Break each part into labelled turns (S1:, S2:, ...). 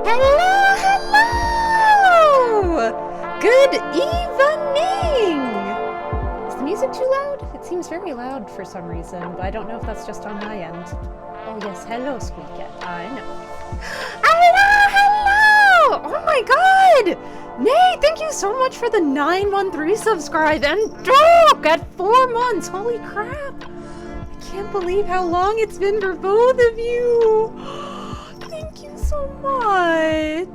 S1: Hello, hello! Good evening! Is the music too loud? It seems very loud for some reason, but I don't know if that's just on my end. Oh yes, hello, Squeakette. I know. Hello, hello! Oh my god! Nay, thank you so much for the 913 subscribe and Doc at 4 months. Holy crap! I can't believe how long it's been for both of you. Thank you so much.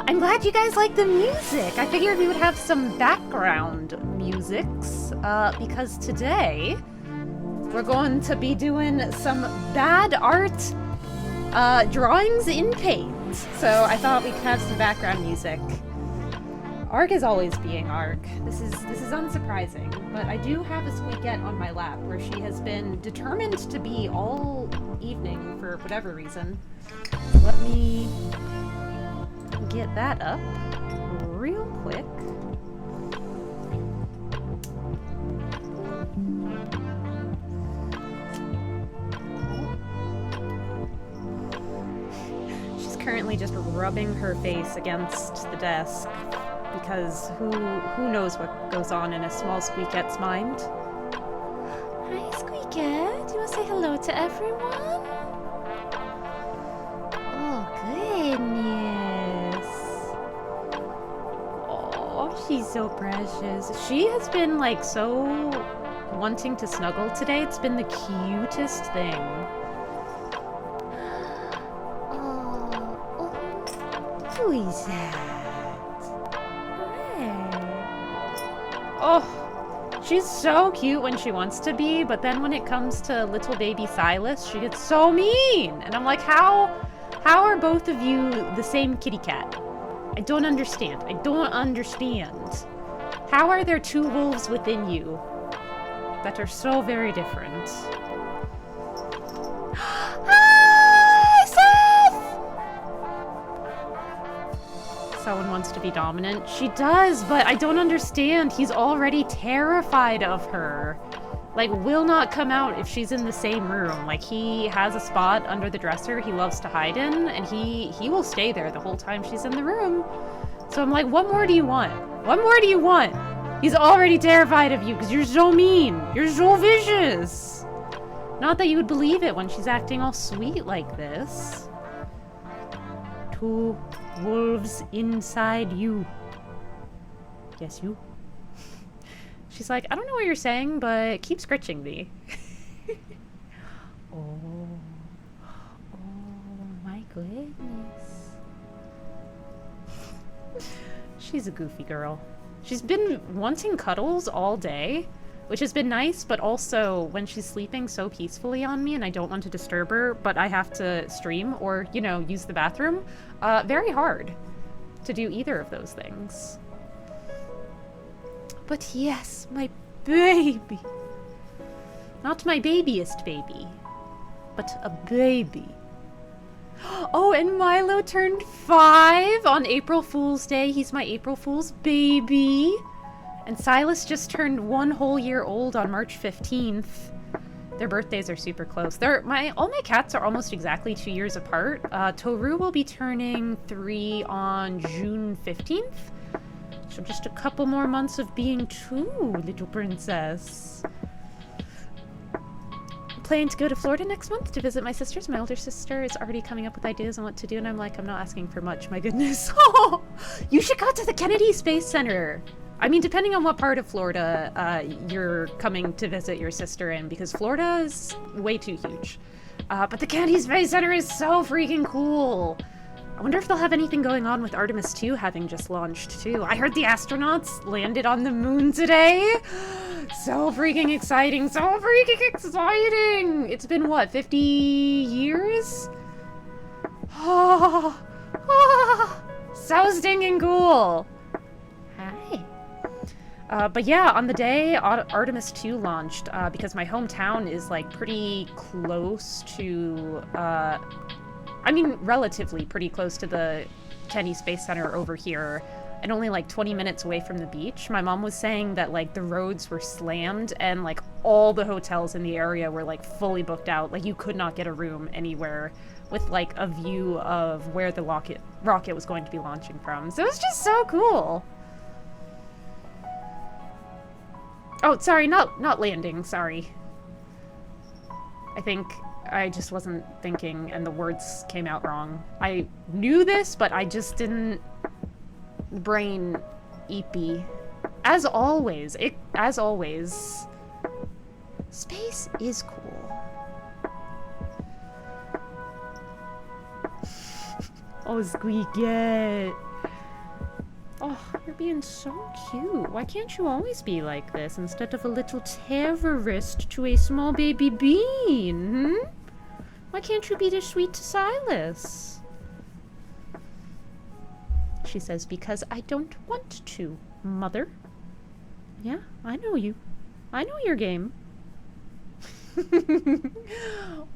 S1: I'm glad you guys like the music. I figured we would have some background musics because today we're going to be doing some bad art drawings in paint. So I thought we could have some background music. Arg is always being Arg. This is unsurprising, but I do have a Squeakette on my lap where she has been determined to be all evening for whatever reason. Let me get that up real quick. She's currently just rubbing her face against the desk because who knows what goes on in a small Squeakette's mind. Hi, Squeakette. Do you want to say hello to everyone? Oh, goodness. Oh, she's so precious. She has been, like, so wanting to snuggle today. It's been the cutest thing. Oh, who is that? Oh, she's so cute when she wants to be, but then when it comes to little baby Silas, she gets so mean. And I'm like, how are both of you the same kitty cat? I don't understand. I don't understand. How are there two wolves within you that are so very different? Someone wants to be dominant. She does, but I don't understand. He's already terrified of her. Like, will not come out if she's in the same room. Like, he has a spot under the dresser he loves to hide in, and he will stay there the whole time she's in the room. So I'm like, what more do you want? What more do you want? He's already terrified of you because you're so mean. You're so vicious. Not that you would believe it when she's acting all sweet like this. Two wolves inside you. Yes, you. She's like, I don't know what you're saying, but keep scratching me. Oh my goodness. She's a goofy girl. She's been wanting cuddles all day, which has been nice, but also when she's sleeping so peacefully on me and I don't want to disturb her, but I have to stream or, you know, use the bathroom, very hard to do either of those things. But yes, my baby. Not my babyest baby, but a baby. Oh, and Milo turned 5 on April Fool's Day. He's my April Fool's baby. And Silas just turned 1 whole year old on March 15th. Their birthdays are super close. All my cats are almost exactly 2 years apart. Toru will be turning 3 on June 15th. So just a couple more months of being 2, little princess. Planning to go to Florida next month to visit my sisters. My older sister is already coming up with ideas on what to do, and I'm like, I'm not asking for much, my goodness. Oh, you should go to the Kennedy Space Center. I mean, depending on what part of Florida you're coming to visit your sister in, because Florida is way too huge. But the Kennedy Space Center is so freaking cool. I wonder if they'll have anything going on with Artemis 2 having just launched, too. I heard the astronauts landed on the moon today. So freaking exciting. So freaking exciting. It's been, what, 50 years? Oh, so stinking cool. Hi. But yeah, on the day Artemis 2 launched, because my hometown is, like, pretty close to, I mean, relatively pretty close to the Kennedy Space Center over here, and only like 20 minutes away from the beach. My mom was saying that like the roads were slammed and like all the hotels in the area were like fully booked out. Like you could not get a room anywhere with like a view of where the rocket was going to be launching from. So it was just so cool. Oh, sorry, not landing, sorry. I think I just wasn't thinking and the words came out wrong. I knew this, but I just didn't brain eepy. As always, space is cool. Oh, Squeaky. Oh, you're being so cute. Why can't you always be like this instead of a little terrorist to a small baby bean? Hmm? Why can't you be this sweet to Silas? She says, because I don't want to, Mother. Yeah, I know you. I know your game.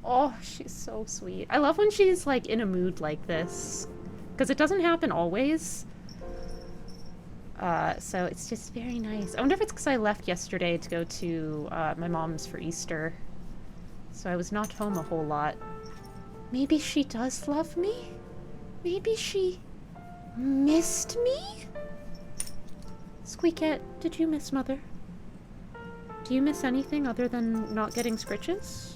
S1: Oh, she's so sweet. I love when she's like in a mood like this, because it doesn't happen always. So it's just very nice. I wonder if it's because I left yesterday to go to my mom's for Easter. So I was not home a whole lot. Maybe she does love me? Maybe she missed me? Squeakette, did you miss Mother? Do you miss anything other than not getting scritches?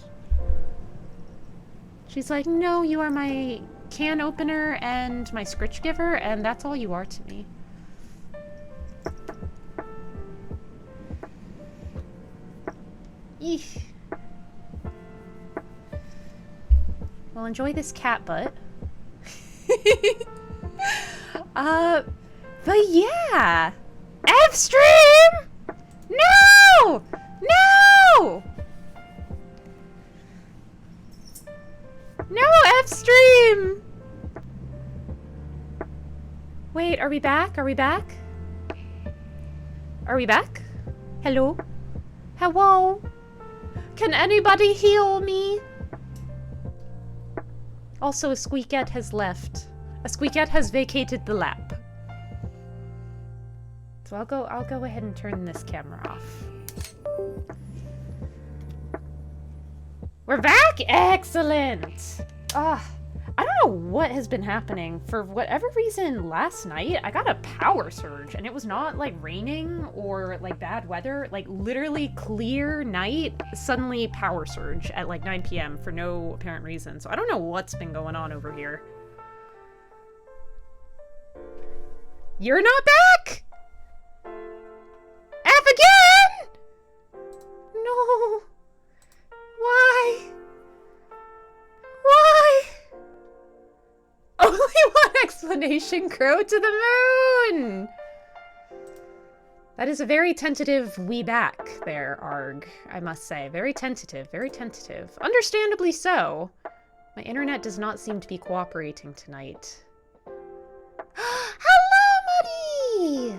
S1: She's like, no, you are my can opener and my scritch giver, and that's all you are to me. Eesh. Well, enjoy this cat butt. But yeah! F-stream! No! No! No, F-stream! Wait, are we back? Are we back? Are we back? Hello? Hello? Can anybody heal me? Also, a Squeakette has left. A Squeakette has vacated the lab. So I'll go ahead and turn this camera off. We're back! Excellent! I don't know what has been happening. For whatever reason, last night, I got a power surge, and it was not, like, raining or, like, bad weather. Like, literally clear night, suddenly power surge at, like, 9 p.m. for no apparent reason. So I don't know what's been going on over here. You're not back?! F again?! No. Why? Why? Only one explanation, Crow to the moon! That is a very tentative we back there, Arg, I must say. Very tentative, very tentative. Understandably so. My internet does not seem to be cooperating tonight. Hello, Muddy!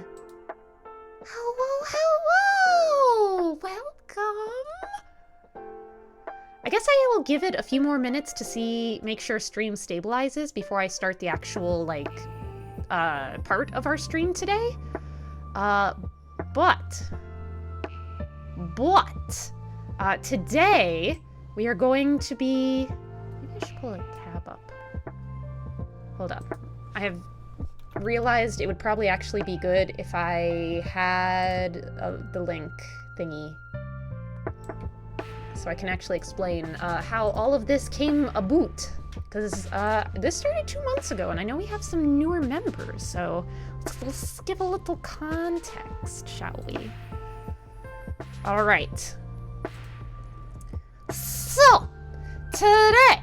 S1: Hello, hello! Welcome! I guess I will give it a few more minutes to make sure stream stabilizes before I start the actual, like, part of our stream today. But today we are going to be... Maybe I should pull a tab up. Hold up. I have realized it would probably actually be good if I had the link thingy. So I can actually explain how all of this came about. Because this started 2 months ago, and I know we have some newer members, so let's give a little context, shall we? Alright. So, today,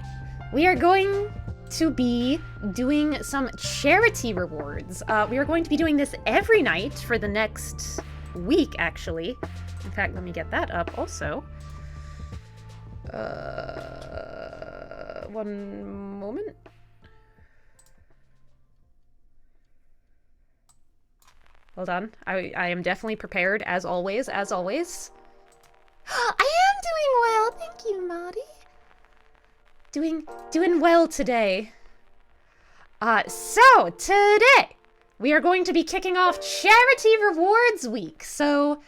S1: we are going to be doing some charity rewards. We are going to be doing this every night for the next week, actually. In fact, let me get that up also. One moment. Hold on. I am definitely prepared, as always, as always. I am doing well, thank you, Marty. Doing well today. So, today, we are going to be kicking off Charity Rewards Week. So,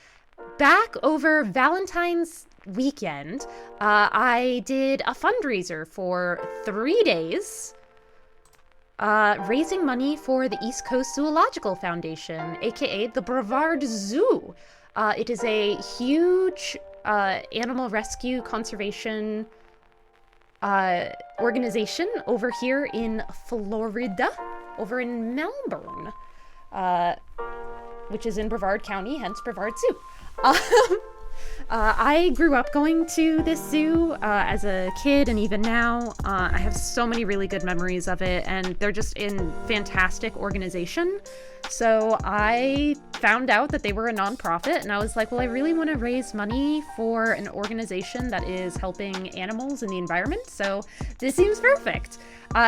S1: back over Valentine's weekend, I did a fundraiser for 3 days, raising money for the East Coast Zoological Foundation, aka the Brevard Zoo. It is a huge animal rescue conservation organization over here in Florida, over in Melbourne, which is in Brevard County, hence Brevard Zoo. I grew up going to this zoo as a kid, and even now, I have so many really good memories of it, and they're just in fantastic organization. So I found out that they were a nonprofit, and I was like, well, I really want to raise money for an organization that is helping animals and the environment, so this seems perfect.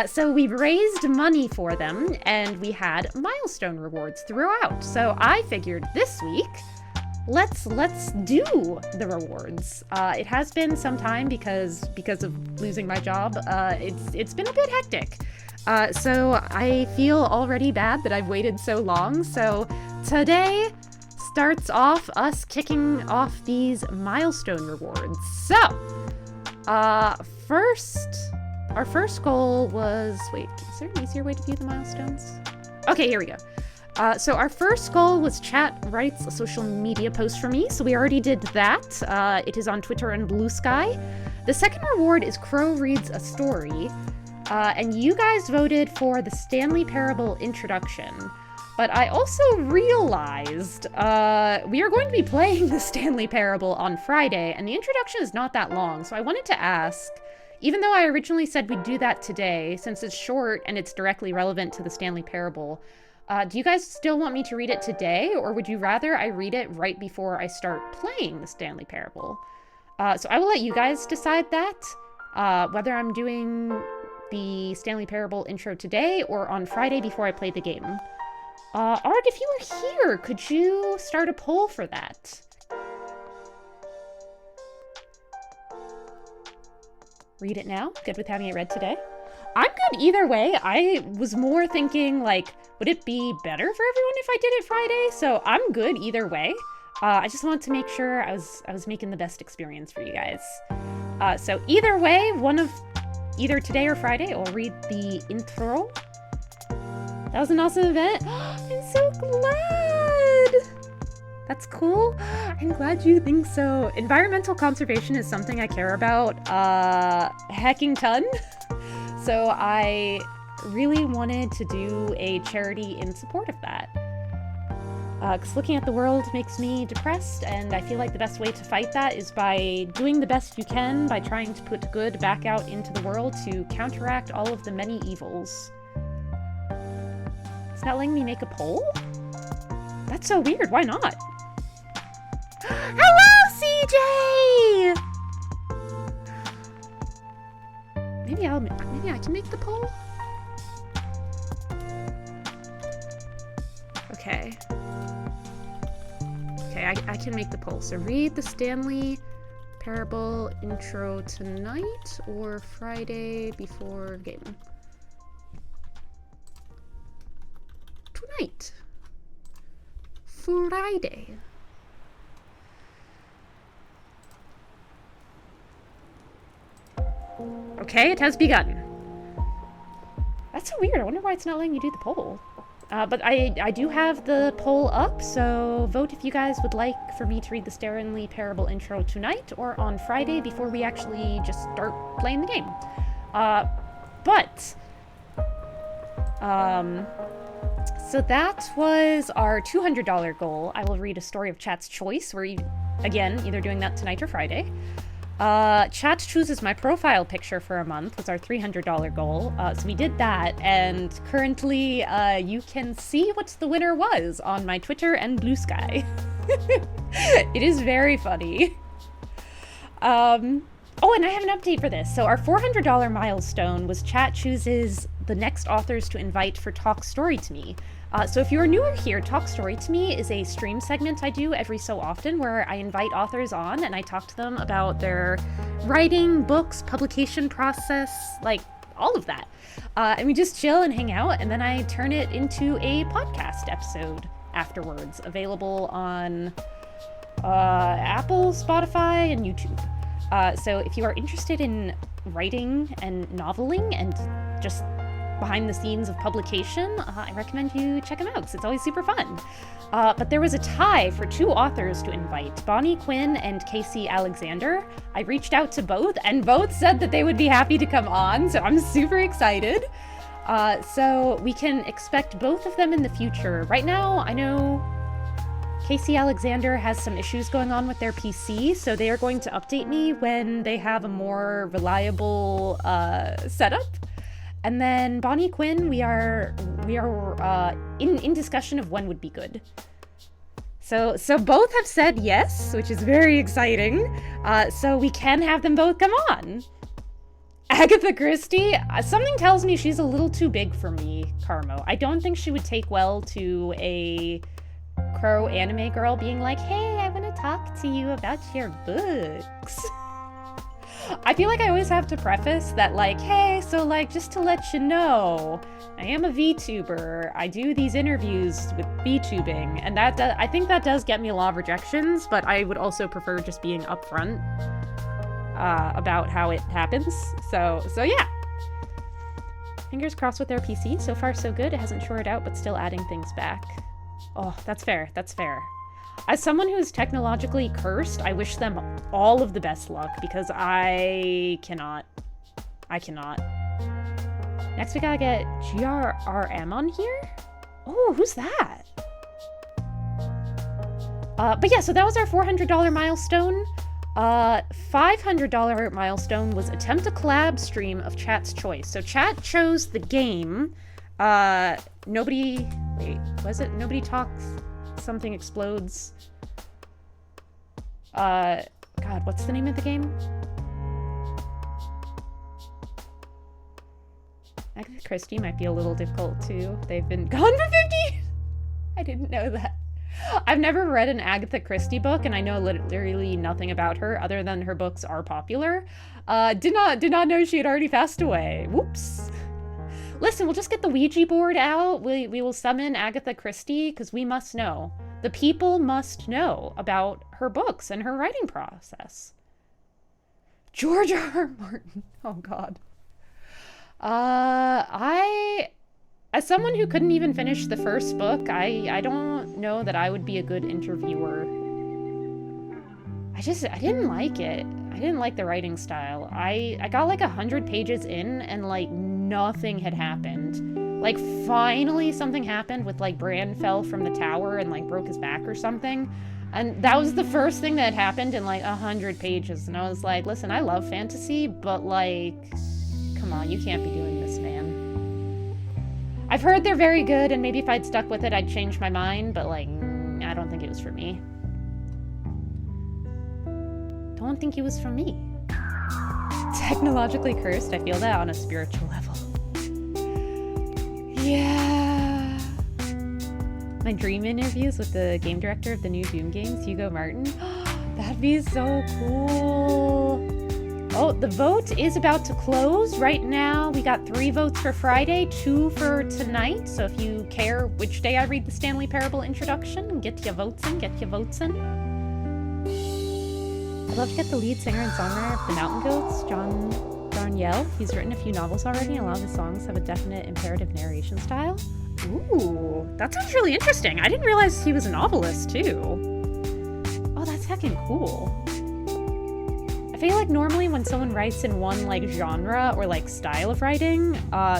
S1: So we raised money for them, and we had milestone rewards throughout. So I figured this week, let's do the rewards. It has been some time because of losing my job. It's been a bit hectic. So I feel already bad that I've waited so long. So today starts off us kicking off these milestone rewards. So, our first goal was, wait, is there an easier way to view the milestones? Okay, here we go. So our first goal was chat writes a social media post for me, so we already did that. It is on Twitter and Blue Sky. The second reward is Crow reads a story, and you guys voted for the Stanley Parable introduction. But I also realized we are going to be playing the Stanley Parable on Friday, and the introduction is not that long, so I wanted to ask, even though I originally said we'd do that today, since it's short and it's directly relevant to the Stanley Parable, do you guys still want me to read it today, or would you rather I read it right before I start playing the Stanley Parable? So I will let you guys decide that, whether I'm doing the Stanley Parable intro today or on Friday before I play the game. Arg, if you were here, could you start a poll for that? Read it now? Good with having it read today? I'm good either way. I was more thinking, like, would it be better for everyone if I did it Friday? So I'm good either way. I just wanted to make sure I was making the best experience for you guys. So either way, one of either today or Friday, I'll read the intro. That was an awesome event. I'm so glad. That's cool. I'm glad you think so. Environmental conservation is something I care about hecking ton. So I really wanted to do a charity in support of that. Because looking at the world makes me depressed, and I feel like the best way to fight that is by doing the best you can, by trying to put good back out into the world to counteract all of the many evils. It's not letting me make a poll? That's so weird, why not? Hello, CJ! Maybe I can make the poll? Okay. Okay, I can make the poll. So read the Stanley Parable intro tonight or Friday before game? Tonight. Friday. Okay, it has begun. That's so weird. I wonder why it's not letting you do the poll. But I do have the poll up, so vote if you guys would like for me to read the Stanley Parable intro tonight or on Friday before we actually just start playing the game. So that was our $200 goal. I will read a story of chat's choice. We're, again, either doing that tonight or Friday. Chat chooses my profile picture for a month was our $300 goal. So we did that, and currently you can see what the winner was on my Twitter and Blue Sky. It is very funny. Oh, and I have an update for this. So our $400 milestone was chat chooses the next authors to invite for Talk Story to Me. So if you are newer here, Talk Story to Me is a stream segment I do every so often where I invite authors on and I talk to them about their writing, books, publication process, like all of that. And we just chill and hang out, and then I turn it into a podcast episode afterwards, available on Apple, Spotify, and YouTube. So if you are interested in writing and noveling and just behind the scenes of publication, I recommend you check them out because it's always super fun. But there was a tie for 2 authors to invite, Bonnie Quinn and Casey Alexander. I reached out to both, and both said that they would be happy to come on, so I'm super excited. So we can expect both of them in the future. Right now, I know Casey Alexander has some issues going on with their PC, so they are going to update me when they have a more reliable setup. And then Bonnie Quinn, we are in discussion of when would be good. So both have said yes, which is very exciting. So we can have them both come on. Agatha Christie, something tells me she's a little too big for me, Carmo. I don't think she would take well to a crow anime girl being like, hey, I want to talk to you about your books. I feel like I always have to preface that, like, hey, so, like, just to let you know, I am a VTuber. I do these interviews with VTubing, and I think that does get me a lot of rejections, but I would also prefer just being upfront about how it happens. So yeah. Fingers crossed with their PC. So far, so good. It hasn't shored out, but still adding things back. Oh, that's fair. That's fair. As someone who is technologically cursed, I wish them all of the best luck because I cannot. Next we gotta get GRRM on here? Oh, who's that? But yeah, so that was our $400 milestone. $500 milestone was attempt a collab stream of chat's choice. So chat chose the game. Nobody talks, something explodes. God, what's the name of the game? Agatha Christie might be a little difficult too. They've been gone for 50. I didn't know that. I've never read an Agatha Christie book, and I know literally nothing about her other than her books are popular. Did not know she had already passed away. Whoops. Listen, we'll just get the Ouija board out. We will summon Agatha Christie because we must know. The people must know about her books and her writing process. George R. Martin. Oh God. As someone who couldn't even finish the first book, I don't know that I would be a good interviewer. I didn't like it. I didn't like the writing style. I got like 100 pages in and like nothing had happened. Like finally something happened with like Bran fell from the tower and like broke his back or something. And that was the first thing that happened in like 100 pages. And I was like, listen, I love fantasy, but like, come on, you can't be doing this, man. I've heard they're very good, and maybe if I'd stuck with it, I'd change my mind, but like, I don't think it was for me. Don't think it was for me. Technologically cursed, I feel that on a spiritual level. Yeah. My dream interviews with the game director of the new Doom games, Hugo Martin. That'd be so cool. Oh, the vote is about to close. Right now, we got 3 votes for Friday, 2 for tonight. So if you care which day I read the Stanley Parable introduction, get your votes in, get your votes in. I'd love to get the lead singer and songwriter of the Mountain Goats, John Darnielle. He's written a few novels already, and a lot of his songs have a definite imperative narration style. Ooh, that sounds really interesting. I didn't realize he was a novelist, too. Oh, that's heckin' cool. I feel like normally when someone writes in one like genre or like style of writing,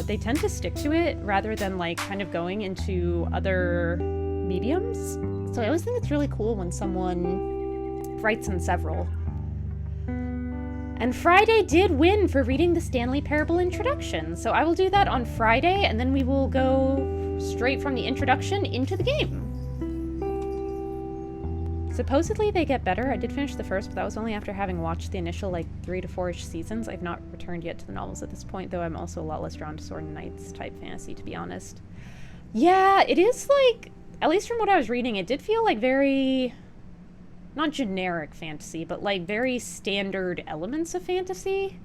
S1: they tend to stick to it rather than like kind of going into other mediums. So I always think it's really cool when someone writes in several. And Friday did win for reading the Stanley Parable introduction. So I will do that on Friday, and then we will go straight from the introduction into the game. Supposedly they get better. I did finish the first, but that was only after having watched the initial like 3 to 4-ish seasons. I've not returned yet to the novels at this point, though I'm also a lot less drawn to Sword and Knights type fantasy, to be honest. Yeah, it is like, at least from what I was reading, it did feel like very, not generic fantasy, but like very standard elements of fantasy.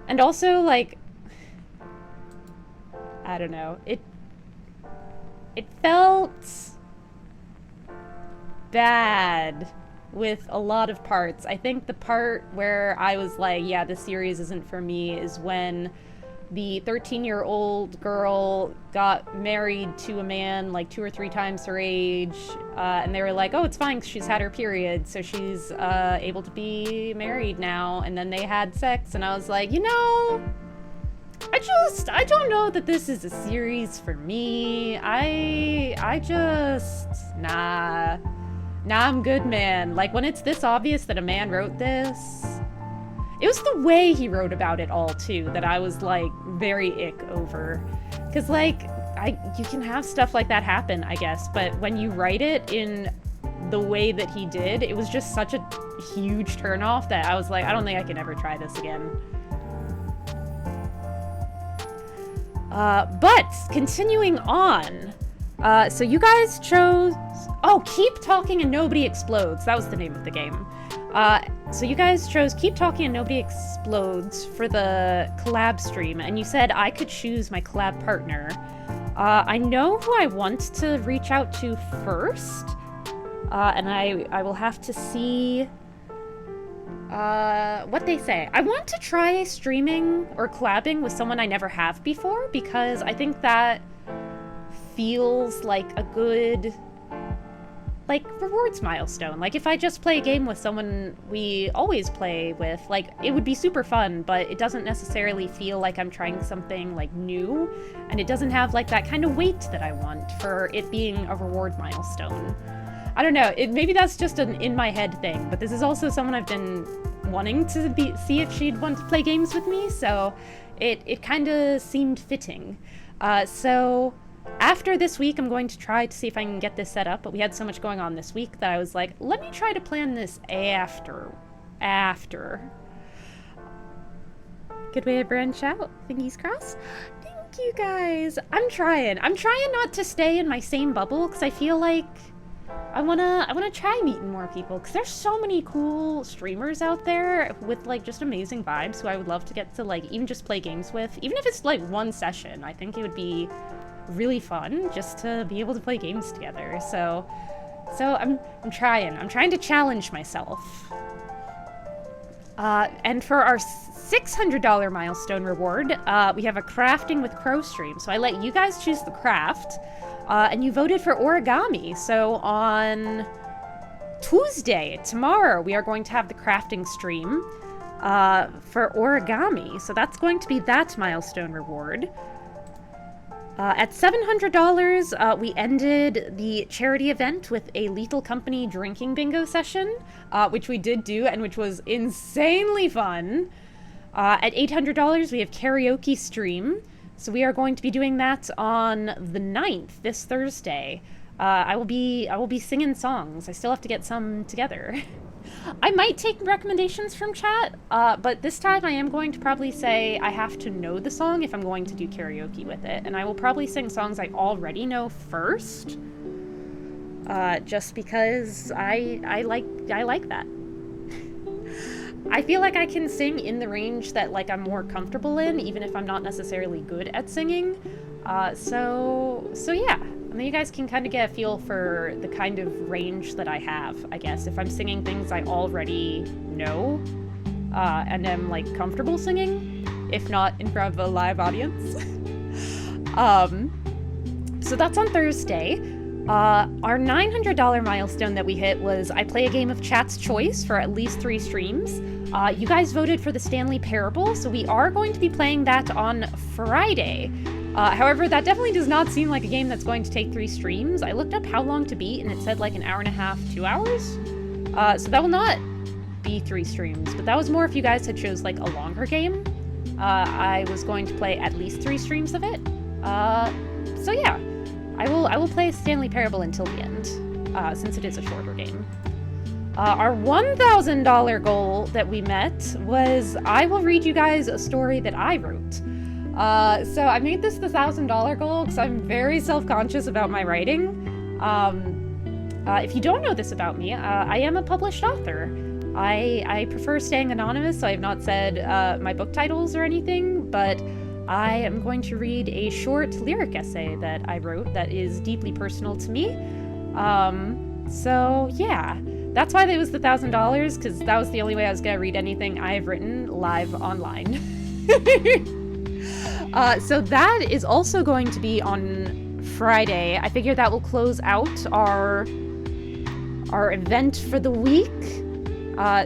S1: And also like, I don't know, it felt bad with a lot of parts. I think the part where I was like, yeah, this series isn't for me is when the 13-year-old girl got married to a man like 2 or 3 times her age, and they were like, oh, it's fine 'cause she's had her period, so she's able to be married now. And then they had sex, and I was like, you know, I don't know that this is a series for me. Nah, I'm good, man. Like, when it's this obvious that a man wrote this, it was the way he wrote about it all, too, that I was, like, very ick over. Because, like, you can have stuff like that happen, I guess, but when you write it in the way that he did, it was just such a huge turnoff that I was like, I don't think I can ever try this again. But, continuing on, so you guys chose... Oh, Keep Talking and Nobody Explodes. That was the name of the game. So you guys chose Keep Talking and Nobody Explodes for the collab stream, and you said I could choose my collab partner. I know who I want to reach out to first, and I will have to see what they say. I want to try streaming or collabing with someone I never have before, because I think that feels like a good, like, rewards milestone. Like, if I just play a game with someone we always play with, like, it would be super fun, but it doesn't necessarily feel like I'm trying something, like, new, and it doesn't have, like, that kind of weight that I want for it being a reward milestone. I don't know, maybe that's just an in-my-head thing, but this is also someone I've been wanting to see if she'd want to play games with me, so it kind of seemed fitting. So... After this week, I'm going to try to see if I can get this set up, but we had so much going on this week that I was like, let me try to plan this after. Good way to branch out. Fingers crossed. Thank you, guys. I'm trying not to stay in my same bubble, because I feel like I wanna try meeting more people, because there's so many cool streamers out there with, like, just amazing vibes who I would love to get to, like, even just play games with. Even if it's, like, one session, I think it would be really fun just to be able to play games together. So I'm trying to challenge myself. And for our $600 milestone reward, we have a crafting with Crow stream. So I let you guys choose the craft, and you voted for origami. So on Tuesday, tomorrow, we are going to have the crafting stream for origami. So that's going to be that milestone reward. At $700, we ended the charity event with a Lethal Company drinking bingo session, which we did do and which was insanely fun. At $800, we have karaoke stream, so we are going to be doing that on the 9th, this Thursday. I will be singing songs. I still have to get some together. I might take recommendations from chat, but this time I am going to probably say I have to know the song if I'm going to do karaoke with it, and I will probably sing songs I already know first, just because I like that. I feel like I can sing in the range that, like, I'm more comfortable in, even if I'm not necessarily good at singing. So yeah. And then you guys can kind of get a feel for the kind of range that I have, I guess. If I'm singing things I already know, and am, like, comfortable singing, if not in front of a live audience. So that's on Thursday. Our $900 milestone that we hit was I play a game of Chat's Choice for at least 3 streams. You guys voted for the Stanley Parable, so we are going to be playing that on Friday. However, that definitely does not seem like a game that's going to take 3 streams. I looked up how long to beat, and it said like an hour and a half, 2 hours. So that will not be 3 streams, but that was more if you guys had chose like a longer game. I was going to play at least 3 streams of it. So yeah, I will play Stanley Parable until the end, since it is a shorter game. Our $1,000 goal that we met was I will read you guys a story that I wrote. So I made this the $1,000 goal because I'm very self-conscious about my writing. If you don't know this about me, I am a published author. I prefer staying anonymous, so I have not said my book titles or anything, but I am going to read a short lyric essay that I wrote that is deeply personal to me. So, yeah. That's why it was the $1,000, because that was the only way I was going to read anything I've written live online. So that is also going to be on Friday. I figure that will close out our event for the week.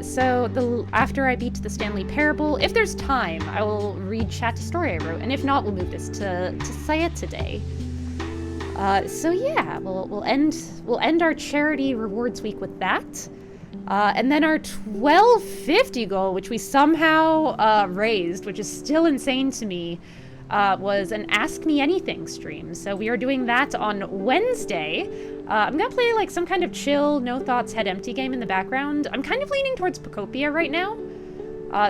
S1: So after I beat the Stanley Parable, if there's time, I will read Chat to Story I wrote, and if not, we'll move this to Saya today. So yeah, we'll end our charity rewards week with that, and then our 1250 goal, which we somehow raised, which is still insane to me, was an Ask Me Anything stream. So we are doing that on Wednesday. I'm gonna play like some kind of chill, no thoughts, head empty game in the background. I'm kind of leaning towards Pocopia right now.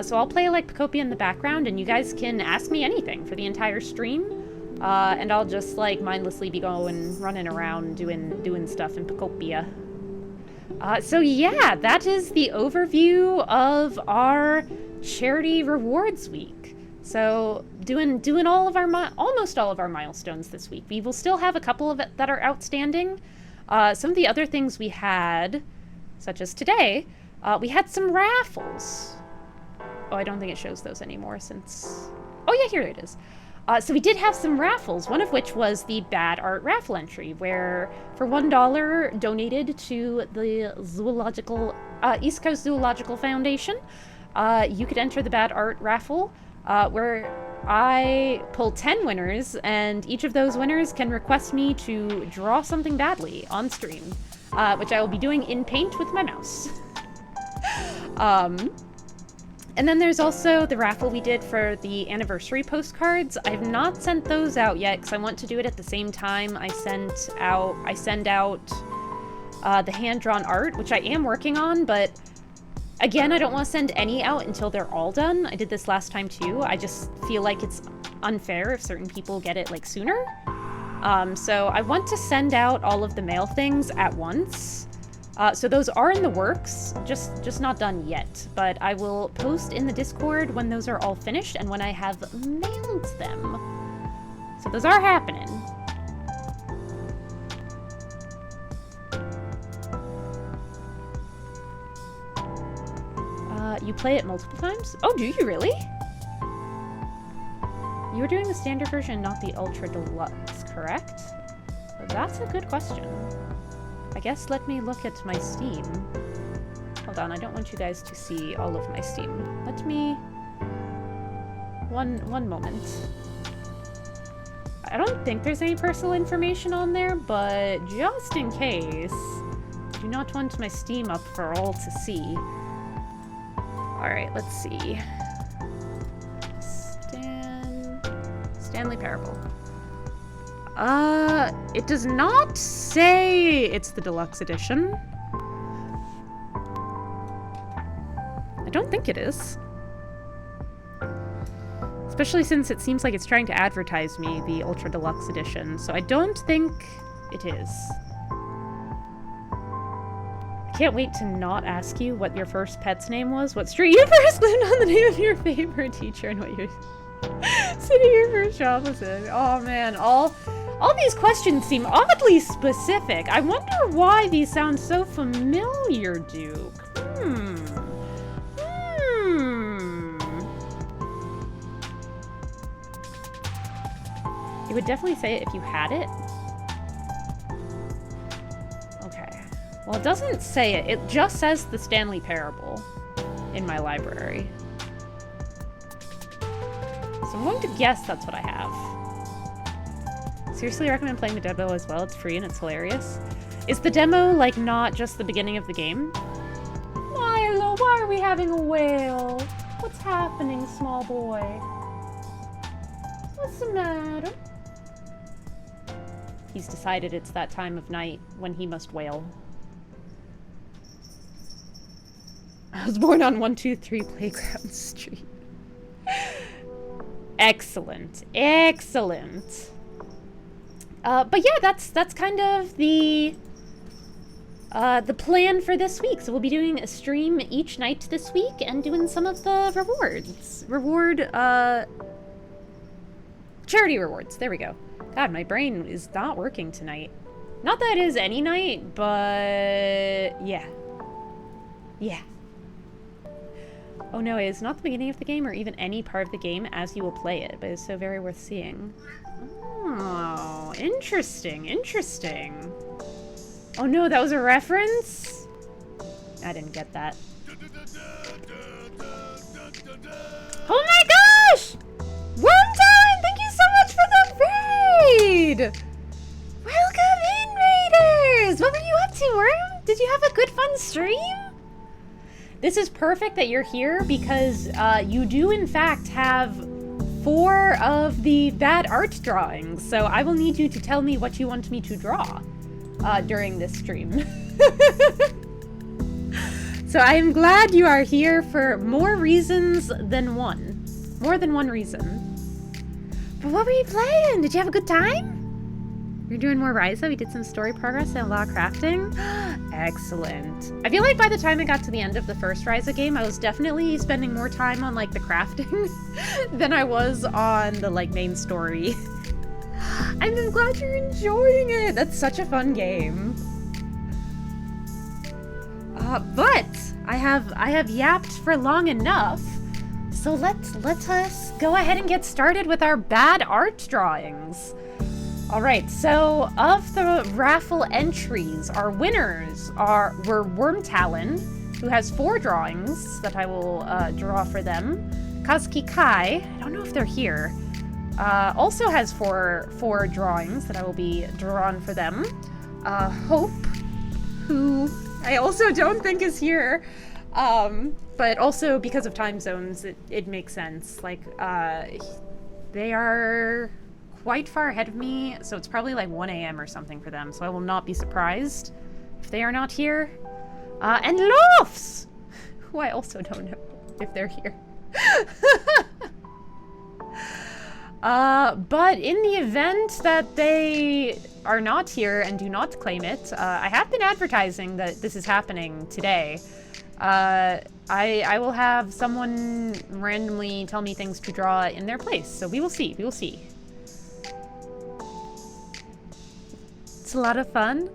S1: So I'll play like Pocopia in the background, and you guys can ask me anything for the entire stream. And I'll just like mindlessly be running around doing stuff in Pocopia. So yeah, that is the overview of our charity rewards week. So doing almost all of our milestones this week. We will still have a couple of it that are outstanding. Some of the other things we had, such as today, we had some raffles. Oh, I don't think it shows those anymore since... Oh yeah, here it is. So we did have some raffles, one of which was the Bad Art raffle entry, where for $1 donated to the East Coast Zoological Foundation, you could enter the Bad Art raffle, where I pull 10 winners, and each of those winners can request me to draw something badly on stream, which I will be doing in Paint with my mouse. And then there's also the raffle we did for the anniversary postcards. I've not sent those out yet because I want to do it at the same time I send out the hand-drawn art, which I am working on, but again, I don't want to send any out until they're all done. I did this last time too. I just feel like it's unfair if certain people get it like sooner. So I want to send out all of the mail things at once. So those are in the works, just not done yet, but I will post in the Discord when those are all finished and when I have mailed them. So those are happening. You play it multiple times? Oh, do you really? You were doing the standard version, not the Ultra Deluxe, correct? That's a good question. I guess let me look at my Steam. Hold on, I don't want you guys to see all of my Steam. Let me... One moment. I don't think there's any personal information on there, but just in case, I do not want my Steam up for all to see. Alright, let's see. Stanley Parable. It does not say it's the deluxe edition. I don't think it is. Especially since it seems like it's trying to advertise me the Ultra Deluxe edition, so I don't think it is. I can't wait to not ask you what your first pet's name was, what street you first lived on, the name of your favorite teacher, and what your city your first job was in. Oh man, all these questions seem oddly specific. I wonder why these sound so familiar, Duke. It would definitely say it if you had it. Okay. Well, it doesn't say it. It just says the Stanley Parable in my library. So I'm going to guess that's what I have. Seriously recommend playing the demo as well. It's free and it's hilarious. Is the demo, like, not just the beginning of the game? Milo, why are we having a whale? What's happening, small boy? What's the matter? He's decided it's that time of night when he must wail. I was born on 123 Playground Street. Excellent. Excellent. But yeah, that's kind of the plan for this week. So we'll be doing a stream each night this week and doing some of the rewards. Charity rewards. There we go. God, my brain is not working tonight. Not that it is any night, but yeah. Yeah. Oh no, it is not the beginning of the game or even any part of the game as you will play it, but it's so very worth seeing. Oh, interesting, interesting. Oh no, that was a reference? I didn't get that. Oh my gosh! Wormtime! Thank you so much for the raid! Welcome in, raiders! What were you up to, Worm? Did you have a good fun stream? This is perfect that you're here because you do in fact have 4 of the bad art drawings. So I will need you to tell me what you want me to draw during this stream. So I am glad you are here for more reasons than one. More than one reason. But what were you playing? Did you have a good time? You're doing more Ryza. We did some story progress and a lot of crafting. Excellent. I feel like by the time I got to the end of the first Ryza game, I was definitely spending more time on like the crafting than I was on the like main story. I'm glad you're enjoying it. That's such a fun game. But I have yapped for long enough, so let us go ahead and get started with our bad art drawings. All right, so of the raffle entries, our winners were Wormtalon, who has 4 drawings that I will draw for them. Kazuki Kai, I don't know if they're here, also has four drawings that I will be drawn for them. Hope, who I also don't think is here, but also because of time zones, it makes sense. Like, they are quite far ahead of me, so it's probably like 1 a.m. or something for them, so I will not be surprised if they are not here. And Lofts, who I also don't know if they're here. But in the event that they are not here and do not claim it, I have been advertising that this is happening today. I will have someone randomly tell me things to draw in their place, so we will see, we will see. It's a lot of fun.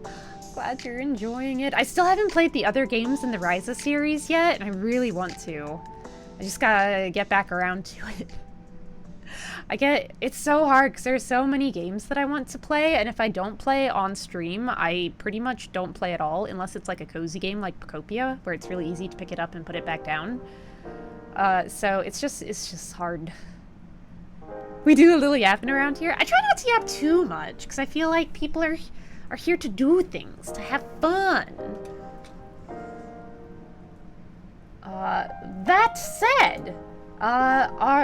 S1: Glad you're enjoying it. I still haven't played the other games in the Ryza series yet, and I really want to. I just gotta get back around to it. It's so hard because there's so many games that I want to play, and if I don't play on stream, I pretty much don't play at all, unless it's like a cozy game like Pocopia, where it's really easy to pick it up and put it back down. So it's just hard. We do a little yapping around here. I try not to yap too much, because I feel like people are here to do things, to have fun. That said,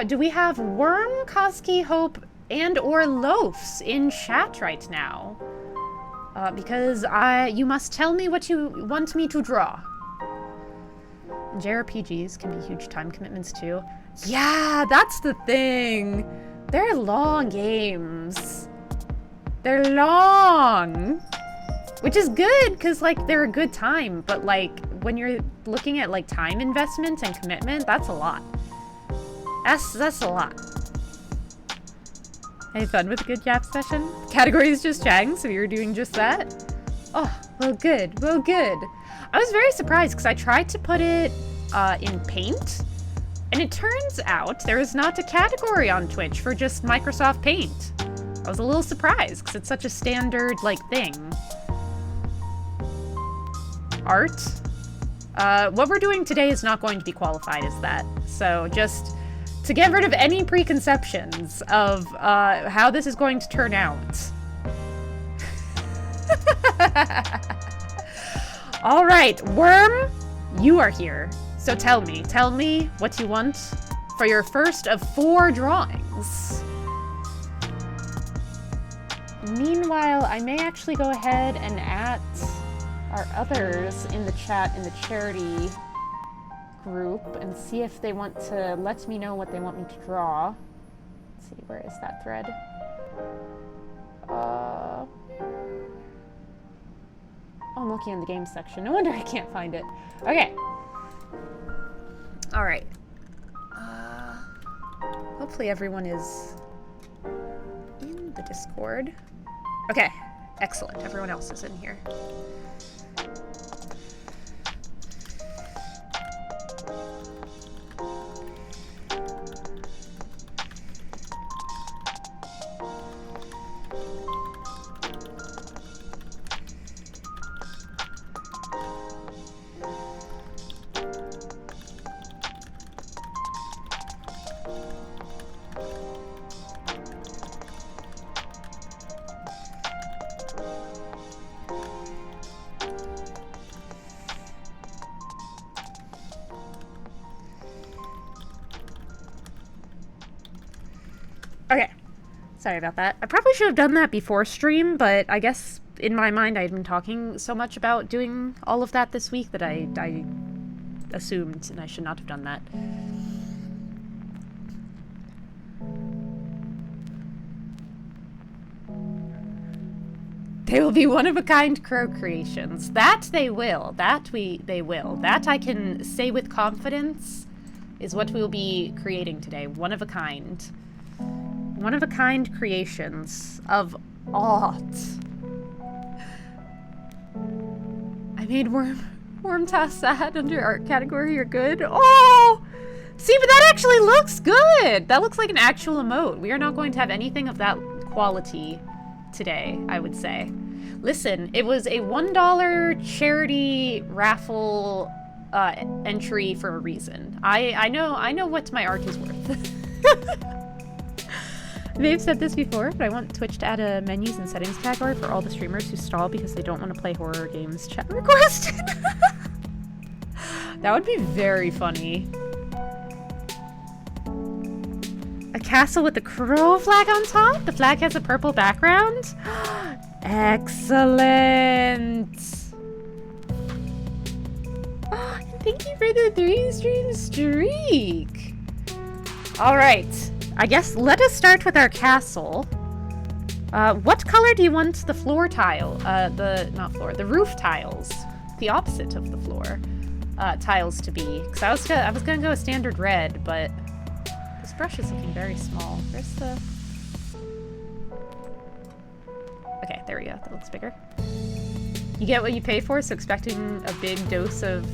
S1: do we have Worm, Koski, Hope, and or Loafs in chat right now? Because you must tell me what you want me to draw. JRPGs can be huge time commitments too. Yeah, that's the thing. They're long games. They're long. Which is good, because, like, they're a good time. But, like, when you're looking at, like, time investment and commitment, that's a lot. That's a lot. Any fun with a good yap session? Category is just chatting, so you're doing just that? Oh, well good, well good. I was very surprised, because I tried to put it in Paint, and it turns out there is not a category on Twitch for just Microsoft Paint. I was a little surprised, because it's such a standard, like, thing. Art. What we're doing today is not going to be qualified as that. So just to get rid of any preconceptions of how this is going to turn out. All right, Worm, you are here. So tell me what you want for your first of 4 drawings. Meanwhile, I may actually go ahead and at our others in the chat in the charity group and see if they want to let me know what they want me to draw. Let's see, where is that thread? Oh, I'm looking in the game section. No wonder I can't find it. Okay. All right. Hopefully everyone is in the Discord. Okay. Excellent. Everyone else is in here. Okay. Sorry about that. I probably should have done that before stream, but I guess in my mind I had been talking so much about doing all of that this week that I assumed, and I should not have done that. They will be one-of-a-kind crow creations. That they will. They will. That I can say with confidence is what we'll be creating today. One-of-a-kind. One-of-a-kind creations of art. I made Wormtail sad under art category. You're good. Oh! See, but that actually looks good! That looks like an actual emote. We are not going to have anything of that quality today, I would say. Listen, it was a $1 charity raffle entry for a reason. I know what my art is worth. I may have said this before, but I want Twitch to add a menus and settings category for all the streamers who stall because they don't want to play horror games. Chat requested. That would be very funny. A castle with the crow flag on top? The flag has a purple background? Excellent! Oh, thank you for the 3-stream streak! Alright, I guess let us start with our castle. What color do you want the floor tile, the roof tiles, the opposite of the floor, tiles to be? Because I was gonna go a standard red, but this brush is looking very small. Where's the... Okay, there we go. That looks bigger. You get what you pay for, so expecting a big dose of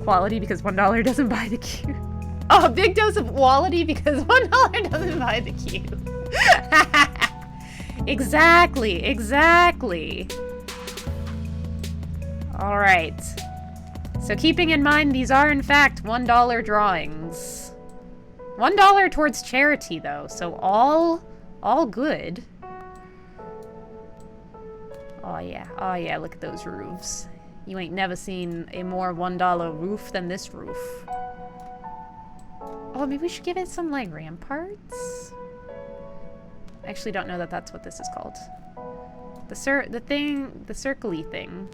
S1: quality because $1 doesn't buy the cube. Oh, a big dose of quality because $1 doesn't buy the cube. Exactly, exactly. All right. So keeping in mind, these are in fact $1 drawings. $1 towards charity, though, so all good. Oh yeah, look at those roofs. You ain't never seen a more $1 roof than this roof. Oh, maybe we should give it some, like, ramparts? I actually don't know that that's what this is called. The circle-y thing.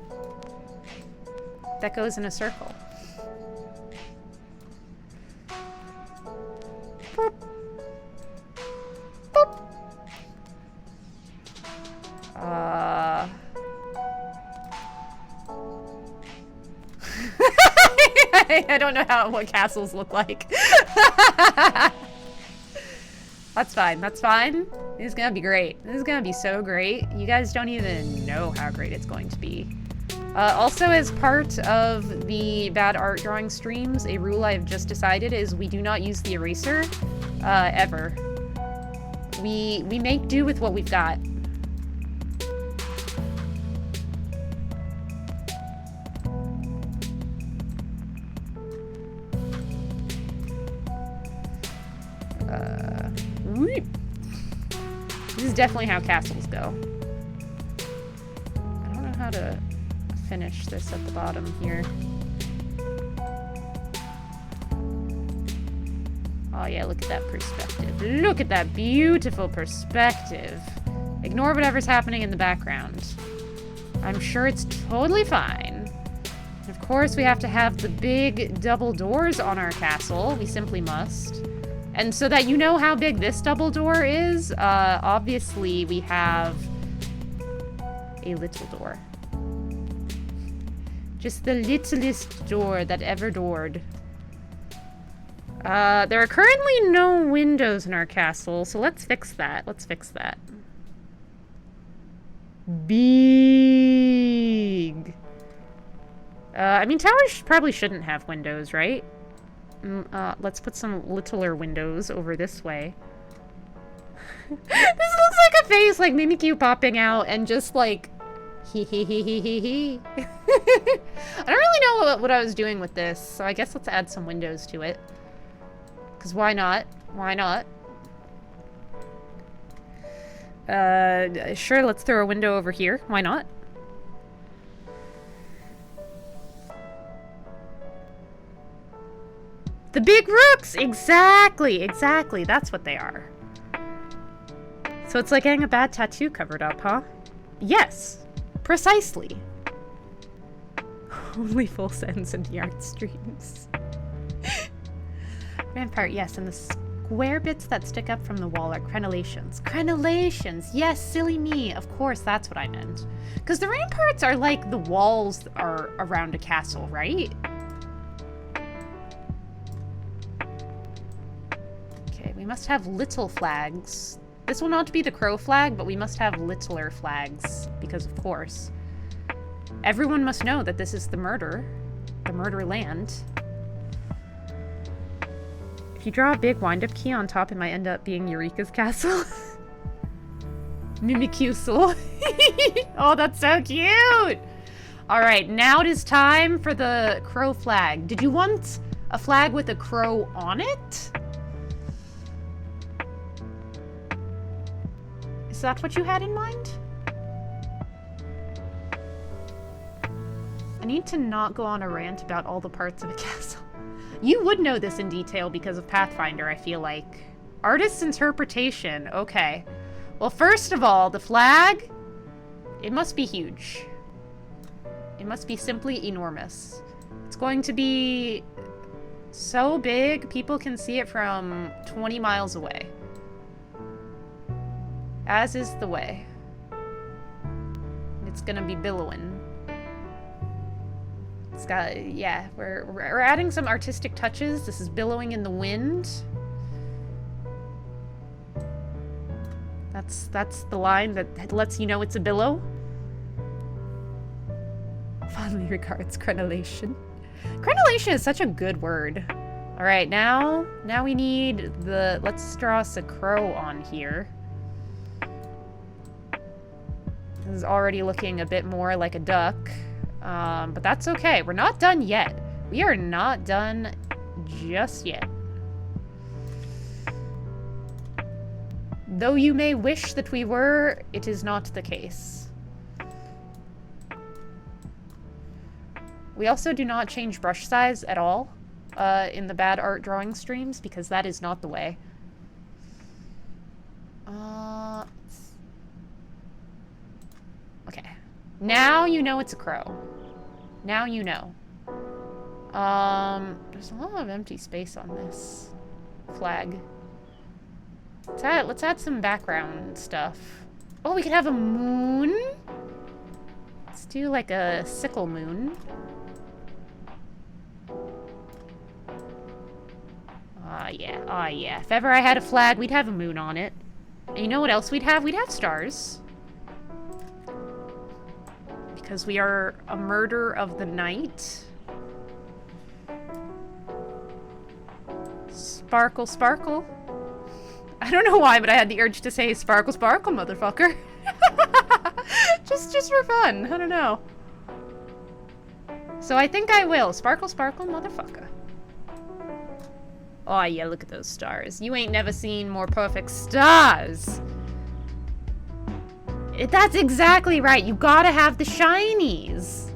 S1: That goes in a circle. Boop. Boop. I don't know what castles look like. That's fine. That's fine. This is gonna be great. This is gonna be so great. You guys don't even know how great it's going to be. Also, as part of the bad art drawing streams, a rule I've just decided is we do not use the eraser, ever. We make do with what we've got. This is definitely how castles go. I don't know how to finish this at the bottom here. Oh yeah, look at that perspective. Look at that beautiful perspective. Ignore whatever's happening in the background. I'm sure it's totally fine. And of course, we have to have the big double doors on our castle. We simply must. And so that you know how big this double door is, obviously we have a little door. Just the littlest door that ever doored. There are currently no windows in our castle, so let's fix that. Let's fix that. Big. I mean, towers probably shouldn't have windows, right? Let's put some littler windows over this way. This looks like a face, like Mimikyu popping out and just like, hee hee hee hee hee hee. I don't really know what I was doing with this, so I guess let's add some windows to it. Because why not? Why not? Sure, let's throw a window over here. Why not? The big rooks! Exactly, exactly. That's what they are. So it's like getting a bad tattoo covered up, huh? Yes, precisely. Only full sends and yard streams. Rampart, yes, and the square bits that stick up from the wall are crenellations. Crenellations! Yes, silly me. Of course, that's what I meant. Because the ramparts are like the walls are around a castle, right? Okay, we must have little flags. This will not be the crow flag, but we must have littler flags, because of course. Everyone must know that this is the murder land. If you draw a big wind-up key on top, it might end up being Eureka's castle. Mimikyusel. Oh, that's so cute! Alright, now it is time for the crow flag. Did you want a flag with a crow on it? Is that what you had in mind? I need to not go on a rant about all the parts of a castle. You would know this in detail because of Pathfinder, I feel like. Artist's interpretation. Okay. Well, first of all, the flag, it must be huge. It must be simply enormous. It's going to be so big, people can see it from 20 miles away. As is the way. It's gonna be billowing. It's got, yeah, we're adding some artistic touches. This is billowing in the wind. That's the line that lets you know it's a billow. Fondly regards, crenellation. Crenellation is such a good word. All right, now we need the, let's draw us a crow on here. This is already looking a bit more like a duck, but that's okay. We're not done yet. We are not done just yet. Though you may wish that we were, it is not the case. We also do not change brush size at all in the bad art drawing streams, because that is not the way. Okay. Now you know it's a crow. Now you know. There's a lot of empty space on this flag. Let's add some background stuff. Oh, we could have a moon? Let's do like a sickle moon. Yeah. Ah, yeah. If ever I had a flag, we'd have a moon on it. And you know what else we'd have? We'd have stars. Because we are a murder of the night. Sparkle, sparkle. I don't know why, but I had the urge to say sparkle, sparkle, motherfucker. just for fun. I don't know. So I think I will. Sparkle, sparkle, motherfucker. Oh yeah, look at those stars. You ain't never seen more perfect stars. That's exactly right. You gotta have the shinies.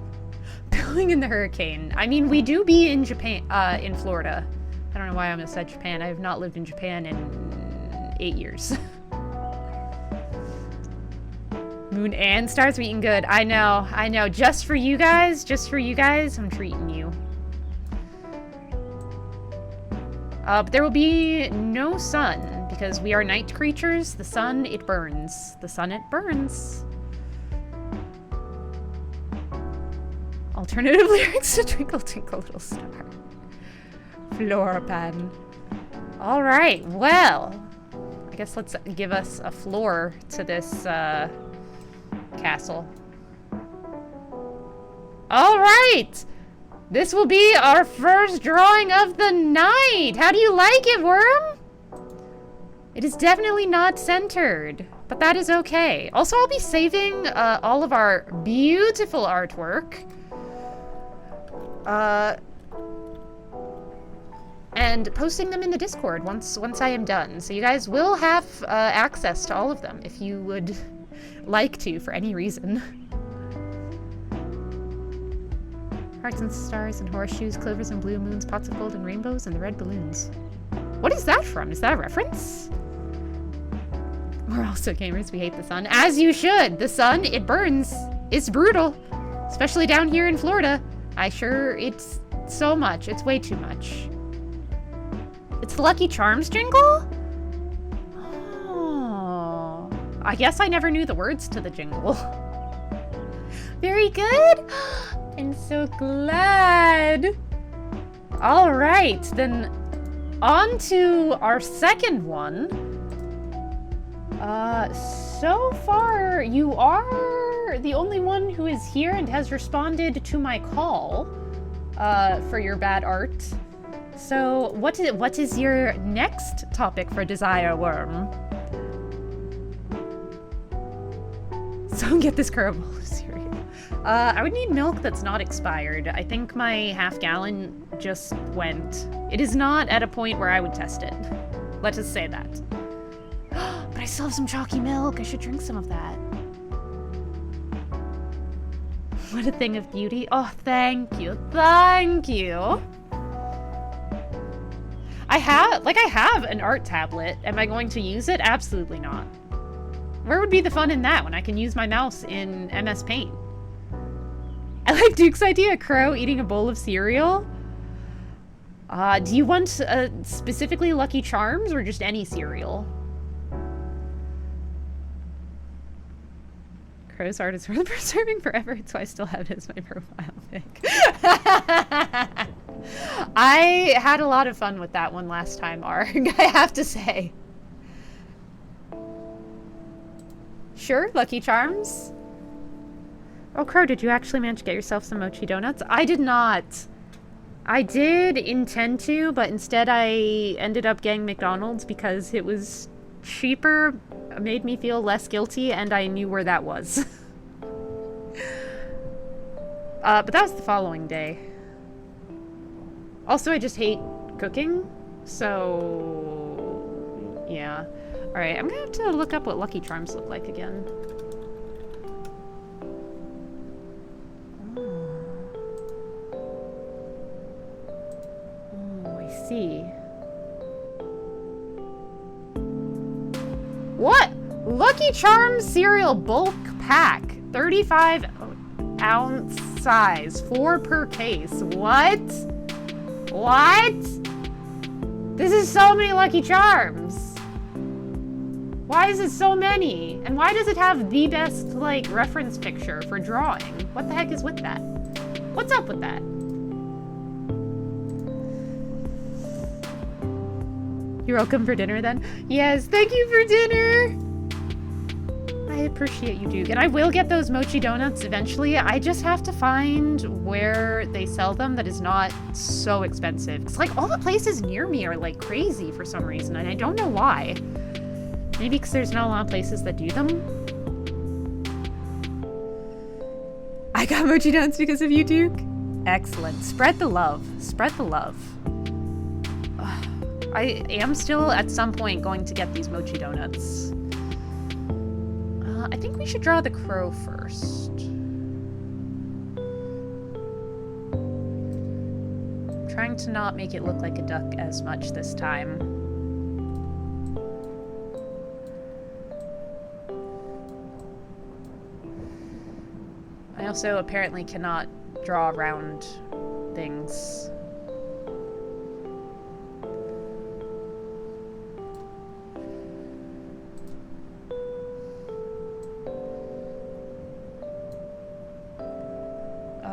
S1: Billowing in the hurricane. I mean, we do be in Japan, in Florida. I don't know why I almost said Japan. I have not lived in Japan in 8 years. Moon and stars are eating good. I know. Just for you guys, I'm treating you. But there will be no sun, because we are night creatures. The sun, it burns. The sun, it burns. Alternative lyrics to Twinkle Twinkle Little Star. Florapan. Alright, well. I guess let's give us a floor to this, castle. Alright! This will be our first drawing of the night! How do you like it, Worm? It is definitely not centered, but that is okay. Also, I'll be saving all of our beautiful artwork. And posting them in the Discord once I am done. So you guys will have access to all of them if you would like to for any reason. Hearts and stars and horseshoes, clovers and blue moons, pots of gold and rainbows, and the red balloons. What is that from? Is that a reference? We're also gamers, we hate the sun. As you should! The sun, it burns. It's brutal. Especially down here in Florida. It's so much. It's way too much. It's the Lucky Charms jingle? Oh. I guess I never knew the words to the jingle. Very good! I'm so glad! Alright, then on to our second one. So far, you are the only one who is here and has responded to my call, for your bad art. So, what is your next topic for Desire, Worm? So get this curl of cereal. I would need milk that's not expired. I think my half-gallon just went. It is not at a point where I would test it. Let's just say that. But I still have some chalky milk. I should drink some of that. What a thing of beauty. Oh, thank you. Thank you. I have an art tablet. Am I going to use it? Absolutely not. Where would be the fun in that when I can use my mouse in MS Paint? I like Duke's idea, Crow eating a bowl of cereal. Do you want specifically Lucky Charms or just any cereal? Crow's art is worth preserving forever, so I still have it as my profile pic. I had a lot of fun with that one last time, Arg, I have to say. Sure, Lucky Charms. Oh, Crow, did you actually manage to get yourself some mochi donuts? I did not. I did intend to, but instead I ended up getting McDonald's because it was cheaper, made me feel less guilty, and I knew where that was. But that was the following day. Also, I just hate cooking, so yeah. Alright, I'm gonna have to look up what Lucky Charms look like again. Oh, I see. What? Lucky Charms cereal bulk pack. 35-ounce size. 4 per case. What? What? This is so many Lucky Charms. Why is it so many? And why does it have the best, like, reference picture for drawing? What the heck is with that? What's up with that? You're welcome for dinner, then? Yes, thank you for dinner! I appreciate you, Duke. And I will get those mochi donuts eventually. I just have to find where they sell them that is not so expensive. It's like all the places near me are, like, crazy for some reason, and I don't know why. Maybe because there's not a lot of places that do them. I got mochi donuts because of you, Duke. Excellent. Spread the love. Spread the love. Ugh. I am still at some point going to get these mochi donuts. I think we should draw the crow first. I'm trying to not make it look like a duck as much this time. I also apparently cannot draw around things.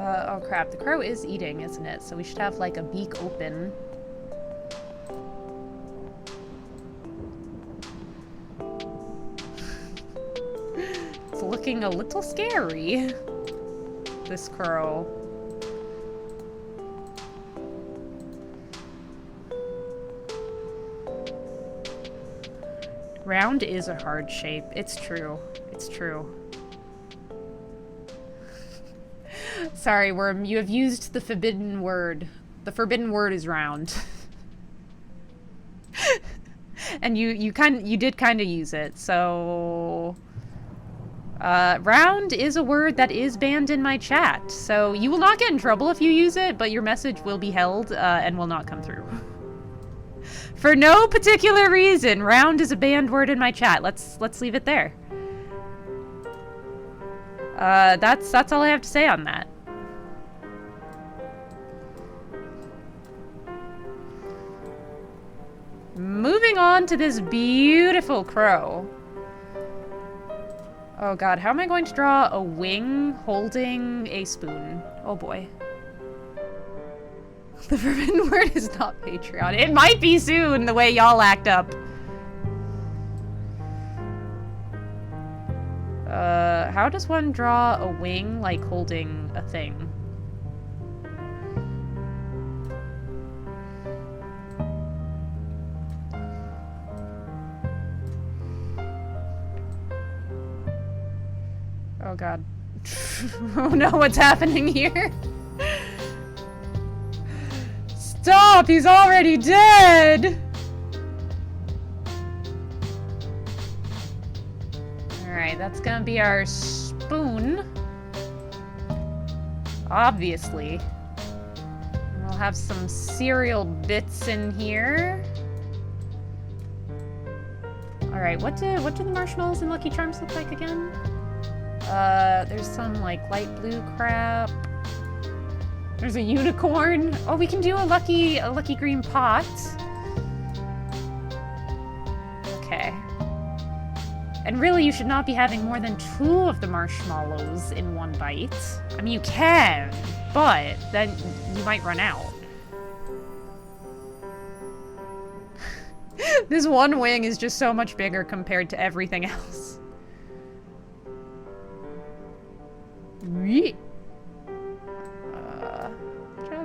S1: Oh crap, the crow is eating, isn't it? So we should have like a beak open. It's looking a little scary. This crow. Round is a hard shape. It's true. It's true. Sorry, Worm. You have used the forbidden word. The forbidden word is round. And you did kind of use it. So round is a word that is banned in my chat. So you will not get in trouble if you use it, but your message will be held and will not come through. For no particular reason, round is a banned word in my chat. Let's leave it there. That's all I have to say on that. Moving on to this beautiful crow. Oh god, how am I going to draw a wing holding a spoon? Oh boy. The forbidden word is not Patreon. It might be soon, the way y'all act up. How does one draw a wing, like, holding a thing? Oh god. Oh no, what's happening here? Stop! He's already dead! Alright, that's gonna be our spoon. Obviously. We'll have some cereal bits in here. Alright, what do the marshmallows and Lucky Charms look like again? There's some, like, light blue crap. There's a unicorn. Oh, we can do a lucky green pot. Okay. And really, you should not be having more than 2 of the marshmallows in one bite. I mean, you can, but then you might run out. This one wing is just so much bigger compared to everything else.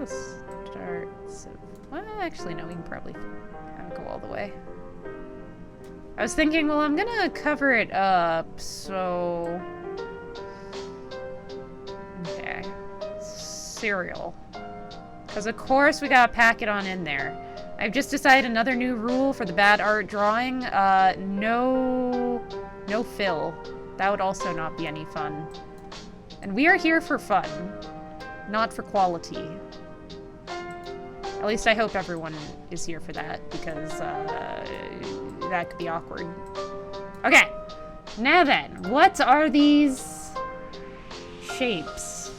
S1: Just start. So, well, actually, no, we can probably kind of go all the way. I was thinking, well, I'm gonna cover it up, so. Okay. Cereal. Because, of course, we gotta pack it on in there. I've just decided another new rule for the bad art drawing. No fill. That would also not be any fun. And we are here for fun, not for quality. At least I hope everyone is here for that, because that could be awkward. Okay, now then, what are these shapes?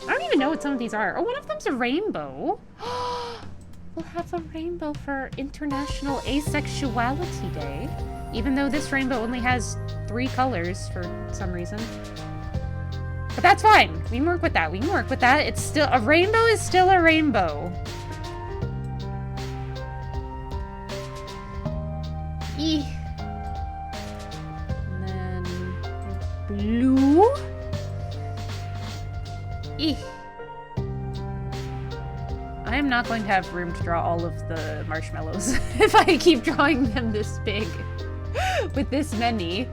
S1: I don't even know what some of these are. Oh, one of them's a rainbow. We'll have a rainbow for International Asexuality Day, even though this rainbow only has 3 colors for some reason. But that's fine. We can work with that. We can work with that. It's still a rainbow is still a rainbow. And then blue. I am not going to have room to draw all of the marshmallows if I keep drawing them this big with this many.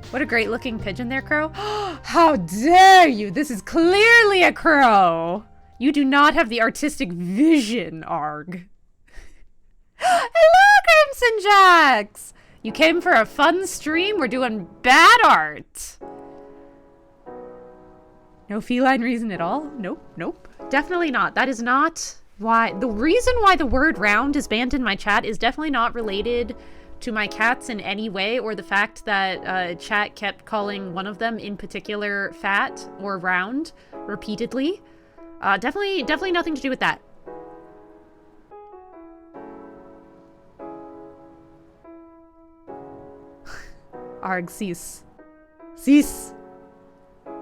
S1: What a great looking pigeon there, Crow. How dare you! This is clearly a crow! You do not have the artistic vision, Arg. Hello, Crimson Jacks! You came for a fun stream? We're doing bad art. No feline reason at all? Nope, nope. Definitely not. That is not why. The reason why the word round is banned in my chat is definitely not related to my cats in any way, or the fact that chat kept calling one of them in particular fat or round repeatedly. Definitely nothing to do with that. Arg, cease. Cease.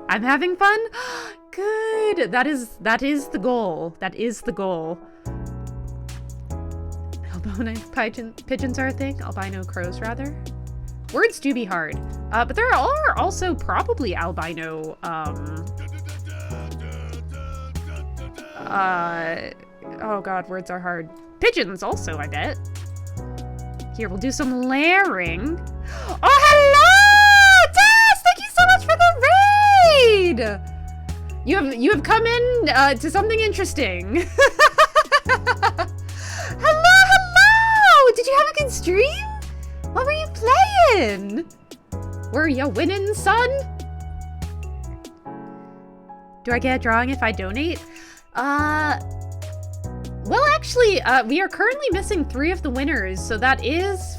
S1: I'm having fun? Good. That is the goal. That is the goal. Albino pigeons are a thing? Albino crows, rather. Words do be hard. But there are also probably albino, oh god, words are hard. Pigeons also, I bet. Here, we'll do some layering. Oh, hello! Tess! Thank you so much for the raid! You have come in to something interesting. Hello! Did you have a good stream? What were you playing? Were you winning, son? Do I get a drawing if I donate? Well, actually, we are currently missing 3 of the winners, so that is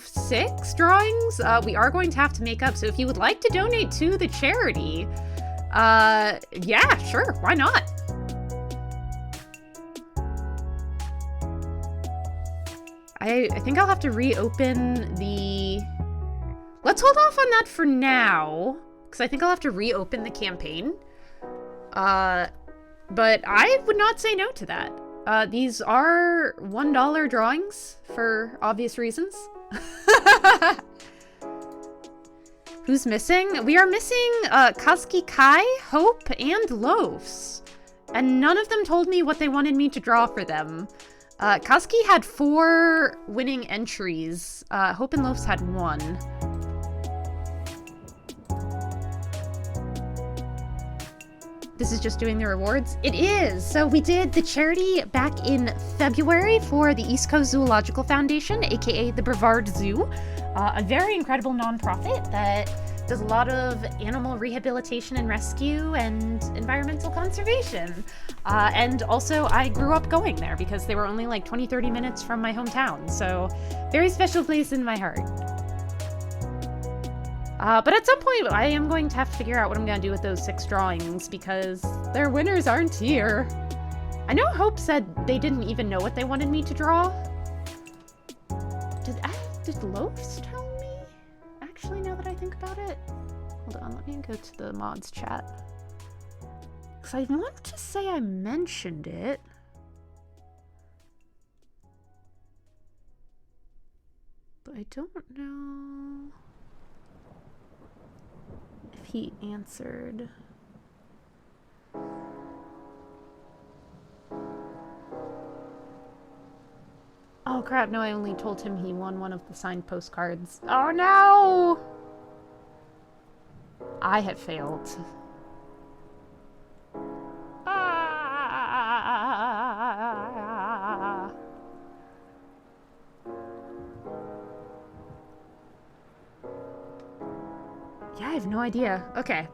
S1: 6 drawings. We are going to have to make up, so if you would like to donate to the charity, yeah, sure, why not? I think I'll have to reopen the... Let's hold off on that for now, because I think I'll have to reopen the campaign. But I would not say no to that. These are $1 drawings for obvious reasons. Who's missing? We are missing Kazuki Kai, Hope, and Loafs. And none of them told me what they wanted me to draw for them. Kazuki had 4 winning entries. Hope and Loafs had 1. This is just doing the rewards? It is! So we did the charity back in February for the East Coast Zoological Foundation, aka the Brevard Zoo. A very incredible nonprofit that does a lot of animal rehabilitation and rescue and environmental conservation. And also I grew up going there because they were only like 20-30 minutes from my hometown. So very special place in my heart. But at some point, I am going to have to figure out what I'm going to do with those 6 drawings, because their winners aren't here. I know Hope said they didn't even know what they wanted me to draw. Did Loafs tell me? Actually, now that I think about it. Hold on, let me go to the mods chat. Because I want to say I mentioned it. But I don't know if he answered. Oh crap, no, I only told him he won one of the signed postcards. Oh no! I have failed. Yeah, I have no idea. Okay.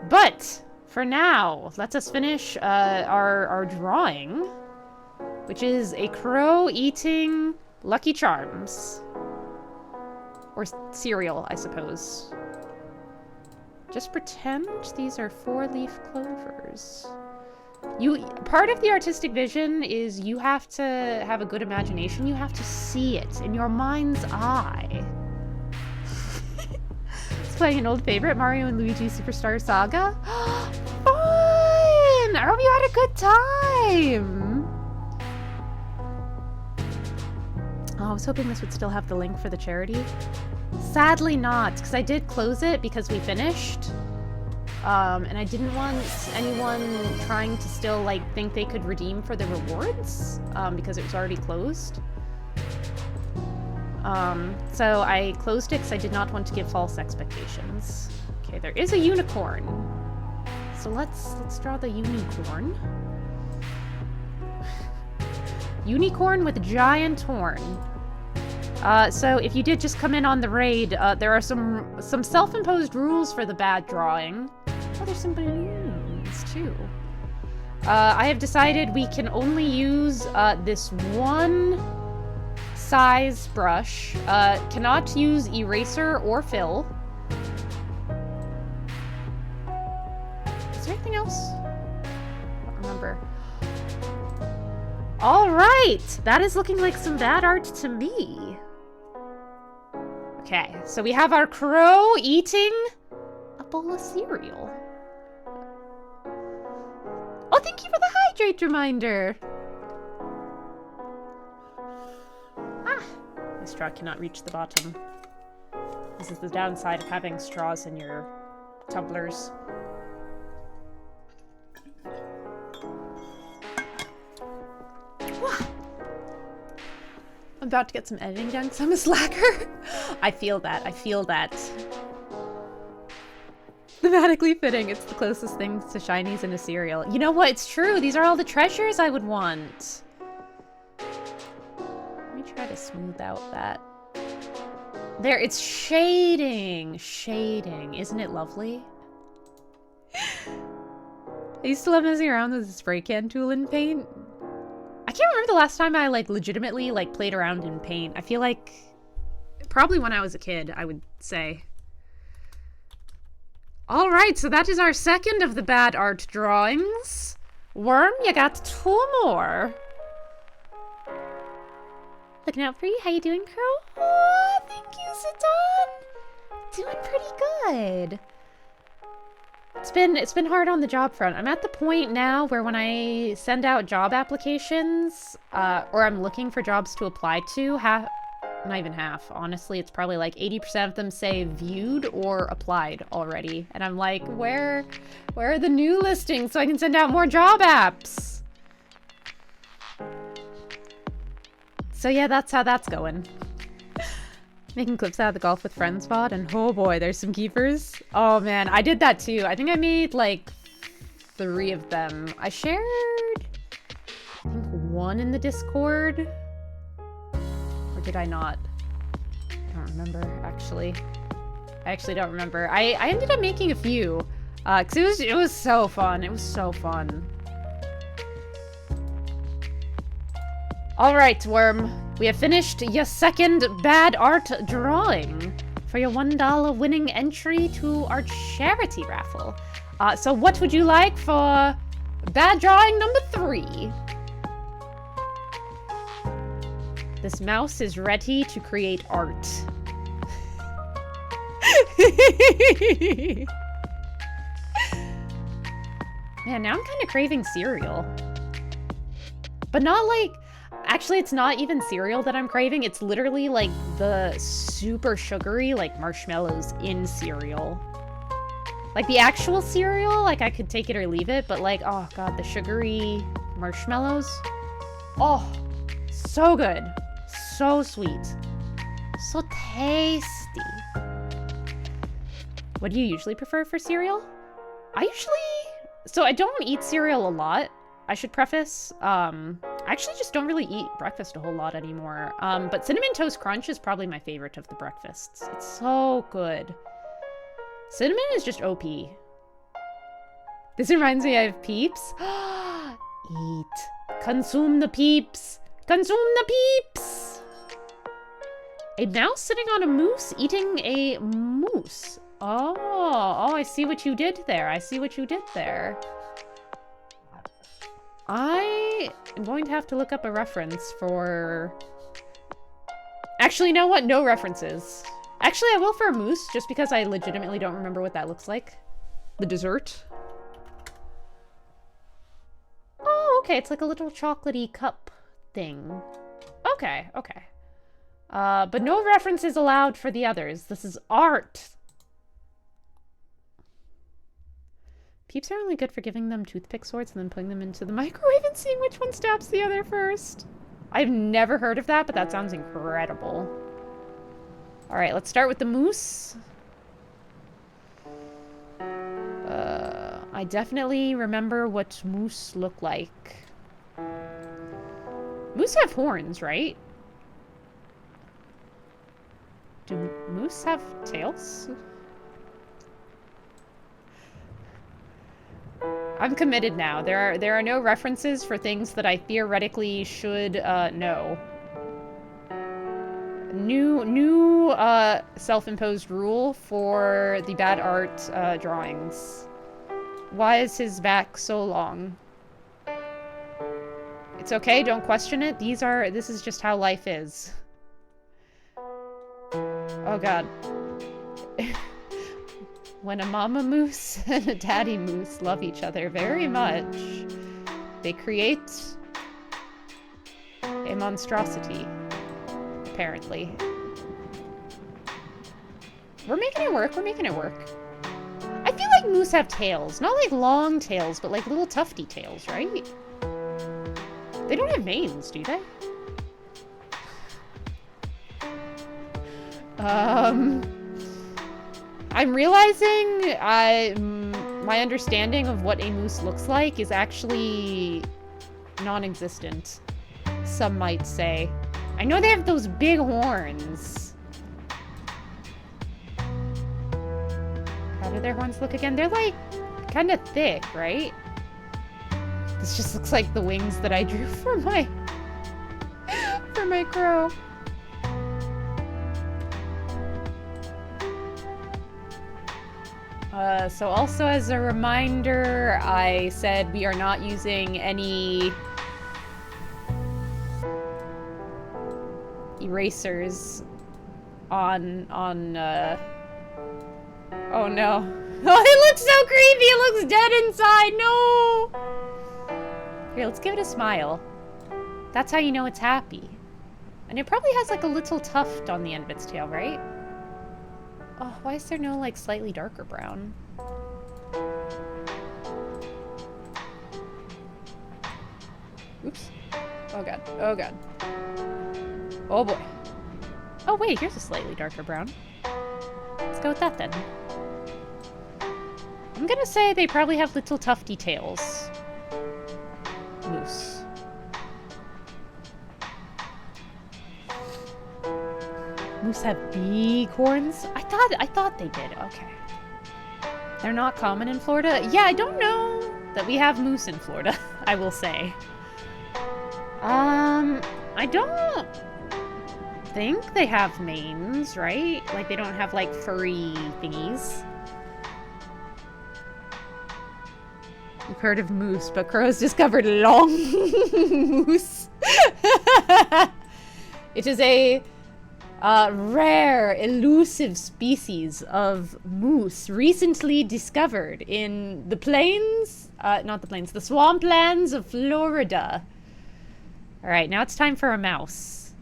S1: But, for now, let us finish our drawing, which is a crow eating Lucky Charms. Or cereal, I suppose. Just pretend these are 4-leaf clovers. Part of the artistic vision is you have to have a good imagination. You have to see it in your mind's eye. Playing an old favorite, Mario and Luigi Superstar Saga. Fun! I hope you had a good time! Oh, I was hoping this would still have the link for the charity. Sadly not, because I did close it because we finished. And I didn't want anyone trying to still, like, think they could redeem for the rewards, because it was already closed. So I closed it because I did not want to give false expectations. Okay, there is a unicorn. So let's draw the unicorn. Unicorn with a giant horn. So if you did just come in on the raid, there are some self-imposed rules for the bad drawing. Oh, there's some balloons too. I have decided we can only use this one size brush, cannot use eraser or fill. Is there anything else? I don't remember. Alright! That is looking like some bad art to me. Okay, so we have our crow eating a bowl of cereal. Oh, thank you for the hydrate reminder! Ah, this straw cannot reach the bottom. This is the downside of having straws in your tumblers. I'm about to get some editing done because I'm a slacker. I feel that. I feel that. Thematically fitting. It's the closest thing to shinies in a cereal. You know what? It's true. These are all the treasures I would want. Let me try to smooth out that. There, it's shading. Shading. Isn't it lovely? I used to love messing around with the spray can tool in paint. I can't remember the last time I, like, legitimately, like, played around in paint. I feel like probably when I was a kid, I would say. Alright, so that is our second of the bad art drawings. Worm, you got 2 more. Looking out for you. How you doing, Crow? Oh, thank you, Satan. Doing pretty good. It's been hard on the job front. I'm at the point now where when I send out job applications, or I'm looking for jobs to apply to, not even half, honestly, it's probably like 80% of them say viewed or applied already. And I'm like, where are the new listings so I can send out more job apps? So yeah, that's how that's going. Making clips out of the Golf with Friends VOD, and oh boy, there's some keepers. Oh man, I did that too. I think I made like 3 of them. I shared, I think 1 in the Discord. Or did I not? I don't remember, actually. I actually don't remember. I ended up making a few. Because it was so fun. It was so fun. Alright, Worm. We have finished your second bad art drawing for your $1 winning entry to our charity raffle. So what would you like for bad drawing number 3? This mouse is ready to create art. Man, now I'm kind of craving cereal. But not like... Actually, it's not even cereal that I'm craving. It's literally like the super sugary, like marshmallows in cereal. Like the actual cereal, like I could take it or leave it, but like, oh god, the sugary marshmallows. Oh, so good. So sweet. So tasty. What do you usually prefer for cereal? So I don't eat cereal a lot. I should preface, I actually just don't really eat breakfast a whole lot anymore. But Cinnamon Toast Crunch is probably my favorite of the breakfasts. It's so good. Cinnamon is just OP. This reminds me of Peeps. Eat. Consume the Peeps. Consume the Peeps. A mouse sitting on a moose eating a moose. Oh, I see what you did there. I see what you did there. I am going to have to look up a reference for... Actually, you know what? No references. Actually, I will for a moose, just because I legitimately don't remember what that looks like. The dessert. Oh, okay. It's like a little chocolatey cup thing. Okay, okay. But no references allowed for the others. This is art. Peeps are only good for giving them toothpick swords and then putting them into the microwave and seeing which one stabs the other first. I've never heard of that, but that sounds incredible. Alright, let's start with the moose. I definitely remember what moose look like. Moose have horns, right? Do moose have tails? I'm committed now. There are no references for things that I theoretically should know. New self-imposed rule for the bad art drawings. Why is his back so long? It's okay, don't question it. This is just how life is. Oh god. When a mama moose and a daddy moose love each other very much, they create a monstrosity, apparently. We're making it work. We're making it work. I feel like moose have tails. Not like long tails, but like little tufty tails, right? They don't have manes, do they? I'm realizing my understanding of what a moose looks like is actually non-existent, some might say. I know they have those big horns. How do their horns look again? They're like kind of thick, right? This just looks like the wings that I drew for my crow. So also as a reminder, I said we are not using any erasers on oh no. Oh, it looks so creepy! It looks dead inside! No! Here, let's give it a smile. That's how you know it's happy. And it probably has like a little tuft on the end of its tail, right? Oh, why is there no like slightly darker brown? Oops. Oh god. Oh god. Oh boy. Oh wait, here's a slightly darker brown. Let's go with that then. I'm gonna say they probably have little tufty tails. Moose. Moose have big horns? I thought they did. Okay. They're not common in Florida? Yeah, I don't know that we have moose in Florida, I will say. I don't think they have manes, right? Like, they don't have, like, furry thingies. You've heard of moose, but crows discovered long moose. It is a rare, elusive species of moose recently discovered in the plains, not the plains, the swamplands of Florida. Alright, now it's time for a mouse.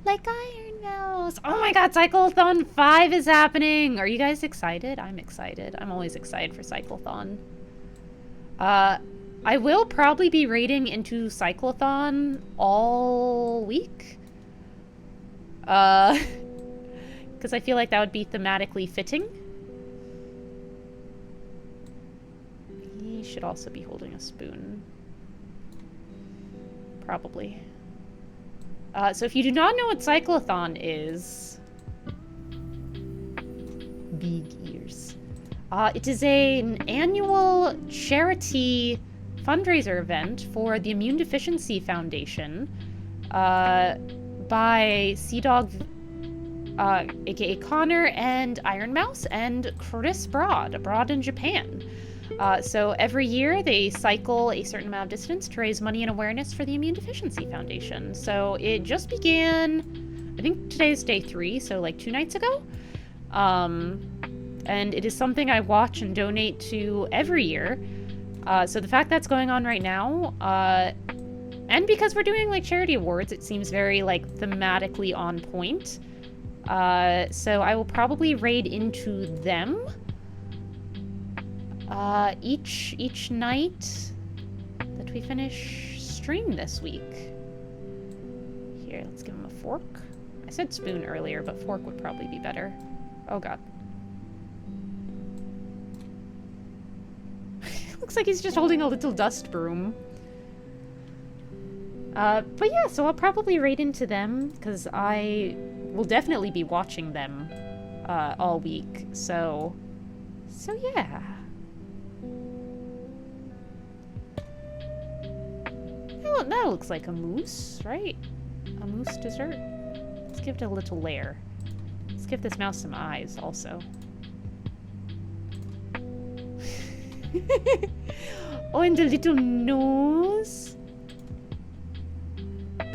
S1: Like Iron Mouse. Oh my god, Cyclothon 5 is happening. Are you guys excited? I'm excited. I'm always excited for Cyclothon. I will probably be raiding into Cyclothon all week. Because I feel like that would be thematically fitting. He should also be holding a spoon. Probably. So if you do not know what Cyclothon is... Big ears. It is an annual charity fundraiser event for the Immune Deficiency Foundation by Sea Dog, aka Connor, and Iron Mouse, and Chris abroad in Japan. So every year they cycle a certain amount of distance to raise money and awareness for the Immune Deficiency Foundation. So it just began, I think today's day 3, so like 2 nights ago. And it is something I watch and donate to every year. So the fact that's going on right now, and because we're doing like charity awards, it seems very like thematically on point. So I will probably raid into them each night that we finish stream this week. Here, let's give him a fork. I said spoon earlier, but fork would probably be better. Oh god. Looks like he's just holding a little dust broom. But yeah, so I'll probably raid into them, because I will definitely be watching them all week, so yeah. That looks like a moose, right? A moose dessert? Let's give it a little layer. Let's give this mouse some eyes, also. Oh, and the little nose.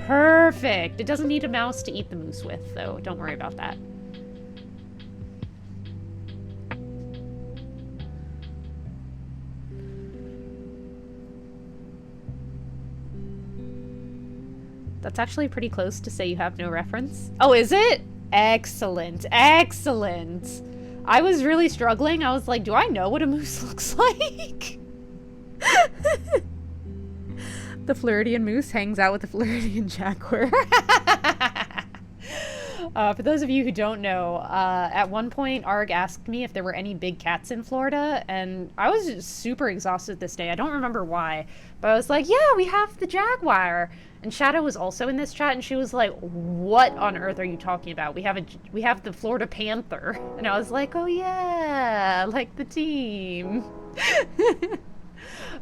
S1: Perfect. It doesn't need a mouse to eat the moose with, though. Don't worry about that. That's actually pretty close to say you have no reference. Oh, is it? Excellent. Excellent. I was really struggling. I was like, do I know what a moose looks like? The Floridian moose hangs out with the Floridian jaguar. For those of you who don't know, at one point, Arg asked me if there were any big cats in Florida, and I was just super exhausted this day. I don't remember why, but I was like, yeah, we have the jaguar. And Shadow was also in this chat, and she was like, what on earth are you talking about? We have the Florida panther. And I was like, oh yeah, like the team.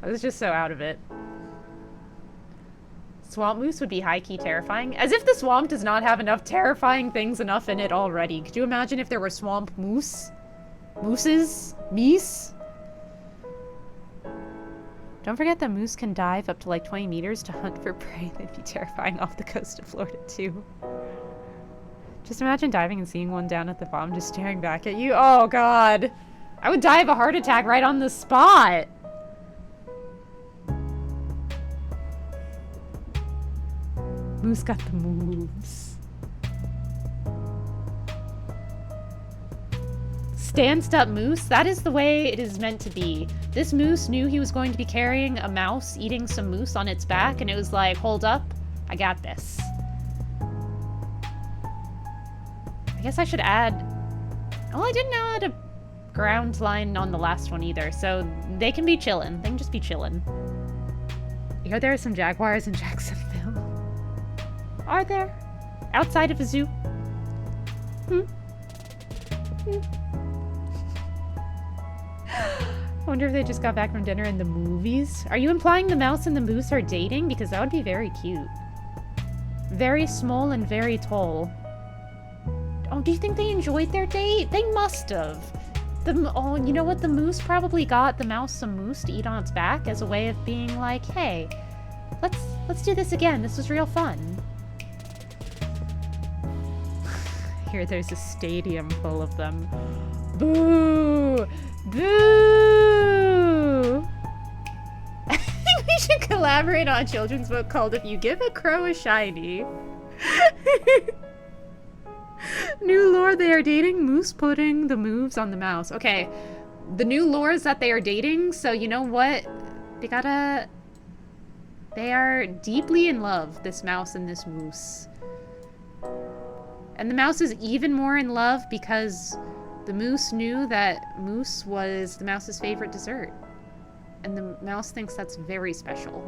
S1: I was just so out of it. Swamp moose would be high-key terrifying. As if the swamp does not have enough terrifying things enough in it already. Could you imagine if there were swamp moose? Mooses? Meese? Don't forget that moose can dive up to like 20 meters to hunt for prey. That'd be terrifying off the coast of Florida too. Just imagine diving and seeing one down at the bottom just staring back at you. Oh god. I would die of a heart attack right on the spot. Moose got the moves. Stand up moose, that is the way it is meant to be. This moose knew he was going to be carrying a mouse eating some moose on its back, and it was like, hold up, I got this. I guess I should add... Well, I didn't add a ground line on the last one either, so they can be chillin'. They can just be chillin'. You heard there are some jaguars in Jacksonville. Are there? Outside of a zoo? I wonder if they just got back from dinner in the movies. Are you implying the mouse and the moose are dating? Because that would be very cute. Very small and very tall. Oh, do you think they enjoyed their date? They must have. Oh, you know what? The moose probably got the mouse some moose to eat on its back as a way of being like, hey, let's do this again. This was real fun. Here, there's a stadium full of them. Boo! Boo! I think we should collaborate on a children's book called If You Give a Crow a Shiny. New lore, they are dating, moose putting the moves on the mouse. Okay, the new lore is that they are dating, so you know what? They are deeply in love, this mouse and this moose. And the mouse is even more in love because the moose knew that moose was the mouse's favorite dessert. And the mouse thinks that's very special.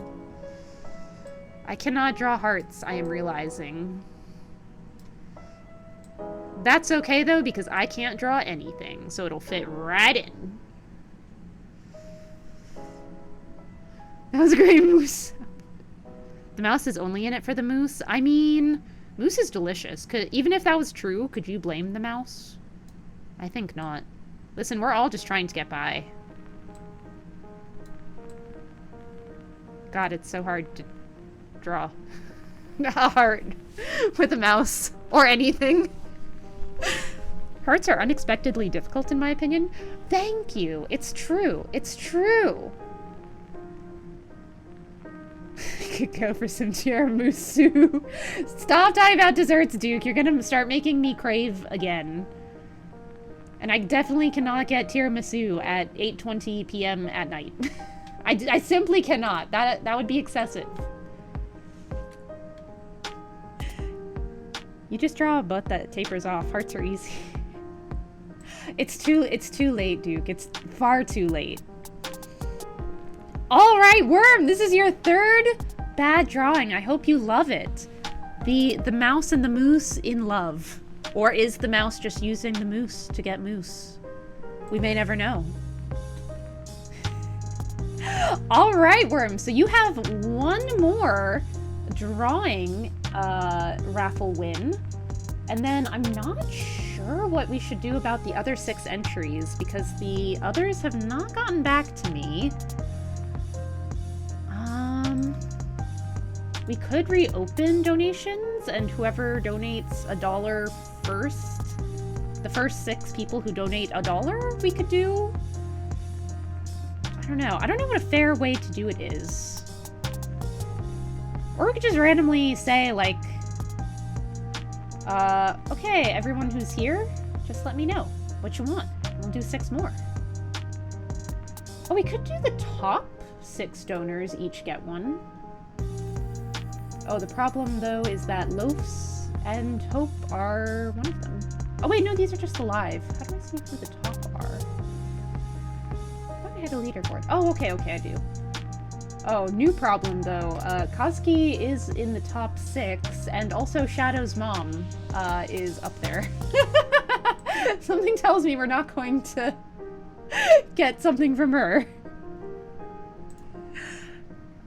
S1: I cannot draw hearts, I am realizing. That's okay though, because I can't draw anything, so it'll fit right in. That was a great moose. The mouse is only in it for the moose. I mean, moose is delicious. Even if that was true, could you blame the mouse? I think not. Listen, we're all just trying to get by. God, it's so hard to draw a heart with a mouse or anything. Hearts are unexpectedly difficult, in my opinion. Thank you. It's true. It's true. I could go for some tiramisu. Stop talking about desserts, Duke. You're gonna start making me crave again. And I definitely cannot get tiramisu at 8:20 p.m. at night. I simply cannot. That would be excessive. You just draw a butt that tapers off. Hearts are easy. It's too late, Duke. It's far too late. All right, Worm, this is your third bad drawing. I hope you love it. The mouse and the moose in love. Or is the mouse just using the moose to get moose? We may never know. All right, Worm, so you have one more drawing raffle win. And then I'm not sure what we should do about the other 6 entries because the others have not gotten back to me. We could reopen donations, and whoever donates $1 first, the first 6 people who donate $1, we could do. I don't know. I don't know what a fair way to do it is. Or we could just randomly say, like, Okay, everyone who's here, just let me know what you want. We'll do 6 more. Oh, we could do the top 6 donors each get one. Oh, the problem, though, is that Loafs and Hope are one of them. Oh, wait, no, these are just alive. How do I see who the top are? I thought I had a leaderboard. Oh, okay, I do. Oh, new problem, though. Koski is in the top 6, and also Shadow's mom is up there. Something tells me we're not going to get something from her.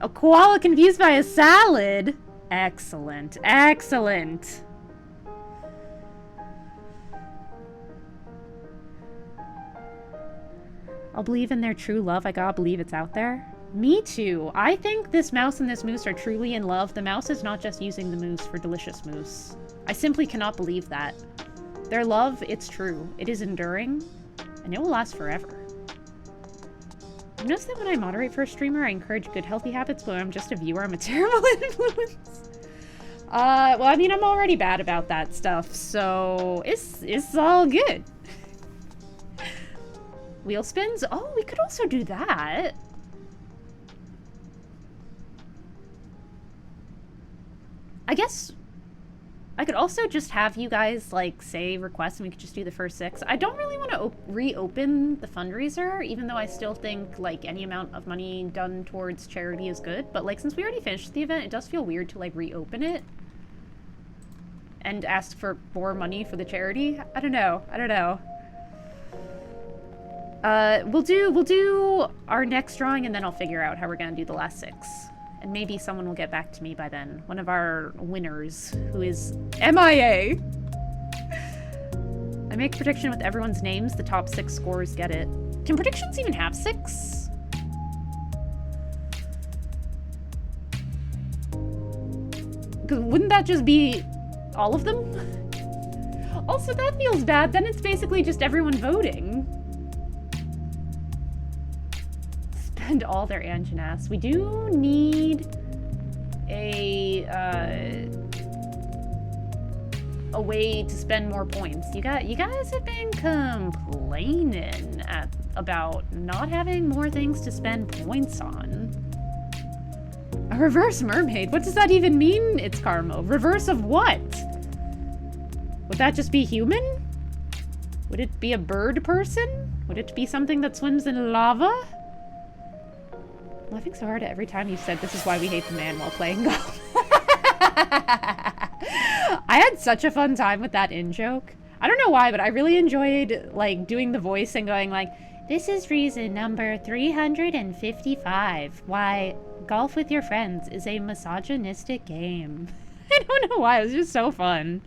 S1: A koala confused by a salad? Excellent, excellent. I'll believe in their true love. I gotta believe it's out there. Me too. I think this mouse and this moose are truly in love. The mouse is not just using the moose for delicious moose. I simply cannot believe that. Their love, it's true. It is enduring, and it will last forever. I've noticed that when I moderate for a streamer, I encourage good, healthy habits, but when I'm just a viewer, I'm a terrible influence. Well, I mean, I'm already bad about that stuff, so it's all good. Wheel spins? Oh, we could also do that. I guess I could also just have you guys, like, say requests and we could just do the first 6. I don't really want to reopen the fundraiser, even though I still think, like, any amount of money done towards charity is good. But, like, since we already finished the event, it does feel weird to, like, reopen it and ask for more money for the charity. I don't know. We'll do our next drawing and then I'll figure out how we're gonna do the last 6. And maybe someone will get back to me by then. One of our winners, who is MIA. I make a prediction with everyone's names. The top 6 scores get it. Can predictions even have 6? Because wouldn't that just be all of them? Also, that feels bad. Then it's basically just everyone voting. Spend all their Anjanass. We do need a way to spend more points. You guys have been complaining about not having more things to spend points on. A reverse mermaid? What does that even mean, It's Carmo? Reverse of what? Would that just be human? Would it be a bird person? Would it be something that swims in lava? I'm laughing so hard at every time you said this is why we hate the man while playing golf. I had such a fun time with that in-joke. I don't know why, but I really enjoyed, like, doing the voice and going like, this is reason number 355 why golf with your friends is a misogynistic game. I don't know why, it was just so fun.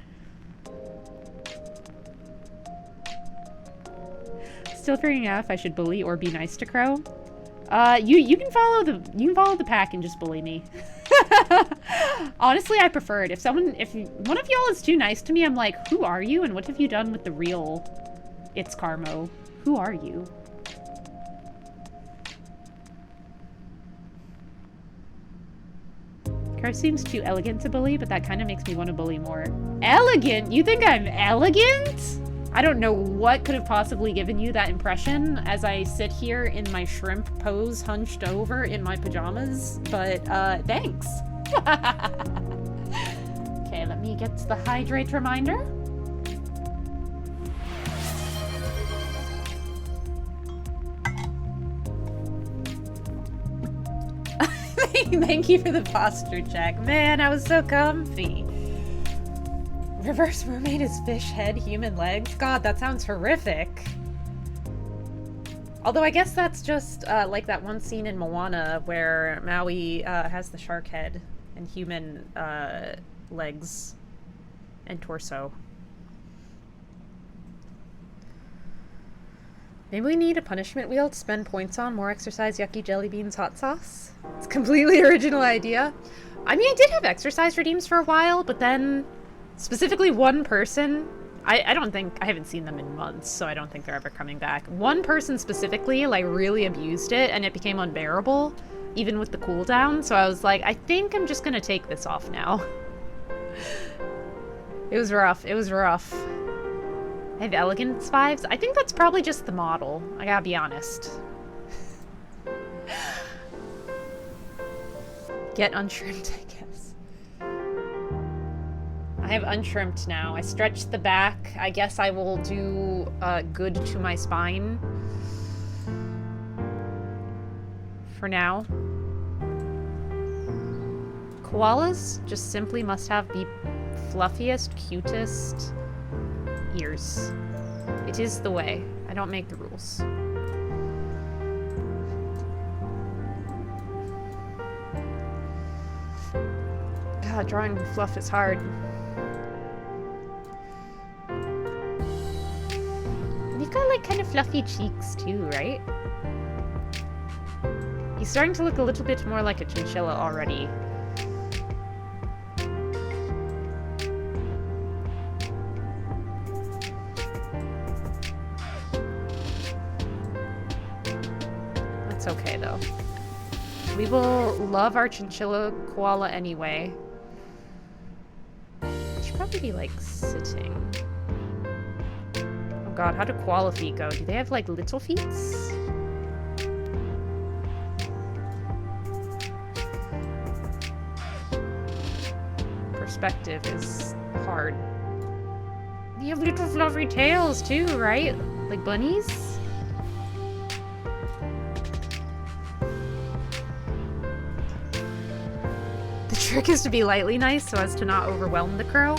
S1: Still figuring out if I should bully or be nice to Crow. You can follow the pack and just bully me. Honestly, I prefer it. If one of y'all is too nice to me, I'm like, who are you and what have you done with the real It's Carmo? Who are you? Crow seems too elegant to bully, but that kind of makes me want to bully more. Elegant? You think I'm elegant? I don't know what could have possibly given you that impression as I sit here in my shrimp pose hunched over in my pajamas, but thanks. Okay, let me get to the hydrate reminder. Thank you for the posture check. Man, I was so comfy. Reverse mermaid is fish head, human legs. God, that sounds horrific. Although I guess that's just like that one scene in Moana where Maui has the shark head and human legs and torso. Maybe we need a punishment wheel to spend points on. More exercise, yucky jelly beans, hot sauce. It's a completely original idea. I mean, I did have exercise redeems for a while, but then specifically one person, I haven't seen them in months, so I don't think they're ever coming back. One person specifically, like, really abused it, and it became unbearable, even with the cooldown, so I was like, I think I'm just gonna take this off now. It was rough. It was rough. I have elegance vibes. I think that's probably just the model. I gotta be honest. Get untrimmed, I guess. I have untrimmed now. I stretched the back. I guess I will do good to my spine. For now. Koalas just simply must have the fluffiest, cutest ears. It is the way. I don't make the rules. God, drawing fluff is hard. You've got like kind of fluffy cheeks too, right? He's starting to look a little bit more like a chinchilla already. That's okay though. We will love our chinchilla koala anyway. Should probably be like sitting. Oh god, how do koala feet go? Do they have like little feet? Perspective is hard. They have little fluffy tails too, right? Like bunnies? The trick is to be lightly nice so as to not overwhelm the crow.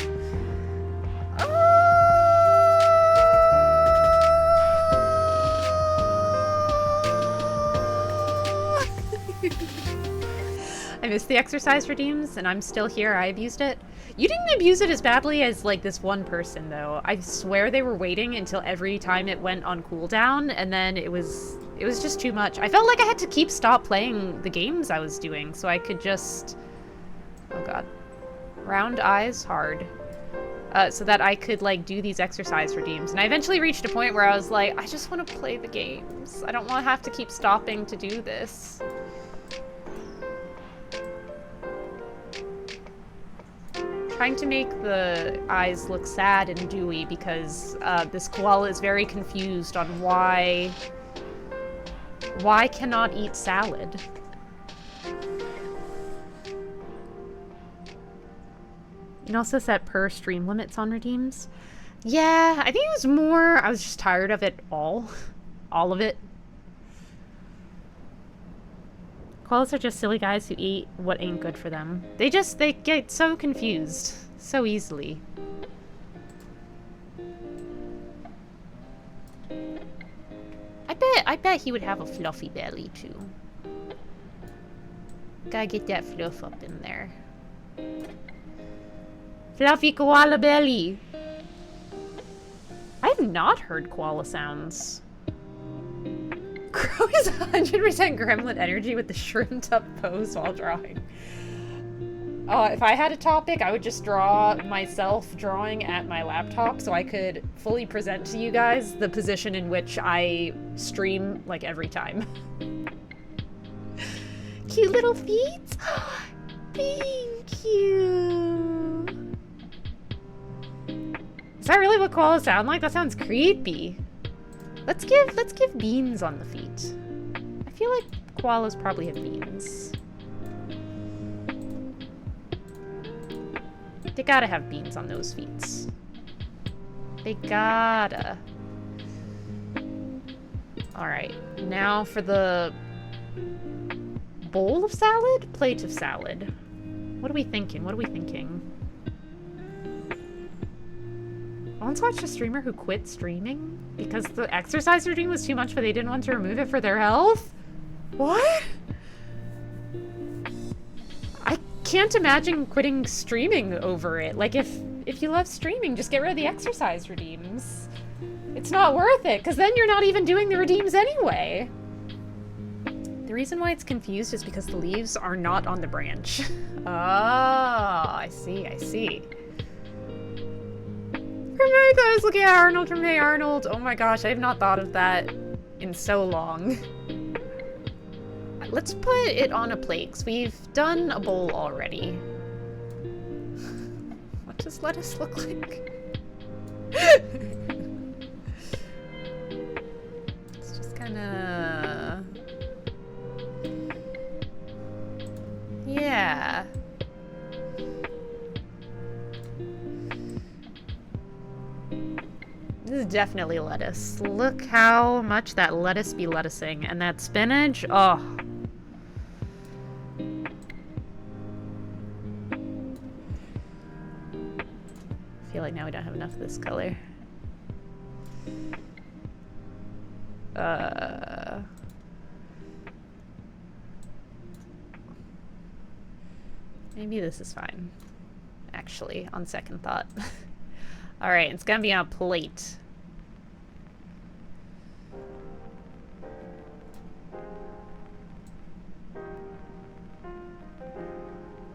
S1: I missed the exercise redeems, and I'm still here. I abused it. You didn't abuse it as badly as, like, this one person, though. I swear they were waiting until every time it went on cooldown, and then it was just too much. I felt like I had to stop playing the games I was doing, so I could just... Oh, God. Round eyes, hard. So that I could, like, do these exercise redeems. And I eventually reached a point where I was like, I just want to play the games. I don't want to have to keep stopping to do this. Trying to make the eyes look sad and dewy because this koala is very confused on why cannot eat salad. You can also set per stream limits on redeems. Yeah, I think it was more, I was just tired of it all. All of it. Koalas are just silly guys who eat what ain't good for them. They get so confused so easily. I bet he would have a fluffy belly too. Gotta get that fluff up in there. Fluffy koala belly. I have not heard koala sounds. Crow is 100% gremlin energy with the shrimped up pose while drawing. If I had a topic, I would just draw myself drawing at my laptop so I could fully present to you guys the position in which I stream, like, every time. Cute little feet! Thank you! Is that really what koalas sound like? That sounds creepy. Let's give beans on the feet. I feel like koalas probably have beans. They gotta have beans on those feet. They gotta. Alright, now for the bowl of salad? Plate of salad. What are we thinking? What are we thinking? I once watched a streamer who quit streaming because the exercise routine was too much, but they didn't want to remove it for their health? What? I can't imagine quitting streaming over it. Like, if you love streaming, just get rid of the exercise redeems. It's not worth it, because then you're not even doing the redeems anyway. The reason why it's confused is because the leaves are not on the branch. Oh, I see, I see. I was looking at Arnold from Hey Arnold. Oh my gosh, I have not thought of that in so long. Let's put it on a plate, because we've done a bowl already. What What does lettuce look like? It's just kinda... Yeah. This is definitely lettuce. Look how much that lettuce be lettucing. And that spinach, oh. I feel like now we don't have enough of this color. Maybe this is fine. Actually, on second thought. Alright, it's gonna be on a plate.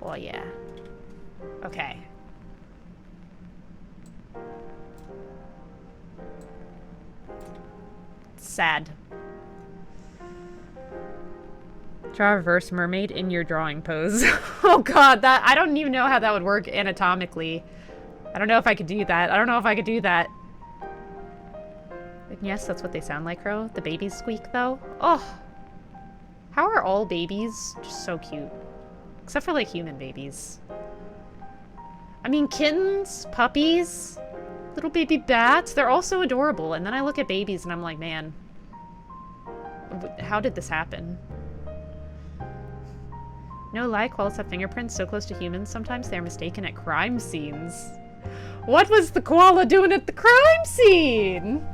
S1: Well, yeah. Okay. Sad. Draw a reverse mermaid in your drawing pose. Oh god, that I don't even know how that would work anatomically. I don't know if I could do that. I don't know if I could do that. And yes, that's what they sound like, Crow. The babies squeak, though. Oh. How are all babies just so cute? Except for, like, human babies. I mean, kittens, puppies, little baby bats, they're all so adorable. And then I look at babies and I'm like, man, how did this happen? No lie, koalas have fingerprints so close to humans, sometimes they're mistaken at crime scenes. What was the koala doing at the crime scene?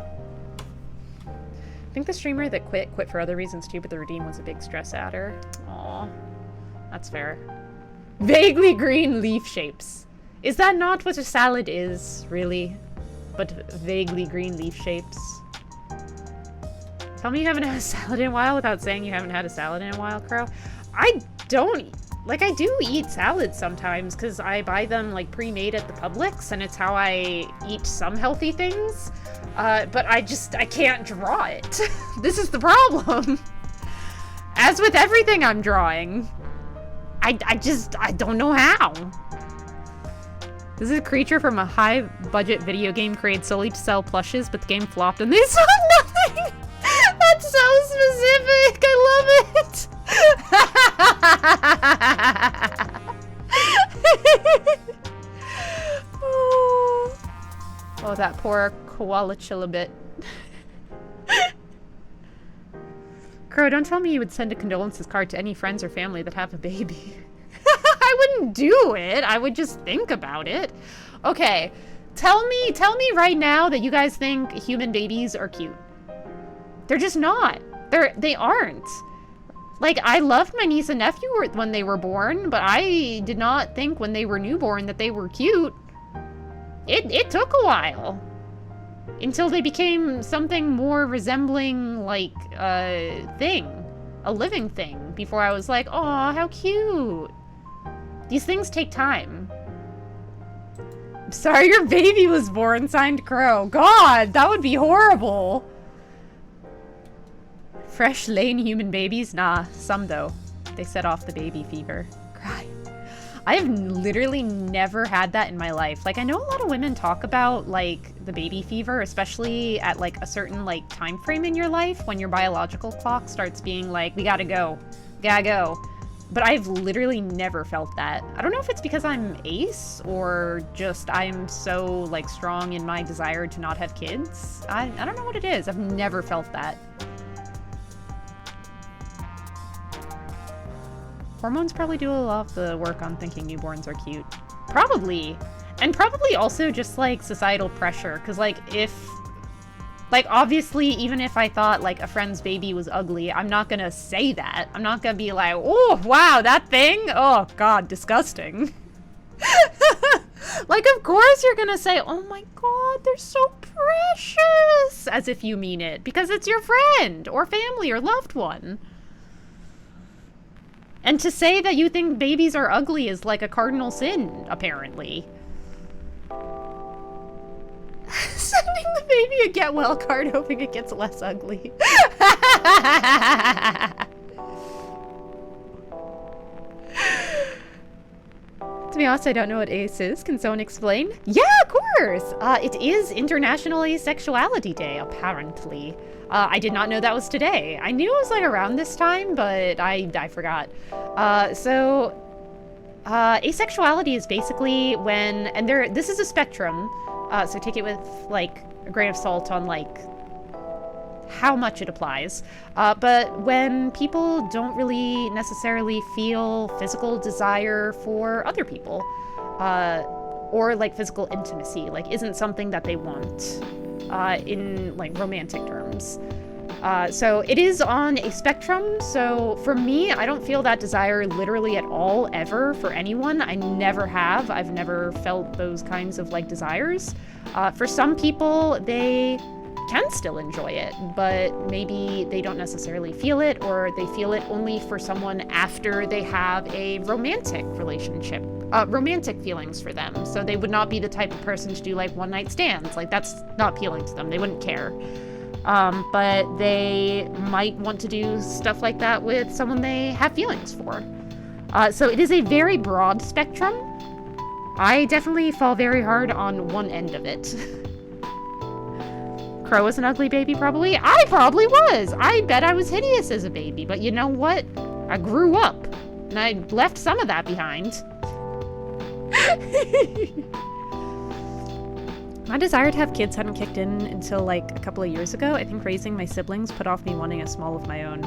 S1: I think the streamer that quit for other reasons too, but the redeem was a big stress adder. Aw, that's fair. Vaguely green leaf shapes. Is that not what a salad is, really? But vaguely green leaf shapes. Tell me you haven't had a salad in a while without saying you haven't had a salad in a while, Crow. I don't, like, I do eat salads sometimes because I buy them, like, pre-made at the Publix, and it's how I eat some healthy things. But I can't draw it. This is the problem. As with everything I'm drawing, I don't know how. This is a creature from a high-budget video game created solely to sell plushes, but the game flopped and they sold nothing. That's so specific. I love it. Oh, that poor koala chillabit. Crow, don't tell me you would send a condolences card to any friends or family that have a baby. I wouldn't do it. I would just think about it. Okay, tell me right now that you guys think human babies are cute. They're just not. They aren't. Like, I loved my niece and nephew when they were born, but I did not think when they were newborn that they were cute. It took a while. Until they became something more resembling, like, a thing. A living thing. Before I was like, aw, how cute. These things take time. I'm sorry your baby was born, signed Crow. God, that would be horrible. Fresh lane human babies? Nah, some though. They set off the baby fever. Cry. I have literally never had that in my life. Like, I know a lot of women talk about, like, the baby fever, especially at, like, a certain, like, time frame in your life when your biological clock starts being like, we gotta go. Gotta go. But I've literally never felt that. I don't know if it's because I'm ace or just I'm so, like, strong in my desire to not have kids. I don't know what it is. I've never felt that. Hormones probably do a lot of the work on thinking newborns are cute. Probably. And probably also just, like, societal pressure. Because, like, like, obviously, even if I thought, like, a friend's baby was ugly, I'm not gonna say that. I'm not gonna be like, oh, wow, that thing? Oh, God, disgusting. Like, of course you're gonna say, oh my God, they're so precious. As if you mean it. Because it's your friend, or family, or loved one. And to say that you think babies are ugly is like a cardinal sin, apparently. Sending the baby a get well card, hoping it gets less ugly. be honest, I don't know what ace is. Can someone explain? Yeah, of course! It is International Asexuality Day, apparently. I did not know that was today. I knew it was like around this time, but I forgot. Asexuality is basically when, and this is a spectrum, so take it with like a grain of salt on like how much it applies, but when people don't really necessarily feel physical desire for other people, or like physical intimacy, like isn't something that they want in like romantic terms. So it is on a spectrum, so for me, I don't feel that desire literally at all, ever, for anyone. I never have. I've never felt those kinds of like desires. For some people, they can still enjoy it, but maybe they don't necessarily feel it, or they feel it only for someone after they have a romantic relationship, romantic feelings for them. So they would not be the type of person to do like one night stands. Like that's not appealing to them. They wouldn't care. But they might want to do stuff like that with someone they have feelings for. So it is a very broad spectrum. I definitely fall very hard on one end of it. Crow was an ugly baby, probably? I probably was! I bet I was hideous as a baby, but you know what? I grew up, and I left some of that behind. My desire to have kids hadn't kicked in until like a couple of years ago. I think raising my siblings put off me wanting a small of my own.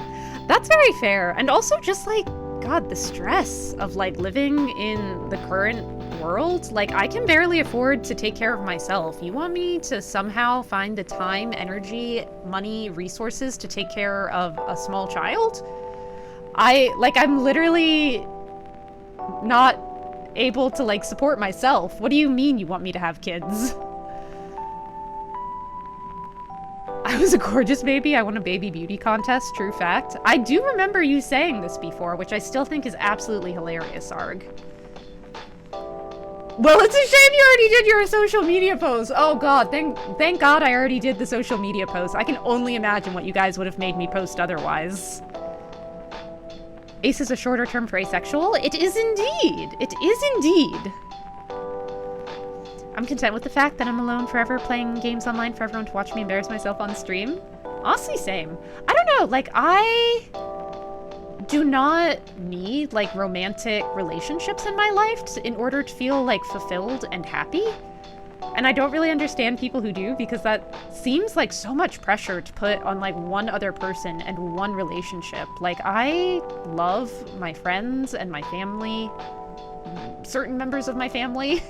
S1: That's very fair. And also just like, God, the stress of like living in the current world. Like I can barely afford to take care of myself. You want me to somehow find the time, energy, money, resources to take care of a small child? I'm literally not able to like support myself. What do you mean you want me to have kids? I was a gorgeous baby. I won a baby beauty contest. True fact. I do remember you saying this before, which I still think is absolutely hilarious, Arg. Well, it's a shame you already did your social media post. Oh god, thank god I already did the social media post. I can only imagine what you guys would have made me post otherwise. Ace is a shorter term for asexual? It is indeed. It is indeed. I'm content with the fact that I'm alone forever, playing games online for everyone to watch me embarrass myself on stream. Honestly, same. I don't know, like, I do not need, like, romantic relationships in my life in order to feel, like, fulfilled and happy. And I don't really understand people who do, because that seems like so much pressure to put on, like, one other person and one relationship. Like, I love my friends and my family, certain members of my family.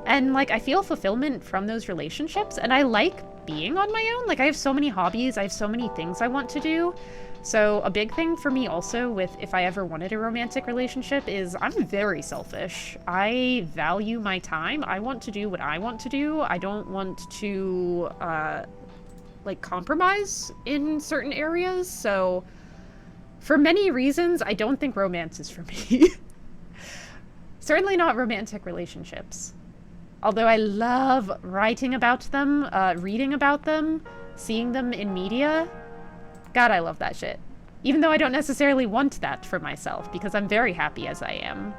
S1: And, like, I feel fulfillment from those relationships, and I like being on my own. Like, I have so many hobbies, I have so many things I want to do. So a big thing for me also with if I ever wanted a romantic relationship is I'm very selfish. I value my time. I want to do what I want to do. I don't want to, like, compromise in certain areas. So for many reasons, I don't think romance is for me. Certainly not romantic relationships. Although I love writing about them, reading about them, seeing them in media. God, I love that shit. Even though I don't necessarily want that for myself, because I'm very happy as I am.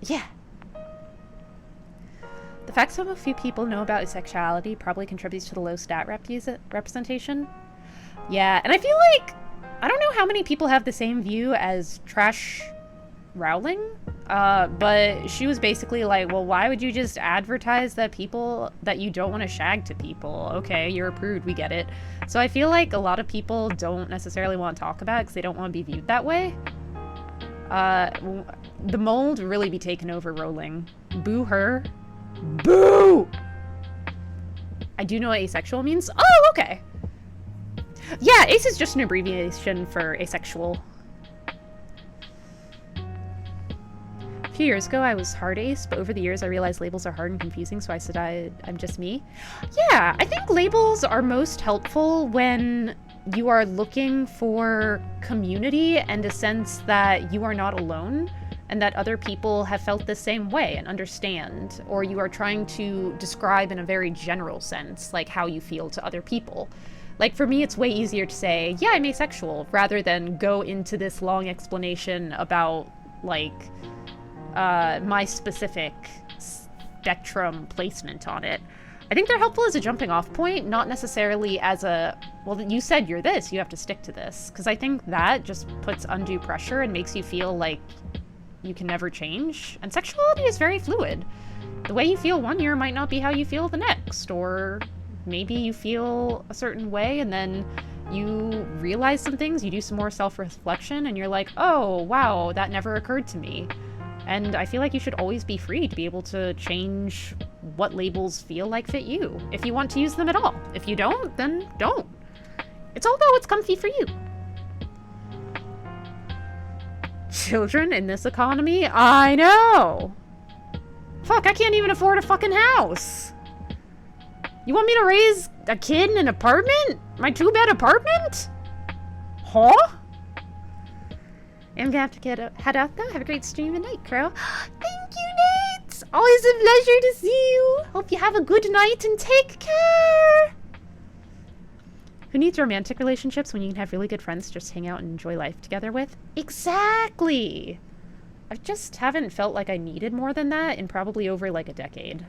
S1: Yeah. The fact so few people know about asexuality probably contributes to the low stat representation. Yeah, and I feel like, I don't know how many people have the same view as Trash Rowling, but she was basically like, well, why would you just advertise that you don't want to shag to people? Okay, you're a prude, we get it. So I feel like a lot of people don't necessarily want to talk about it because they don't want to be viewed that way. The mold really be taken over Rowling. Boo her. Boo! I do know what asexual means. Oh, okay. Yeah, ace is just an abbreviation for asexual. A few years ago, I was hard ace, but over the years, I realized labels are hard and confusing, so I said I'm just me. Yeah, I think labels are most helpful when you are looking for community and a sense that you are not alone and that other people have felt the same way and understand, or you are trying to describe in a very general sense, like how you feel to other people. Like, for me, it's way easier to say, yeah, I'm asexual, rather than go into this long explanation about, like, my specific spectrum placement on it. I think they're helpful as a jumping off point, not necessarily as a, well, you said you're this, you have to stick to this. Because I think that just puts undue pressure and makes you feel like you can never change. And sexuality is very fluid. The way you feel one year might not be how you feel the next, or maybe you feel a certain way and then you realize some things, you do some more self-reflection, and you're like, oh, wow, that never occurred to me. And I feel like you should always be free to be able to change what labels feel like fit you, if you want to use them at all. If you don't, then don't. It's all about what's comfy for you. Children in this economy? I know! Fuck, I can't even afford a fucking house! You want me to raise a kid in an apartment? My 2-bed apartment? Huh? I'm gonna have to head out though. Have a great stream and night, Crow. Thank you, Nate! Always a pleasure to see you! Hope you have a good night and take care! Who needs romantic relationships when you can have really good friends to just hang out and enjoy life together with? Exactly! I just haven't felt like I needed more than that in probably over like a decade.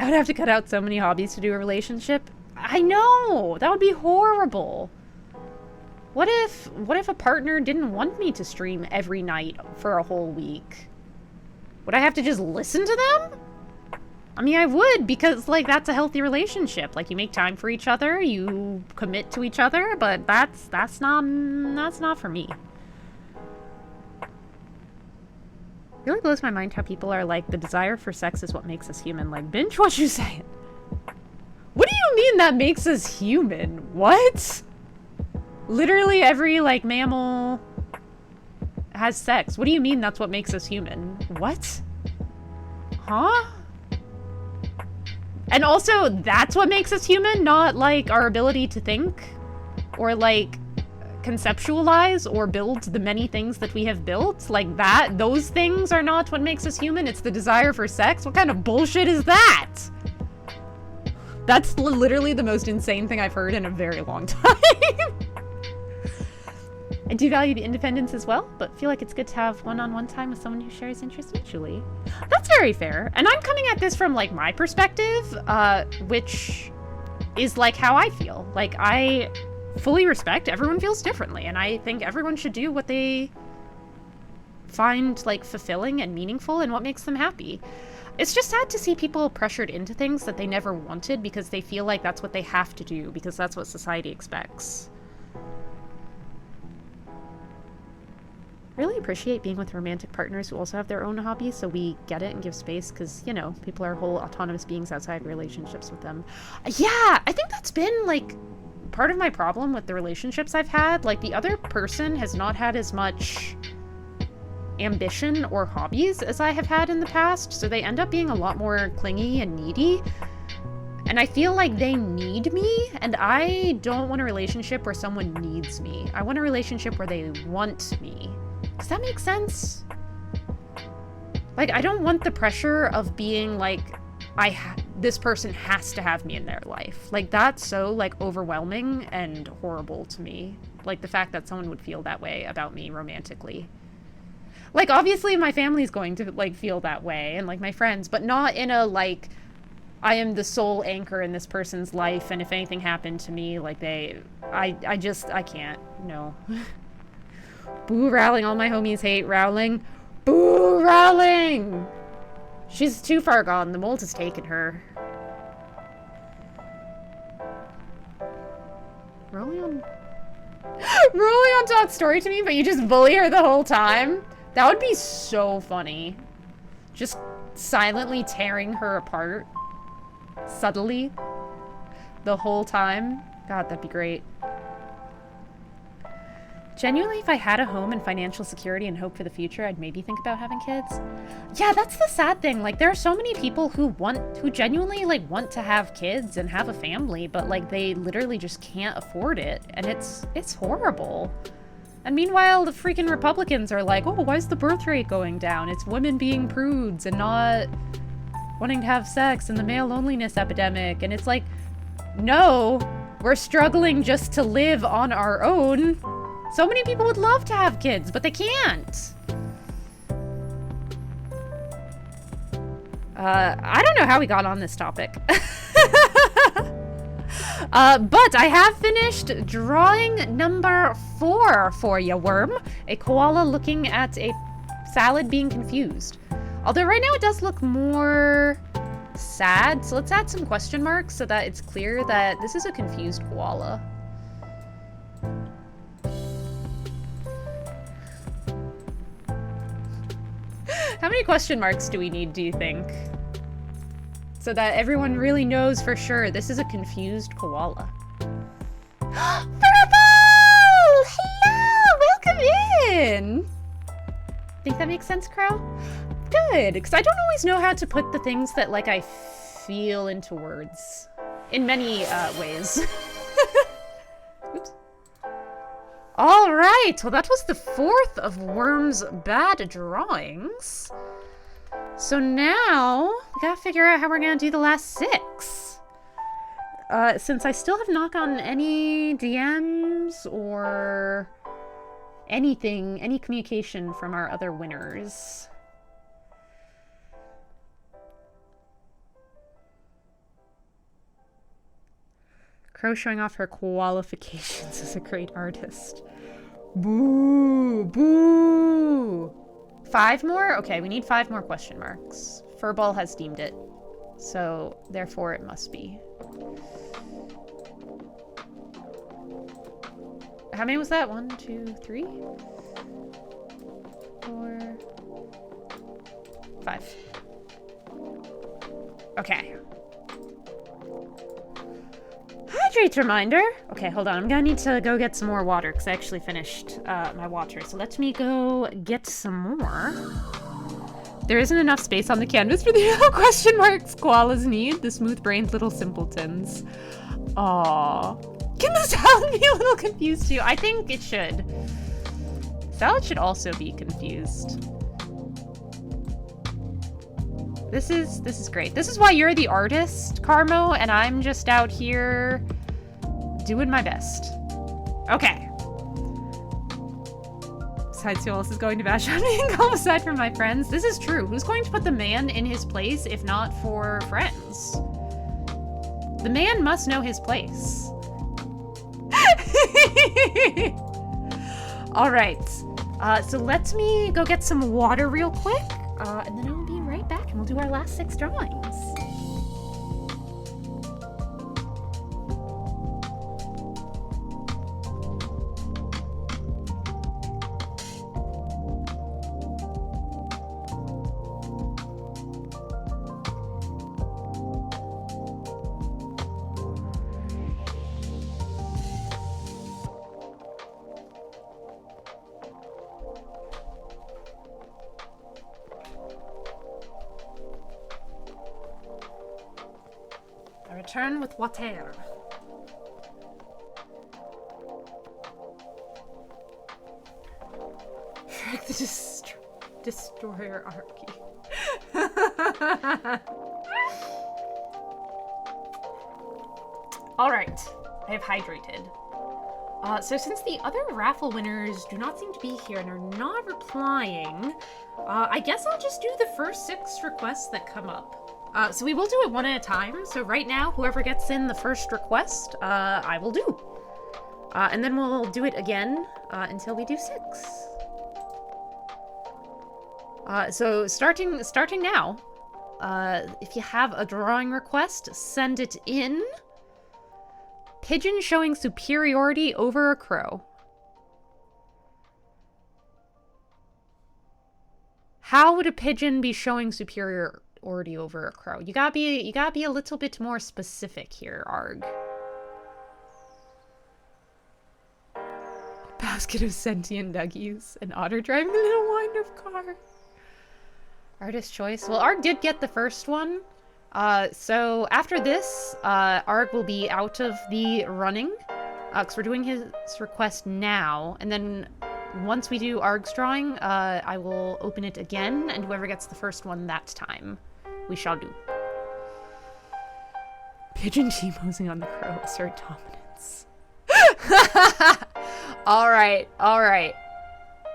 S1: I would have to cut out so many hobbies to do a relationship. I know! That would be horrible! What if a partner didn't want me to stream every night for a whole week? Would I have to just listen to them? I mean, I would, because, like, that's a healthy relationship. Like, you make time for each other, you commit to each other, but that's not for me. It really blows my mind how people are like, the desire for sex is what makes us human. Like, binge what you saying? What do you mean that makes us human? What? Literally every, like, mammal has sex. What do you mean that's what makes us human? What? Huh? And also, that's what makes us human, not, like, our ability to think, or, like, conceptualize, or build the many things that we have built. Like, those things are not what makes us human. It's the desire for sex. What kind of bullshit is that? That's literally the most insane thing I've heard in a very long time. I do value the independence as well, but feel like it's good to have one-on-one time with someone who shares interests mutually. That's very fair. And I'm coming at this from, like, my perspective, which is, like, how I feel. Like, I fully respect everyone feels differently, and I think everyone should do what they find, like, fulfilling and meaningful and what makes them happy. It's just sad to see people pressured into things that they never wanted because they feel like that's what they have to do, because that's what society expects. Really appreciate being with romantic partners who also have their own hobbies, so we get it and give space, because, you know, people are whole autonomous beings outside relationships with them. Yeah, I think that's been, like, part of my problem with the relationships I've had. Like, the other person has not had as much ambition or hobbies as I have had in the past, so they end up being a lot more clingy and needy. And I feel like they need me, and I don't want a relationship where someone needs me. I want a relationship where they want me. Does that make sense? Like, I don't want the pressure of being like, this person has to have me in their life. Like, that's so, like, overwhelming and horrible to me. Like, the fact that someone would feel that way about me romantically. Like, obviously my family's going to, like, feel that way, and, like, my friends, but not in a, like, I am the sole anchor in this person's life, and if anything happened to me, like, I can't, no. Boo Rowling, all my homies hate Rowling. Boo Rowling! She's too far gone, the mold has taken her. Rolling on talk story to me, but you just bully her the whole time? That would be so funny. Just silently tearing her apart. Subtly. The whole time. God, that'd be great. Genuinely, if I had a home and financial security and hope for the future, I'd maybe think about having kids. Yeah, that's the sad thing. Like, there are so many people who genuinely, like, want to have kids and have a family, but, like, they literally just can't afford it. And it's horrible. And meanwhile, the freaking Republicans are like, oh, why is the birth rate going down? It's women being prudes and not wanting to have sex and the male loneliness epidemic. And it's like, no, we're struggling just to live on our own. So many people would love to have kids, but they can't. I don't know how we got on this topic. But I have finished drawing number 4 for you, Worm. A koala looking at a salad being confused. Although right now it does look more sad, so let's add some question marks so that it's clear that this is a confused koala. How many question marks do we need, do you think? So that everyone really knows for sure this is a confused koala. Raffle! Hello! Welcome in! Think that makes sense, Crow? Good, because I don't always know how to put the things that, like, I feel into words. In many ways. Oops. Alright, well that was the 4th of Worm's bad drawings. So now, we gotta figure out how we're gonna do the last 6. Since I still have not gotten any DMs or anything, any communication from our other winners. Crow showing off her qualifications as a great artist. Boo! Boo! 5 more? Okay, we need 5 more question marks. Furball has deemed it. So, therefore it must be. How many was that? 1, 2, 3? 4... 5. Okay. Hydrate reminder. Okay, hold on. I'm gonna need to go get some more water because I actually finished my water. So let me go get some more. There isn't enough space on the canvas for the yellow question marks koalas need. The smooth-brained little simpletons. Aww. Can the salad be a little confused too? I think it should. Salad should also be confused. This is great. This is why you're the artist, Carmo, and I'm just out here doing my best. Okay. Besides, who else is going to bash on me and come aside from my friends? This is true. Who's going to put the man in his place if not for friends? The man must know his place. Alright. So let me go get some water real quick, and then I'll be right back and we'll do our last 6 drawings. Return with water. Frick the Destroyer Arky. Alright, I have hydrated. So since the other raffle winners do not seem to be here and are not replying, I guess I'll just do the first 6 requests that come up. So we will do it one at a time. So right now, whoever gets in the first request, I will do. And then we'll do it again until we do 6. So starting now, if you have a drawing request, send it in. Pigeon showing superiority over a crow. How would a pigeon be showing superiority over a crow? You gotta be a little bit more specific here, Arg. Basket of sentient duggies. An otter driving a little wind-up car. Artist choice. Well, Arg did get the first one. So after this, Arg will be out of the running. Because we're doing his request now. And then once we do Arg's drawing, I will open it again. And whoever gets the first one that time, we shall do. Pigeon T-posing on the crow, assert dominance. Alright, alright.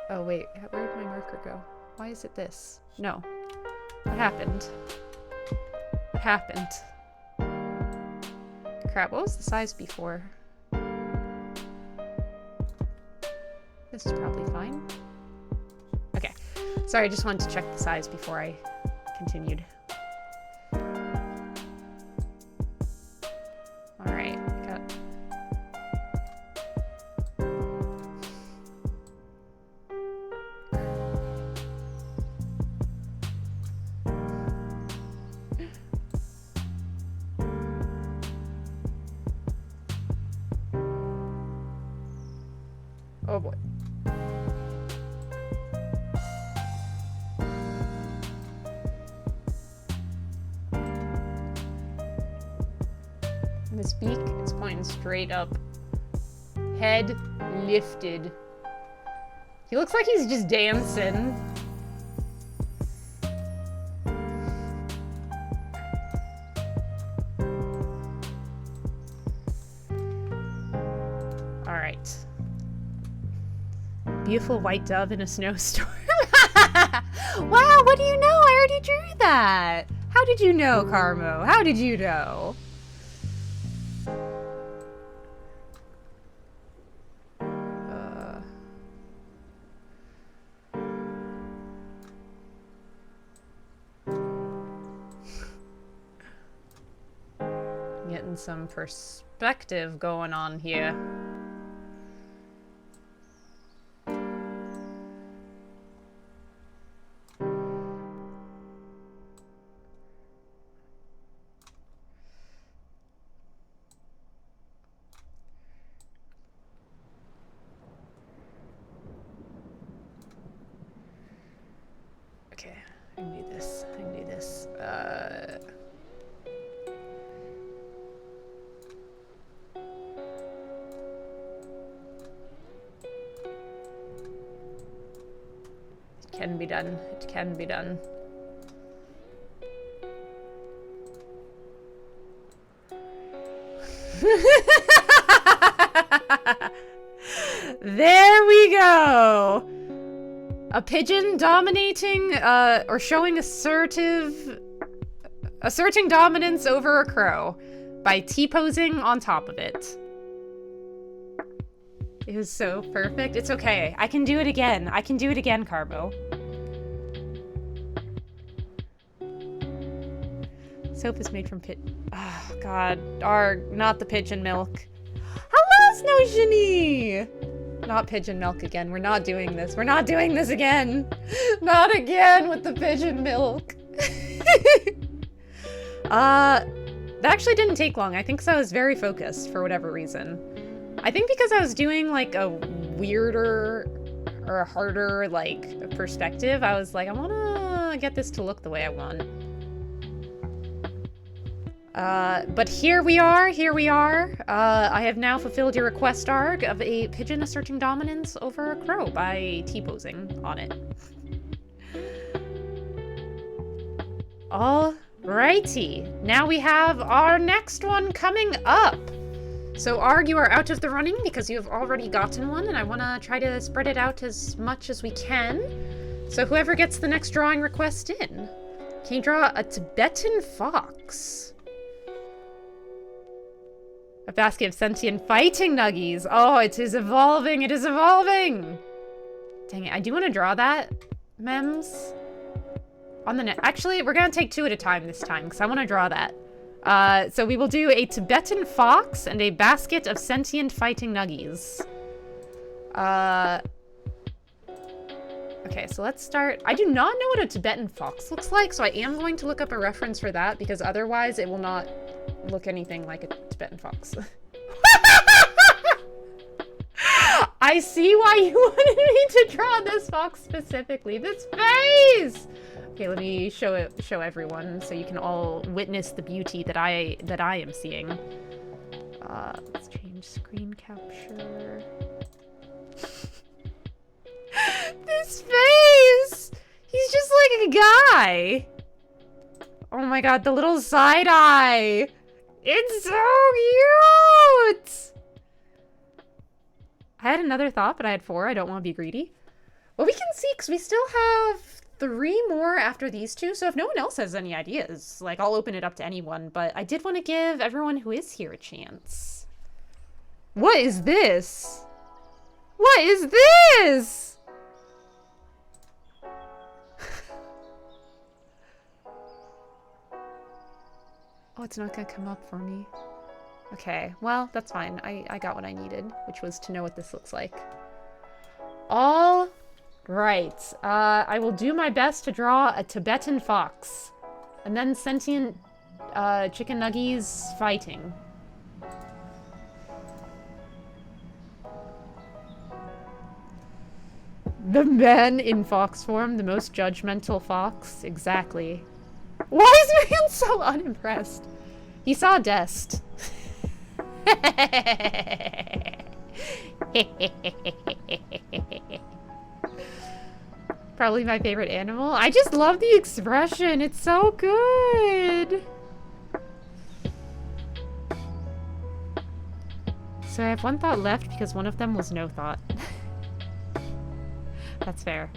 S1: Oh, wait. Where did my marker go? Why is it this? No. What happened? What happened? Crap, what was the size before? This is probably fine. Okay. Sorry, I just wanted to check the size before I continued. Alright, got... Oh boy. This beak, it's pointing straight up. Head lifted. He looks like he's just dancing. Alright. Beautiful white dove in a snowstorm. Wow, what do you know? I already drew that. How did you know, Carmo? How did you know? Getting some perspective going on here. Okay, I can do this. I can do this. It can be done. It can be done. There we go! A pigeon dominating, or showing asserting dominance over a crow by T-posing on top of it. It was so perfect. It's okay. I can do it again. I can do it again, Carbo. Soap is made from oh, God. Not the pigeon milk. Hello, Snow Genie! Not pigeon milk again. We're not doing this. We're not doing this again. Not again with the pigeon milk. That actually didn't take long. I think because I was very focused for whatever reason. I think because I was doing like a weirder or a harder like perspective, I was like, I want to get this to look the way I want. But here we are, I have now fulfilled your request, Arg, of a pigeon asserting dominance over a crow by T-posing on it. Alrighty, now we have our next one coming up. So Arg, you are out of the running because you have already gotten one, and I want to try to spread it out as much as we can. So whoever gets the next drawing request in, can you draw a Tibetan fox? A basket of sentient fighting nuggies. Oh, it is evolving. It is evolving. Dang it. I do want to draw that, Mems. On the net. Actually, we're going to take two at a time this time because I want to draw that. So we will do a Tibetan fox and a basket of sentient fighting nuggies. Okay, so let's start. I do not know what a Tibetan fox looks like, so I am going to look up a reference for that because otherwise it will not look anything like a Tibetan fox. I see why you wanted me to draw this fox specifically. This face! Okay, let me show everyone so you can all witness the beauty that I am seeing. Let's change screen capture. This face! He's just like a guy! Oh my god, the little side eye! It's so cute! I had another thought, but I had 4. I don't want to be greedy. Well, we can see, because we still have 3 more after these 2, so if no one else has any ideas, like, I'll open it up to anyone, but I did want to give everyone who is here a chance. What is this? What is this? Oh, it's not gonna come up for me. Okay, well, that's fine. I got what I needed, which was to know what this looks like. All right. I will do my best to draw a Tibetan fox. And then sentient chicken nuggies fighting. The man in fox form, the most judgmental fox. Exactly. Why is man so unimpressed? He saw Dest. Probably my favorite animal. I just love the expression. It's so good. So I have 1 thought left because one of them was no thought. That's fair.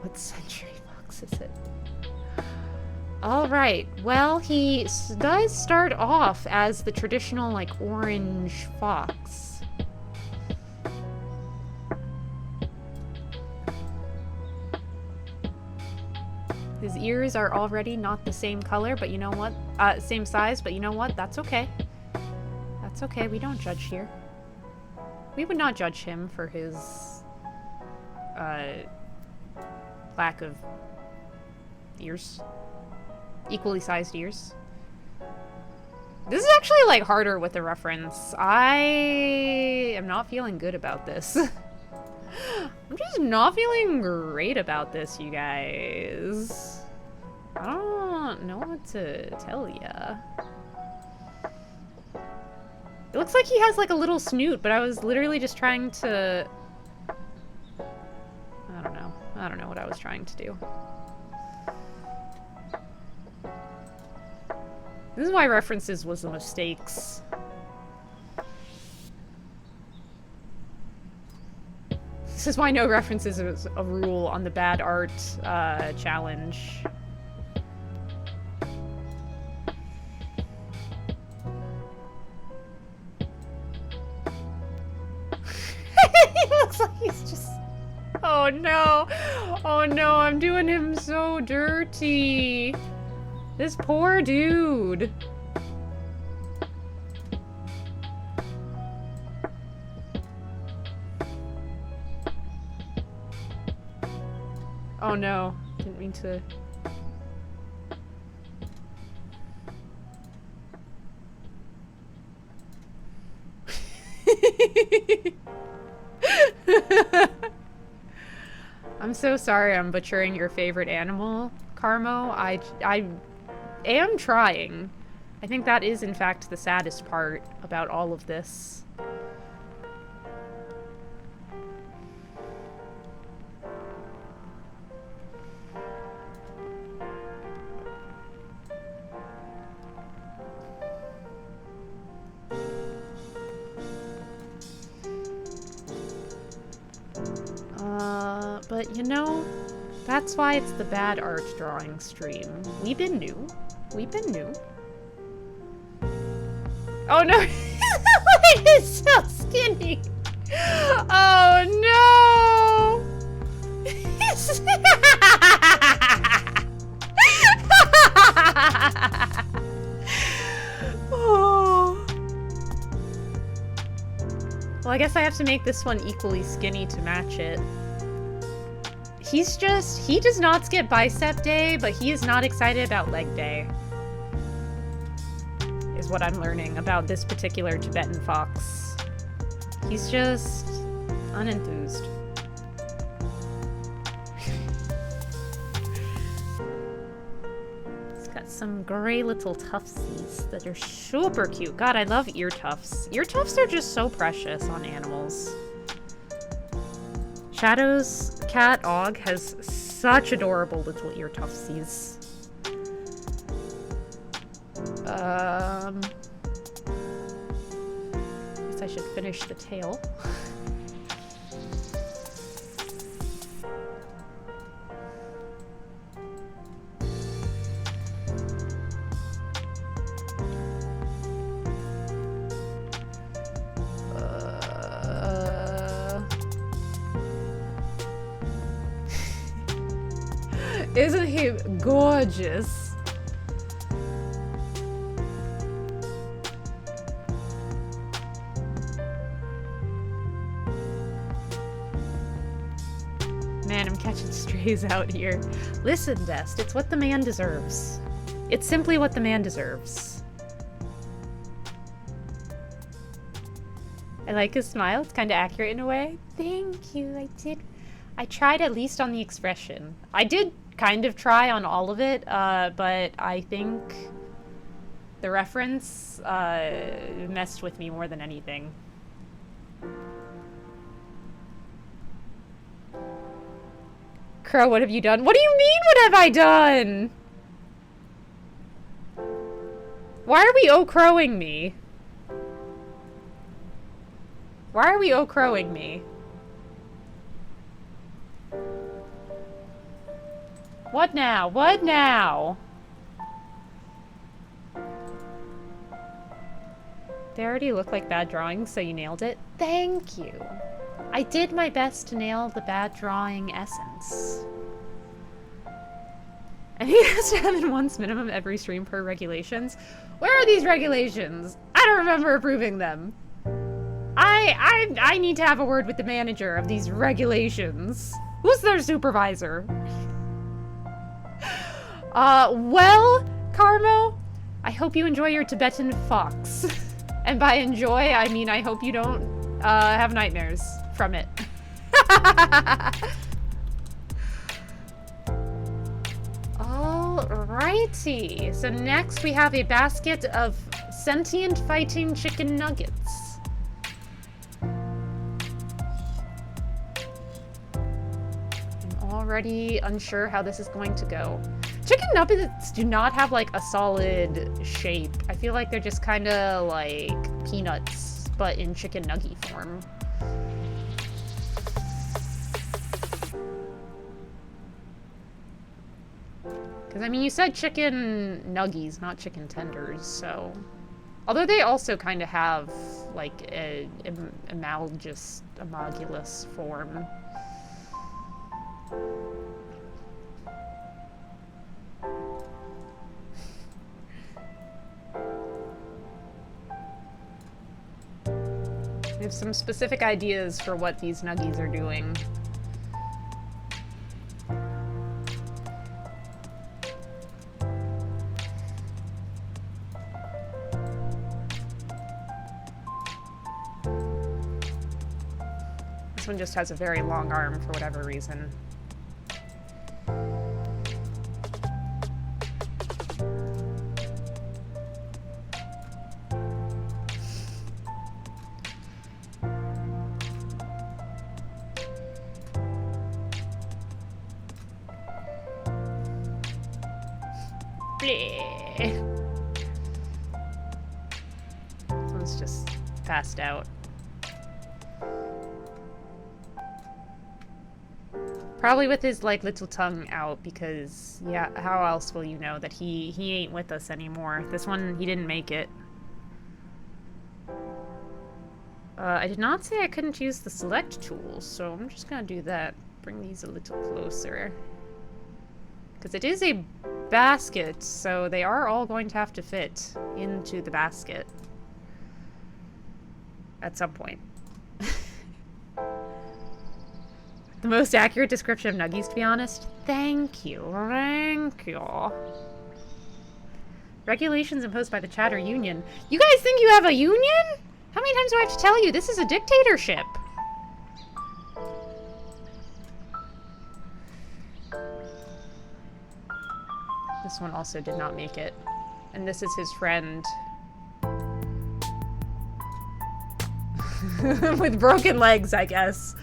S1: What century fox is it? Alright, well, he does start off as the traditional, like, orange fox. His ears are already not the same color, but you know what? Same size, but you know what? That's okay. That's okay, we don't judge here. We would not judge him for his, lack of ears. Equally sized ears. This is actually, like, harder with the reference. I am not feeling good about this. I'm just not feeling great about this, you guys. I don't know what to tell ya. It looks like he has, like, a little snoot, but I was literally just trying to... I don't know. I don't know what I was trying to do. This is why references was the mistakes. This is why no references is a rule on the bad art challenge. He looks like he's just... Oh no! Oh no, I'm doing him so dirty! This poor dude. Oh no, didn't mean to. I'm so sorry I'm butchering your favorite animal, Carmo. I am trying. I think that is, in fact, the saddest part about all of this. But you know, that's why it's the bad art drawing stream. We've been new. We've been new. Oh no! He's so skinny! Oh no! Oh. Well, I guess I have to make this one equally skinny to match it. He does not skip bicep day, but he is not excited about leg day. Is what I'm learning about this particular Tibetan fox. He's just unenthused. He's got some gray little tuftsies that are super cute. God, I love ear tufts. Ear tufts are just so precious on animals. Shadow's cat, Og, has such adorable little ear tuftsies. It's guess I should finish the tail. Isn't he gorgeous? Man, I'm catching strays out here. Listen, Dest, it's what the man deserves. It's simply what the man deserves. I like his smile. It's kind of accurate in a way. Thank you. I tried at least on the expression. I did kind of try on all of it, but I think the reference messed with me more than anything. Crow, what have you done? What do you mean, what have I done? Why are we oh-crowing me? Why are we oh-crowing me? What now? What now? They already look like bad drawings, so you nailed it. Thank you. I did my best to nail the bad drawing essence. And he has to have in once minimum every stream per regulations. Where are these regulations? I don't remember approving them. I need to have a word with the manager of these regulations. Who's their supervisor? Well, Carmo, I hope you enjoy your Tibetan fox. And by enjoy, I mean I hope you don't have nightmares from it. Alrighty, so next we have a basket of sentient fighting chicken nuggets. I'm already unsure how this is going to go. Chicken nuggets do not have like a solid shape. I feel like they're just kind of like peanuts, but in chicken nugget form. Because, I mean, you said chicken nuggies, not chicken tenders, so... Although they also kind of have, like, a amagulous form. We have some specific ideas for what these nuggies are doing. This one just has a very long arm for whatever reason. Someone's just passed out. Probably with his, like, little tongue out, because, yeah, how else will you know that he ain't with us anymore? This one, he didn't make it. I did not say I couldn't use the select tool, so I'm just gonna do that. Bring these a little closer. Because it is a basket, so they are all going to have to fit into the basket. At some point. The most accurate description of nuggies, to be honest. Thank you. Thank you. Regulations imposed by the Chatter Union. You guys think you have a union? How many times do I have to tell you? This is a dictatorship. This one also did not make it. And this is his friend. With broken legs, I guess.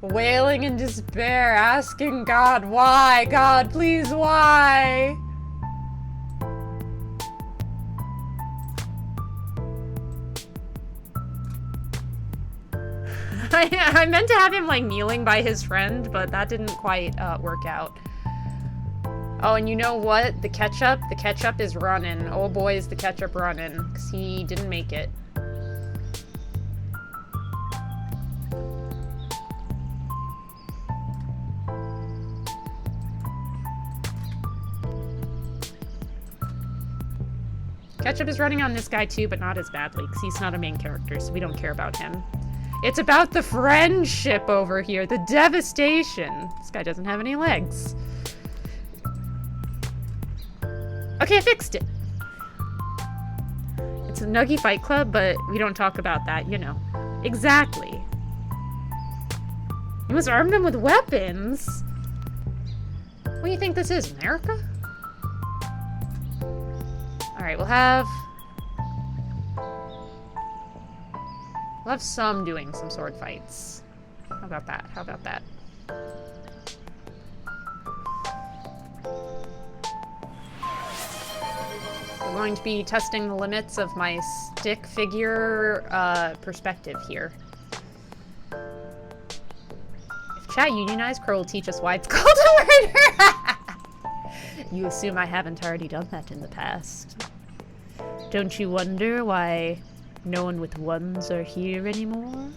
S1: Wailing in despair, asking God, why? God, please, why? I meant to have him, like, kneeling by his friend, but that didn't quite work out. Oh, and you know what? The ketchup is running. Oh boy, is the ketchup running, because he didn't make it. Ketchup is running on this guy too, but not as badly, because he's not a main character, so we don't care about him. It's about the friendship over here, the devastation. This guy doesn't have any legs. Okay, I fixed it. It's a Nuggy Fight Club, but we don't talk about that, you know. Exactly. You must arm them with weapons? What do you think this is, America? Alright, we'll have some doing some sword fights. How about that? How about that? We're going to be testing the limits of my stick figure perspective here. If chat unionized, Crow will teach us why it's called a murder. You assume I haven't already done that in the past. Don't you wonder why no one with ones are here anymore?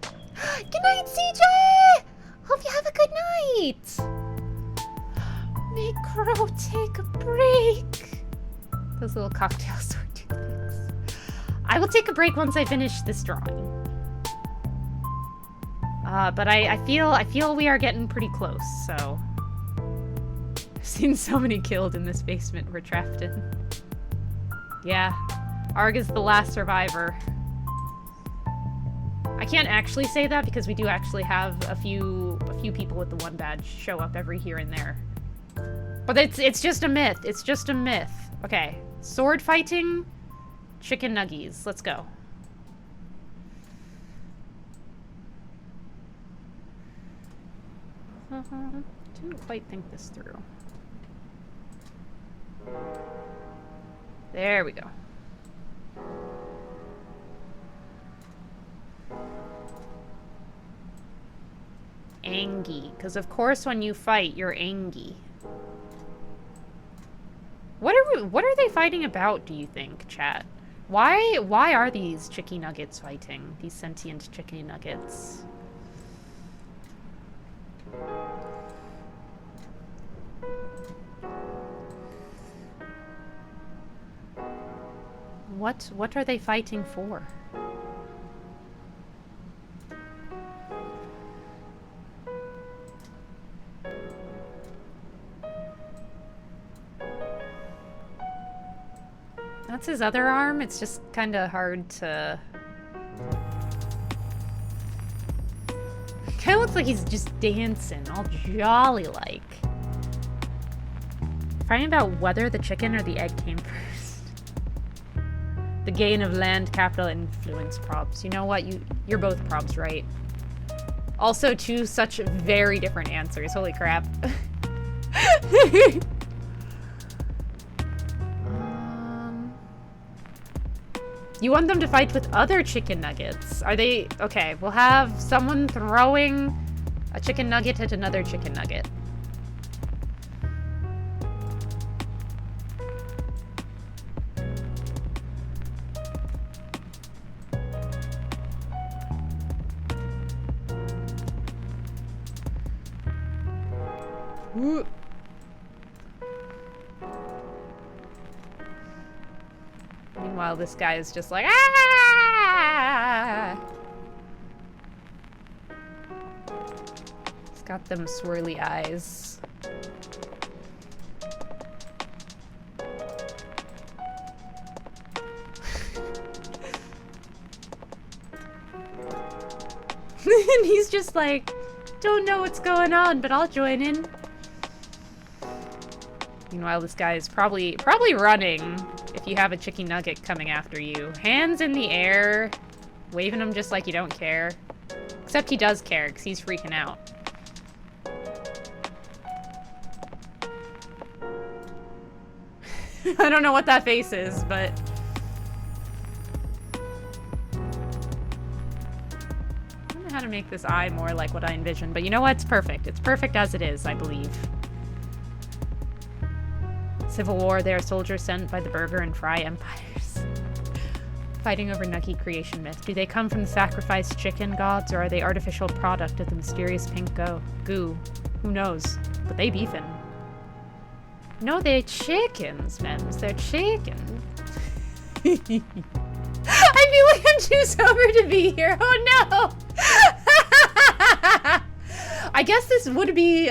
S1: Good night, CJ! Hope you have a good night! Make Crow take a break. Those little cocktail sword toothpicks. I will take a break once I finish this drawing. But I feel we are getting pretty close, so... I've seen so many killed in this basement we're trapped in. Yeah, Arg is the last survivor. I can't actually say that because we do actually have a few people with the one badge show up every here and there. But it's just a myth. It's just a myth. Okay, sword fighting, chicken nuggies. Let's go. Didn't quite think this through. There we go. Angy, because of course when you fight, you're angy. What are they fighting about, do you think, chat? Why are these chicky nuggets fighting? These sentient chicky nuggets? What are they fighting for? That's his other arm. It's just kind of hard to... Kind of looks like he's just dancing, all jolly-like. Fighting about whether the chicken or the egg came first. The gain of land, capital, influence probs. You know what? You're both probs, right? Also, two such very different answers. Holy crap. You want them to fight with other chicken nuggets. Are they... Okay, we'll have someone throwing a chicken nugget at another chicken nugget. Ooh. Meanwhile, this guy is just like, ah! He's got them swirly eyes. And he's just like, don't know what's going on, but I'll join in. Meanwhile, this guy is probably running if you have a chicken nugget coming after you. Hands in the air, waving them just like you don't care. Except he does care, because he's freaking out. I don't know what that face is, but... how to make this eye more like what I envisioned. But you know what? It's perfect. It's perfect as it is, I believe. Civil War, they are soldiers sent by the burger and fry empires. Fighting over Nugget creation myth. Do they come from the sacrificed chicken gods, or are they artificial product of the mysterious pink goo? Who knows? But they beefin'. No, they're chickens, Mems. They're chickens. I feel like I'm too sober to be here. Oh no! I guess this would be,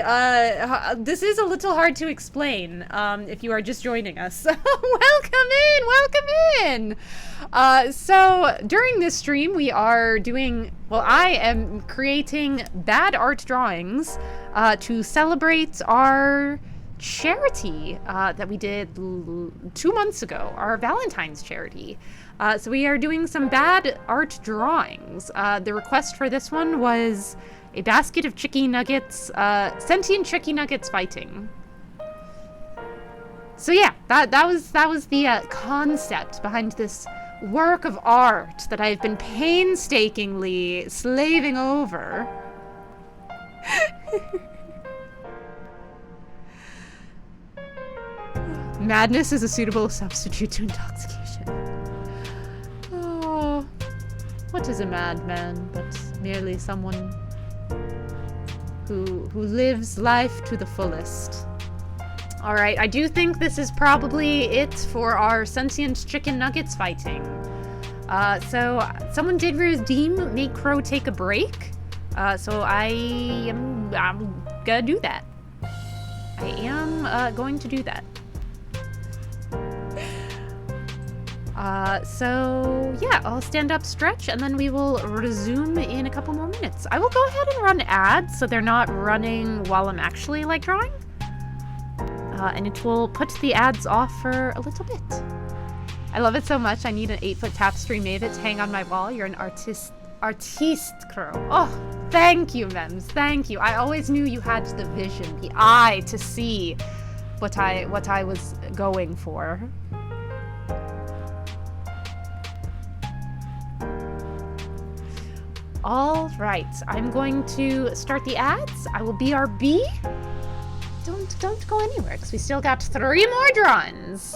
S1: this is a little hard to explain, if you are just joining us. Welcome in! So, during this stream, we are doing, well, I am creating bad art drawings, to celebrate our charity, that we did 2 months ago, our Valentine's charity. So we are doing some bad art drawings. The request for this one was a basket of chicken nuggets, sentient chicken nuggets fighting. So yeah, that was the concept behind this work of art that I've been painstakingly slaving over. Madness is a suitable substitute to intoxication. Oh, what is a madman but merely someone who lives life to the fullest? Alright, I do think this is probably it for our sentient chicken nuggets fighting. So someone did redeem Make Crow Take a Break. So I'm gonna do that. I am going to do that. So yeah, I'll stand up, stretch, and then we will resume in a couple more minutes. I will go ahead and run ads so they're not running while I'm actually like drawing. And it will put the ads off for a little bit. I love it so much. I need an 8-foot tapestry made it to hang on my wall. You're an artiste crow. Oh, thank you, Mems. Thank you. I always knew you had the vision, the eye to see what I was going for. All right, I'm going to start the ads. I will BRB. Don't go anywhere, because we still got 3 more drawings.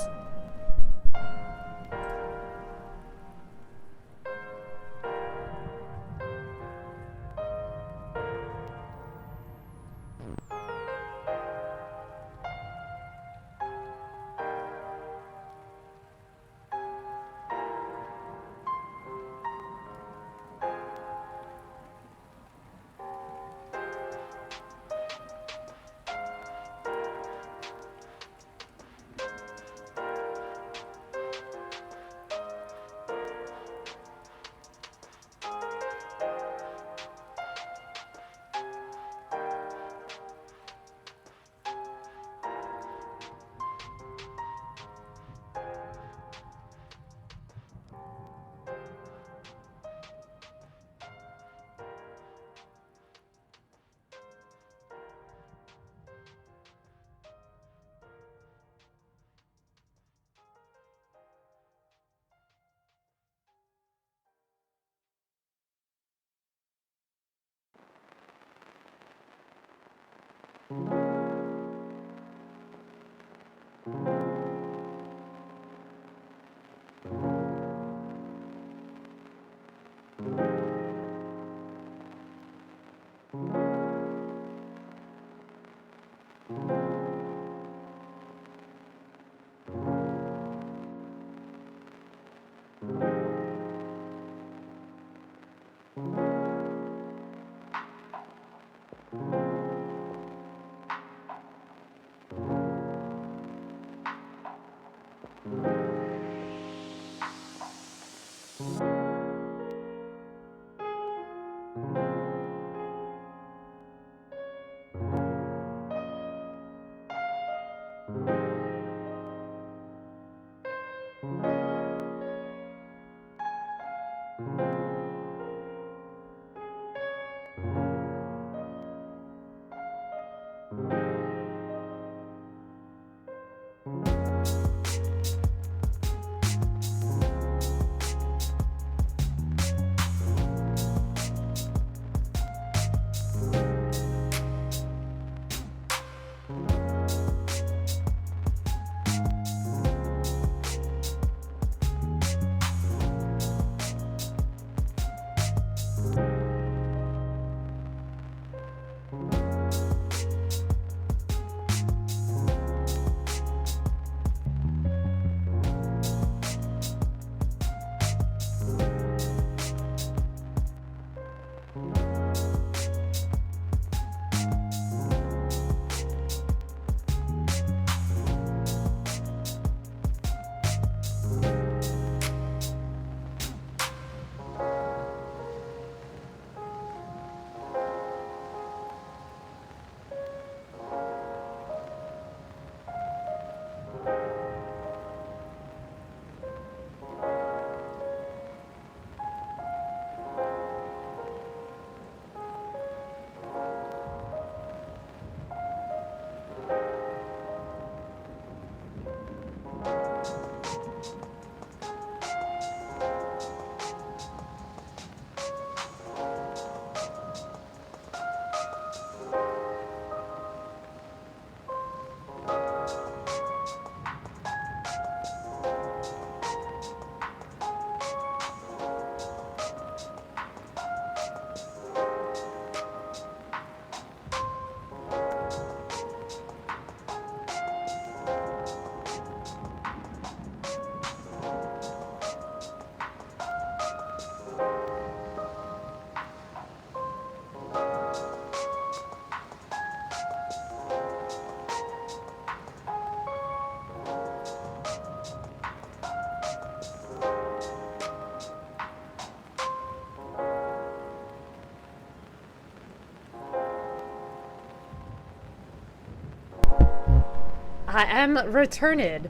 S1: I am returned.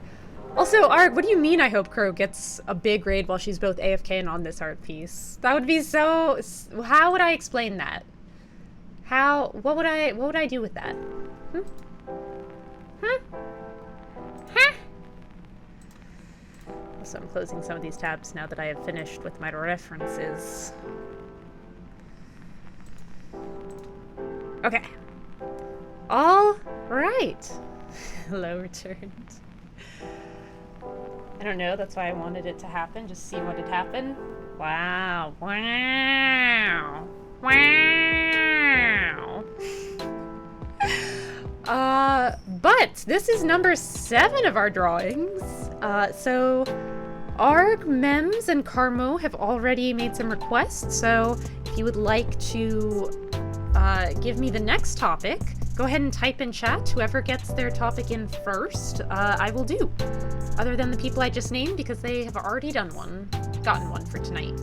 S1: Also, Arg, what do you mean I hope Crow gets a big raid while she's both AFK and on this art piece? That would be so... How would I explain that? What would I do with that? Also, I'm closing some of these tabs now that I have finished with my references. Okay. All right. Hello, returned. I don't know, that's why I wanted it to happen, just see what had happened. Wow. Wow. Wow. But this is number 7 of our drawings. So Arg, Mems, and Carmo have already made some requests, so if you would like to give me the next topic, go ahead and type in chat. Whoever gets their topic in first, I will do. Other than the people I just named, because they have already gotten one for tonight.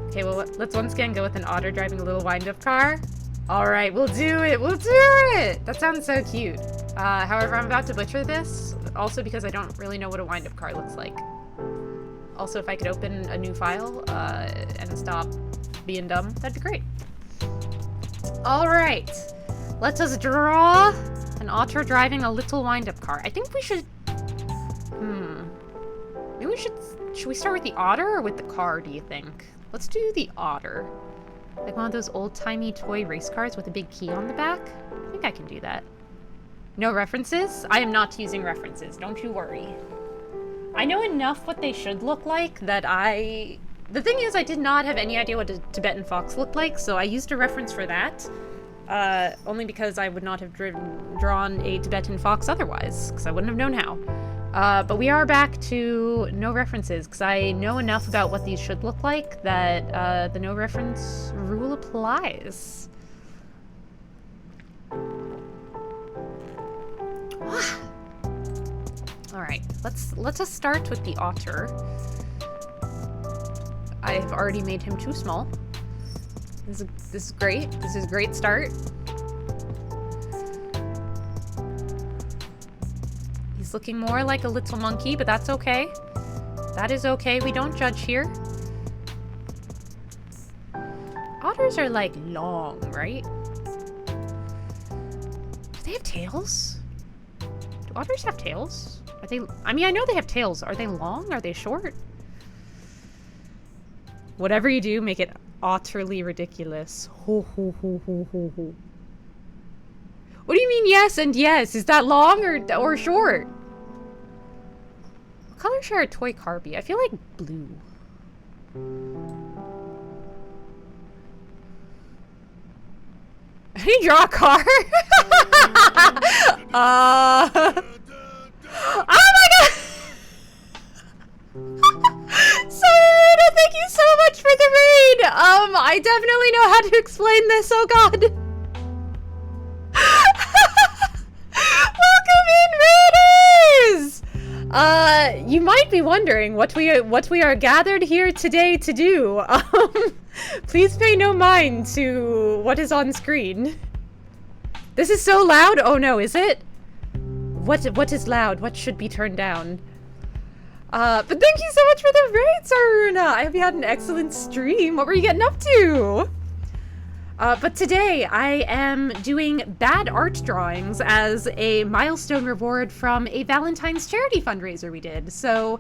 S1: Okay, well, let's once again go with an otter driving a little wind-up car. Alright, we'll do it! We'll do it! That sounds so cute. However, I'm about to butcher this, also because I don't really know what a wind-up car looks like. Also, if I could open a new file, and stop being dumb, that'd be great. Alright. Let us draw an otter driving a little wind-up car. I think we should... Maybe should we start with the otter or with the car, do you think? Let's do the otter. Like one of those old-timey toy race cars with a big key on the back? I think I can do that. No references? I am not using references, don't you worry. I know enough what they should look like that the thing is, I did not have any idea what a Tibetan fox looked like, so I used a reference for that. Only because I would not have drawn a Tibetan fox otherwise, because I wouldn't have known how. But we are back to no references, because I know enough about what these should look like that the no reference rule applies. Alright, let's just start with the otter. I've already made him too small. This is great. This is a great start. He's looking more like a little monkey, but that's okay. That is okay. We don't judge here. Otters are like long, right? Do they have tails? Do otters have tails? Are they... I mean, I know they have tails. Are they long? Are they short? Whatever you do, make it utterly ridiculous. Ho, ho, ho, ho, ho, ho. What do you mean yes and yes? Is that long or short? What color should our toy car be? I feel like blue. How do you draw a car? Oh my god! Sorry, thank you so much for the raid! I definitely know how to explain this, oh god! Welcome in, raiders! You might be wondering what we are gathered here today to do. Please pay no mind to what is on screen. This is so loud? Oh no, is it? What is loud? What should be turned down? But thank you so much for the raid, Saruna! I hope you had an excellent stream. What were you getting up to? But today I am doing bad art drawings as a milestone reward from a Valentine's charity fundraiser we did. So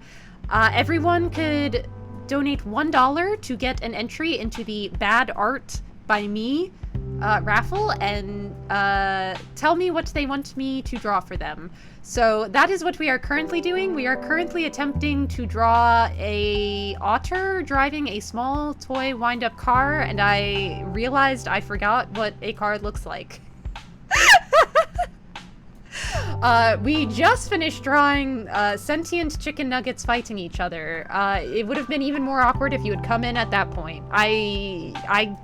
S1: everyone could donate $1 to get an entry into the Bad Art by Me raffle and tell me what they want me to draw for them. So that is what we are currently doing. We are currently attempting to draw a otter driving a small toy wind-up car, and I realized I forgot what a car looks like. We just finished drawing sentient chicken nuggets fighting each other. It would have been even more awkward if you had come in at that point. I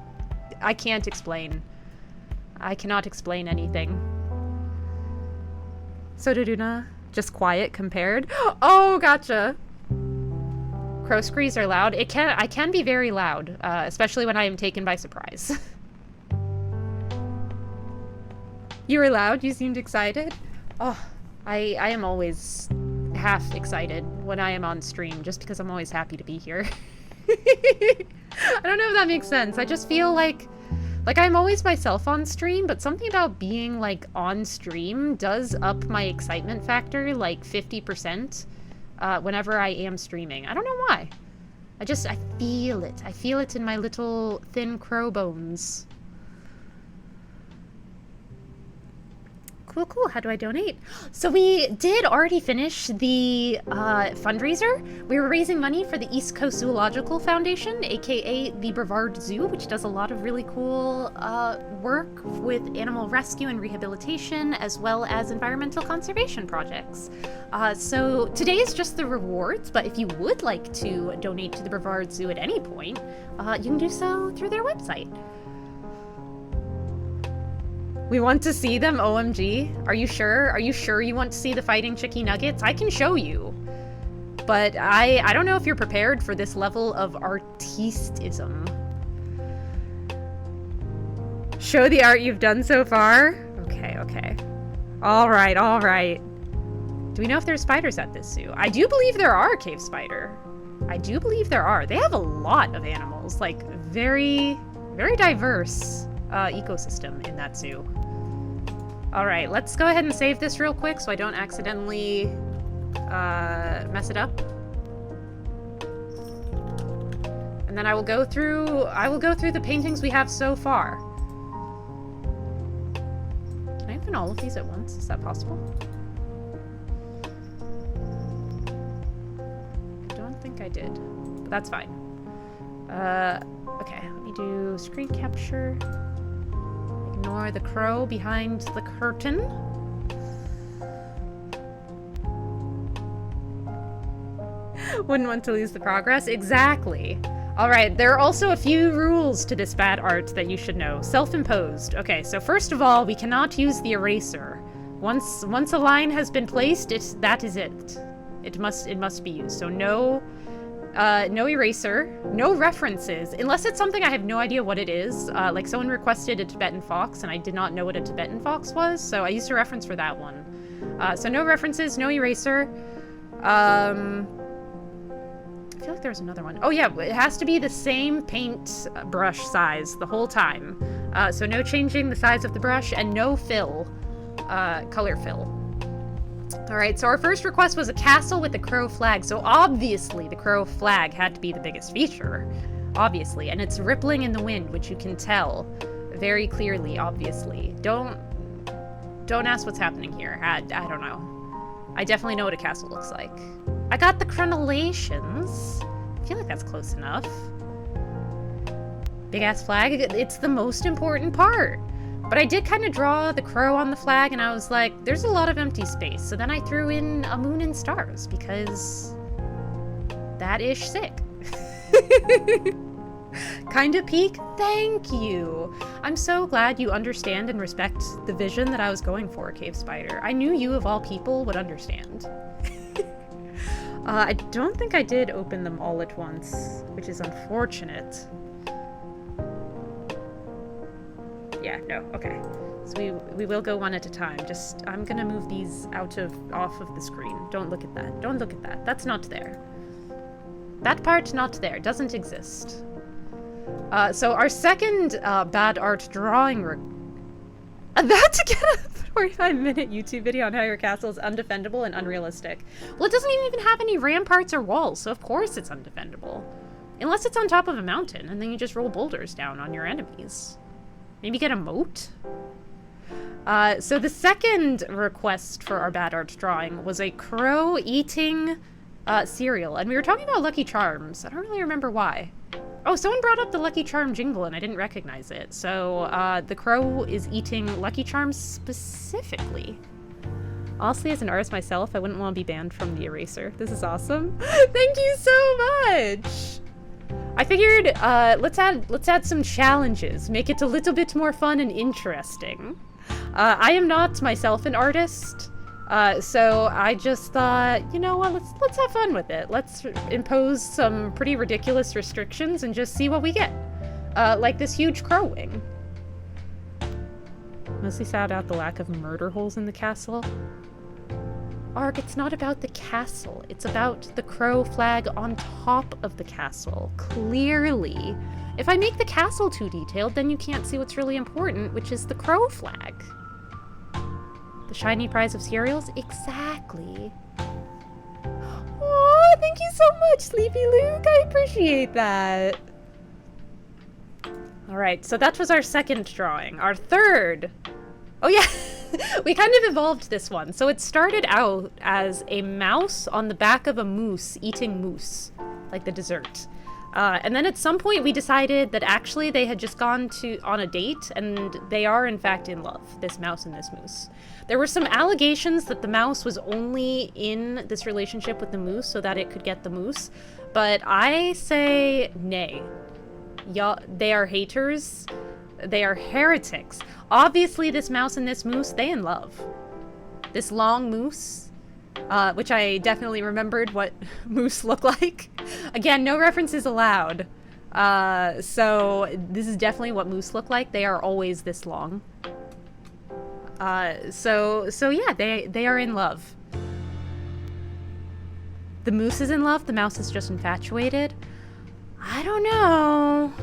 S1: can't explain. I cannot explain anything. Sododuna, just quiet compared. Oh, gotcha. Crow screes are loud. I can be very loud, especially when I am taken by surprise. You were loud. You seemed excited. Oh, I am always half excited when I am on stream, just because I'm always happy to be here. I don't know if that makes sense. I just feel like I'm always myself on stream, but something about being, like, on stream does up my excitement factor, like, 50%, whenever I am streaming. I don't know why. I feel it. I feel it in my little thin crow bones. Cool. How do I donate? So we did already finish the fundraiser. We were raising money for the East Coast Zoological Foundation, aka the Brevard Zoo, which does a lot of really cool work with animal rescue and rehabilitation, as well as environmental conservation projects. So today is just the rewards, but if you would like to donate to the Brevard Zoo at any point, you can do so through their website. We want to see them, OMG. Are you sure? Are you sure you want to see the fighting chicky nuggets? I can show you. But I don't know if you're prepared for this level of artistism. Show the art you've done so far? Okay. Alright. Do we know if there's spiders at this zoo? I do believe there are, Cave Spider. I do believe there are. They have a lot of animals. Like, very, very diverse ecosystem in that zoo. Alright, let's go ahead and save this real quick so I don't accidentally mess it up. And then I will go through the paintings we have so far. Can I open all of these at once? Is that possible? I don't think I did, but that's fine. Okay, let me do screen capture. Ignore the crow behind the curtain. Wouldn't want to lose the progress. Exactly. Alright, there are also a few rules to this bad art that you should know. Self-imposed. Okay, so first of all, we cannot use the eraser. Once a line has been placed, that is it. It must be used. So no eraser, no references, unless it's something I have no idea what it is. Like someone requested a Tibetan fox, and I did not know what a Tibetan fox was, so I used a reference for that one. So no references, no eraser. I feel like there was another one. Oh yeah, it has to be the same paint brush size the whole time. So no changing the size of the brush, and no fill, color fill. Alright, so our first request was a castle with a crow flag, so obviously the crow flag had to be the biggest feature. Obviously, and it's rippling in the wind, which you can tell very clearly, obviously. Don't ask what's happening here. I don't know. I definitely know what a castle looks like. I got the crenellations. I feel like that's close enough. Big ass flag, it's the most important part. But I did kind of draw the crow on the flag, and I was like, there's a lot of empty space. So then I threw in a moon and stars, because that ish sick. Kinda peak? Thank you. I'm so glad you understand and respect the vision that I was going for, Cave Spider. I knew you, of all people, would understand. I don't think I did open them all at once, which is unfortunate. Yeah, no, okay. So we will go one at a time. Just, I'm gonna move these off of the screen. Don't look at that. Don't look at that. That's not there. That part, not there. Doesn't exist. So our second bad art drawing about to get a 45-minute YouTube video on how your castle is undefendable and unrealistic. Well, it doesn't even have any ramparts or walls, so of course it's undefendable. Unless it's on top of a mountain, and then you just roll boulders down on your enemies. Maybe get a moat? So the second request for our bad art drawing was a crow eating cereal. And we were talking about Lucky Charms. I don't really remember why. Oh, someone brought up the Lucky Charm jingle and I didn't recognize it. So the crow is eating Lucky Charms specifically. Honestly, as an artist myself, I wouldn't want to be banned from the eraser. This is awesome. Thank you so much! I figured, let's add some challenges, make it a little bit more fun and interesting. I am not myself an artist, so I just thought, you know what, let's have fun with it. Let's impose some pretty ridiculous restrictions and just see what we get. Like this huge crow wing. Mostly sad about the lack of murder holes in the castle. Arg, it's not about the castle. It's about the crow flag on top of the castle. Clearly. If I make the castle too detailed, then you can't see what's really important, which is the crow flag. The shiny prize of cereals? Exactly. Oh, thank you so much, Sleepy Luke. I appreciate that. Alright, so that was our second drawing. Our third... Oh yeah, we kind of evolved this one. So it started out as a mouse on the back of a moose eating mousse, like the dessert. And then at some point we decided that actually they had just gone on a date, and they are in fact in love, this mouse and this moose. There were some allegations that the mouse was only in this relationship with the moose so that it could get the moose, but I say nay. They are haters. They are heretics. Obviously, this mouse and this moose, they in love. This long moose, which I definitely remembered what moose look like. Again, no references allowed. So this is definitely what moose look like. They are always this long. So yeah, they are in love. The moose is in love. The mouse is just infatuated. I don't know.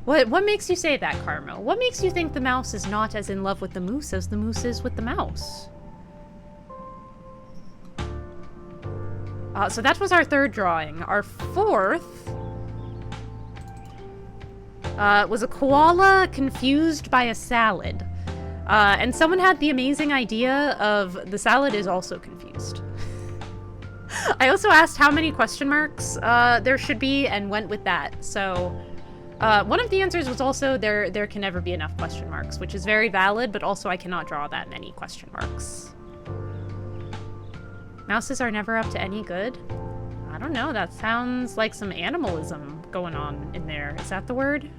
S1: What makes you say that, Carmo? What makes you think the mouse is not as in love with the moose as the moose is with the mouse? So that was our third drawing. Our fourth was a koala confused by a salad. And someone had the amazing idea of the salad is also confused. I also asked how many question marks there should be and went with that. So one of the answers was also there can never be enough question marks, which is very valid, but also I cannot draw that many question marks. Mouses are never up to any good? I don't know, that sounds like some animalism going on in there. Is that the word?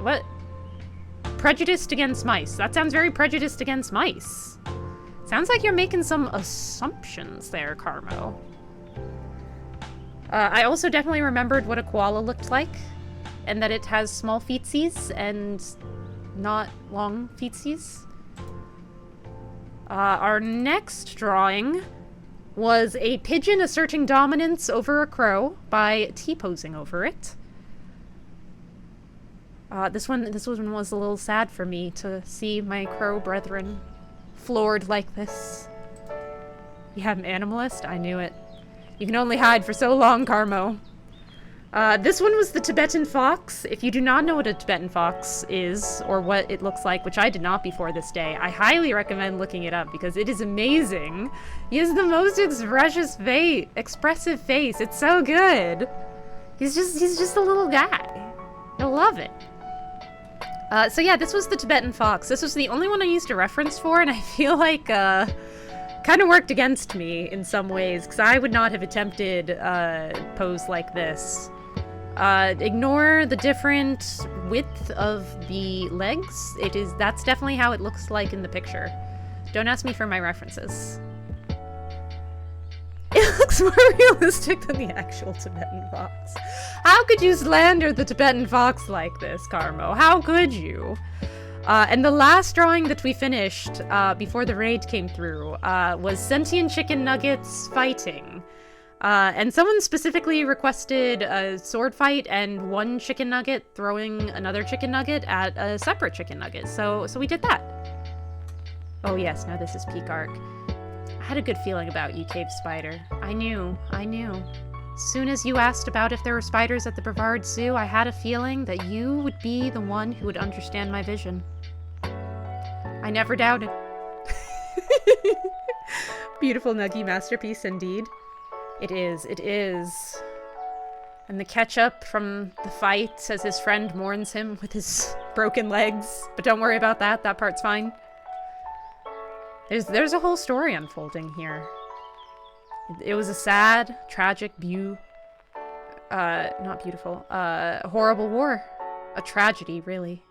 S1: What? Prejudiced against mice. That sounds very prejudiced against mice. Sounds like you're making some assumptions there, Carmo. I also definitely remembered what a koala looked like, and that it has small feetsies and not long feetsies. Our next drawing was a pigeon asserting dominance over a crow by T-posing over it. This one was a little sad for me to see my crow brethren floored like this. Yeah, I'm animalist. I knew it. You can only hide for so long, Carmo. This one was the Tibetan fox. If you do not know what a Tibetan fox is, or what it looks like, which I did not before this day, I highly recommend looking it up because it is amazing. He has the most expressive face. It's so good. He's just a little guy. You'll love it. So yeah, this was the Tibetan fox. This was the only one I used a reference for, and I feel like, kind of worked against me in some ways, because I would not have attempted a pose like this. Ignore the different width of the legs. That's definitely how it looks like in the picture. Don't ask me for my references. It looks more realistic than the actual Tibetan fox. How could you slander the Tibetan fox like this, Carmo? How could you? And the last drawing that we finished before the raid came through was sentient chicken nuggets fighting. And someone specifically requested a sword fight and one chicken nugget throwing another chicken nugget at a separate chicken nugget. So we did that. Oh yes, now this is peak arc. I had a good feeling about you, Cave Spider. I knew. Soon as you asked about if there were spiders at the Brevard Zoo, I had a feeling that you would be the one who would understand my vision. I never doubted. Beautiful Nuggy masterpiece indeed. It is. And the ketchup from the fight as his friend mourns him with his broken legs. But don't worry about that part's fine. There's a whole story unfolding here. It was a sad, tragic, horrible war. A tragedy, really,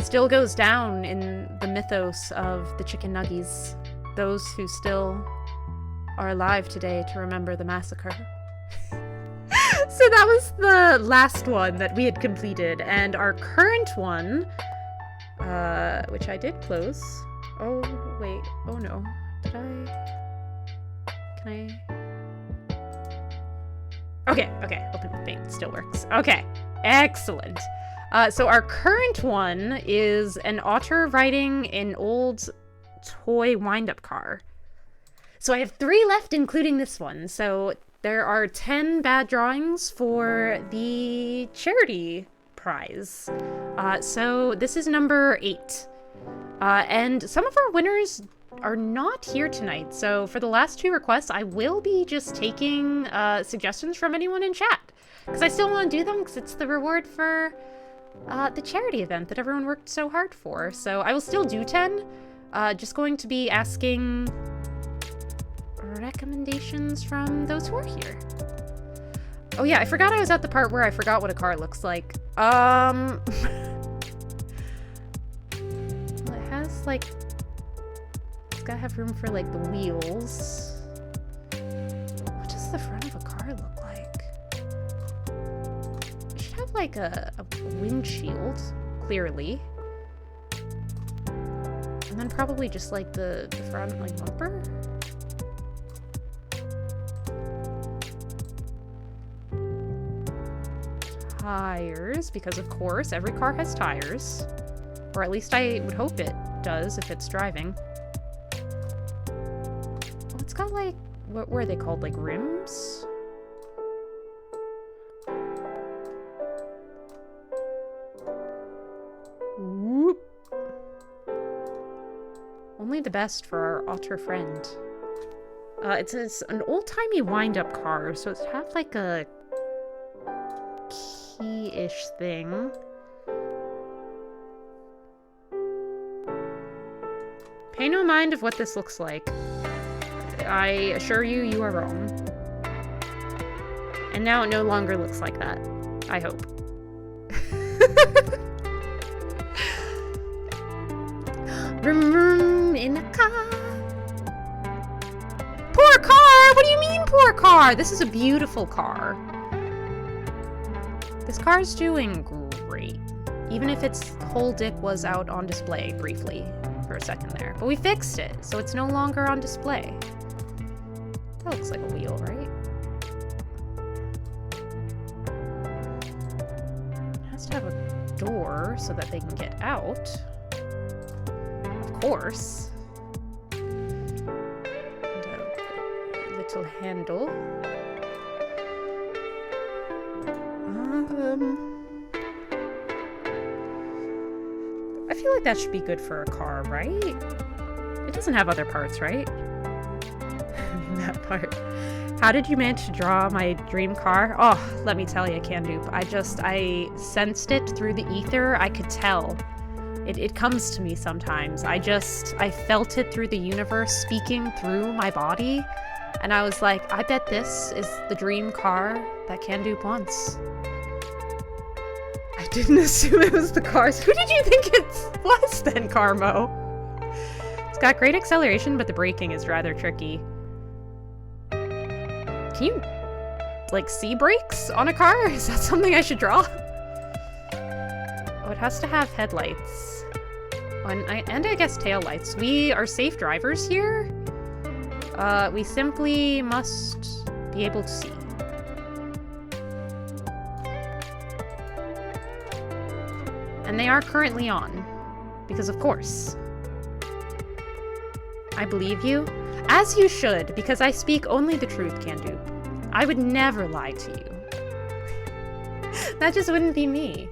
S1: still goes down in the mythos of the chicken nuggies. Those who still are alive today to remember the massacre. So that was the last one that we had completed, and our current one, which I did close. Oh, wait. Oh, no. Did I... Can I... Okay, okay. Open with paint. Still works. Okay. Excellent. So our current one is an otter riding an old toy wind-up car. So I have 3 left, including this one. So there are 10 bad drawings for the charity prize. So this is number 8. And some of our winners are not here tonight. So for the last 2 requests, I will be just taking suggestions from anyone in chat. Because I still want to do them, because it's the reward for the charity event that everyone worked so hard for. So I will still do 10. Just going to be asking recommendations from those who are here. Oh yeah, I forgot I was at the part where I forgot what a car looks like. Well, it has, like... It's gotta have room for, like, the wheels. What does the front of a car look like? It should have, like, a windshield, clearly. And then probably just, like, the front, like, bumper? Tires, because of course every car has tires. Or at least I would hope it does if it's driving. Oh, it's got like, what were they called? Like rims? Whoop. Only the best for our otter friend. It's an old-timey wind-up car, so it's have like a key-ish thing. Pay no mind of what this looks like. I assure you, you are wrong. And now it no longer looks like that. I hope. Vroom vroom in a car. Poor car! What do you mean, poor car? This is a beautiful car. This car's doing great. Even if its whole dick was out on display briefly for a second there. But we fixed it, so it's no longer on display. That looks like a wheel, right? It has to have a door so that they can get out. Of course. And a little handle. I feel like that should be good for a car, right? It doesn't have other parts, right? That part. How did you manage to draw my dream car? Oh, let me tell you, Candoop. I sensed it through the ether. I could tell. It comes to me sometimes. I felt it through the universe speaking through my body. And I was like, I bet this is the dream car that Candoop wants. I didn't assume it was the cars. Who did you think it was then, Carmo? It's got great acceleration, but the braking is rather tricky. Can you, like, see brakes on a car? Is that something I should draw? Oh, it has to have headlights. Oh, and I guess taillights. We are safe drivers here. We simply must be able to see. And they are currently on. Because of course. I believe you. As you should, because I speak only the truth, Candoop. I would never lie to you. That just wouldn't be me.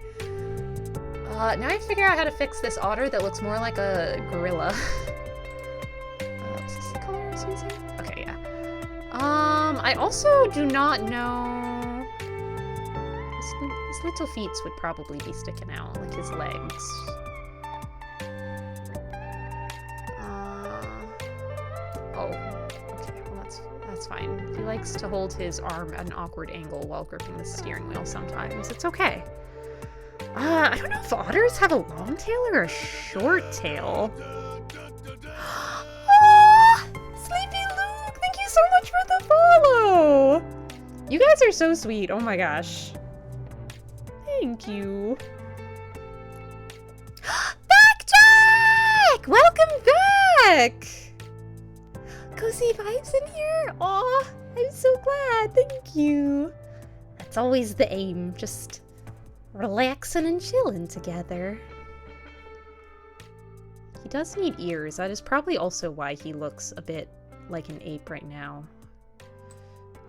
S1: Now I have to figure out how to fix this otter that looks more like a gorilla. Is this the color I was using? Okay, yeah. I also do not know... His little feet would probably be sticking out, like his legs. Oh, okay, well that's fine. He likes to hold his arm at an awkward angle while gripping the steering wheel sometimes. It's okay. I don't know if otters have a long tail or a short tail. Ah, Sleepy Luke, thank you so much for the follow! You guys are so sweet, oh my gosh. Thank you. Back Jack! Welcome back! heck? Cozy vibes in here? Aw, I'm so glad. Thank you. That's always the aim. Just relaxing and chilling together. He does need ears. That is probably also why he looks a bit like an ape right now.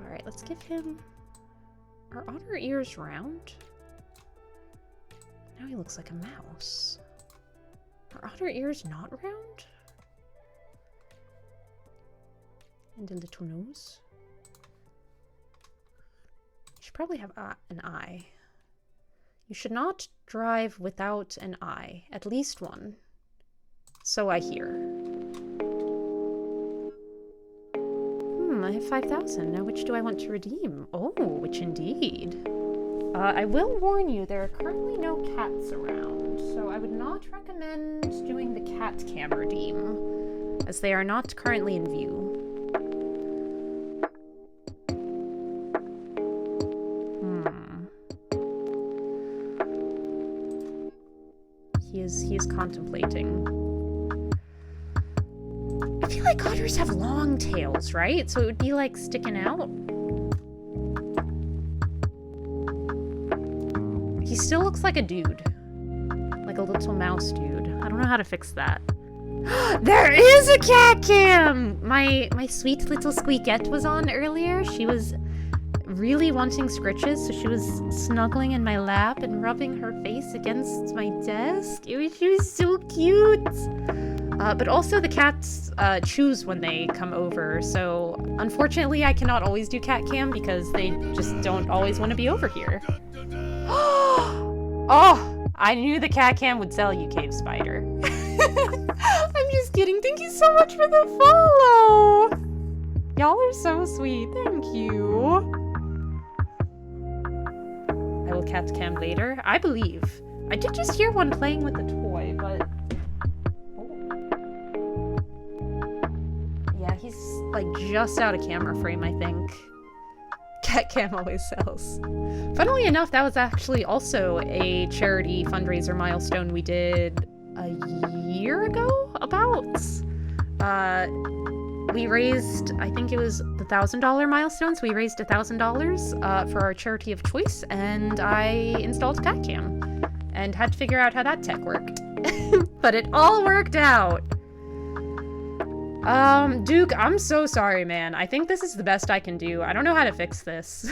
S1: Alright, let's give him... Are otter ears round? Now he looks like a mouse. Are otter ears not round? And a little nose. You should probably have an eye. You should not drive without an eye. At least one. So I hear. I have 5,000. Now which do I want to redeem? Oh, which indeed. I will warn you, there are currently no cats around, so I would not recommend doing the cat cam redeem, as they are not currently in view. He is contemplating. I feel like otters have long tails, right? So it would be like sticking out. He still looks like a dude. Like a little mouse dude. I don't know how to fix that. There is a cat cam! My sweet little Squeakette was on earlier. She was really wanting scritches, so she was snuggling in my lap and rubbing her face against my desk. She was so cute! But also the cats choose when they come over, so unfortunately I cannot always do cat cam because they just don't always want to be over here. Oh, I knew the cat cam would sell you, Cave Spider. I'm just kidding. Thank you so much for the follow. Y'all are so sweet. Thank you. I will cat cam later. I believe. I did just hear one playing with a toy, but... Yeah, he's like just out of camera frame, I think. Cat cam always sells. Funnily enough, that was actually also a charity fundraiser milestone we did a year ago, about. We raised, I think it was the $1,000 milestone, so we raised $1,000 for our charity of choice, and I installed cat cam and had to figure out how that tech worked. But it all worked out. Duke, I'm so sorry, man. I think this is the best I can do. I don't know how to fix this.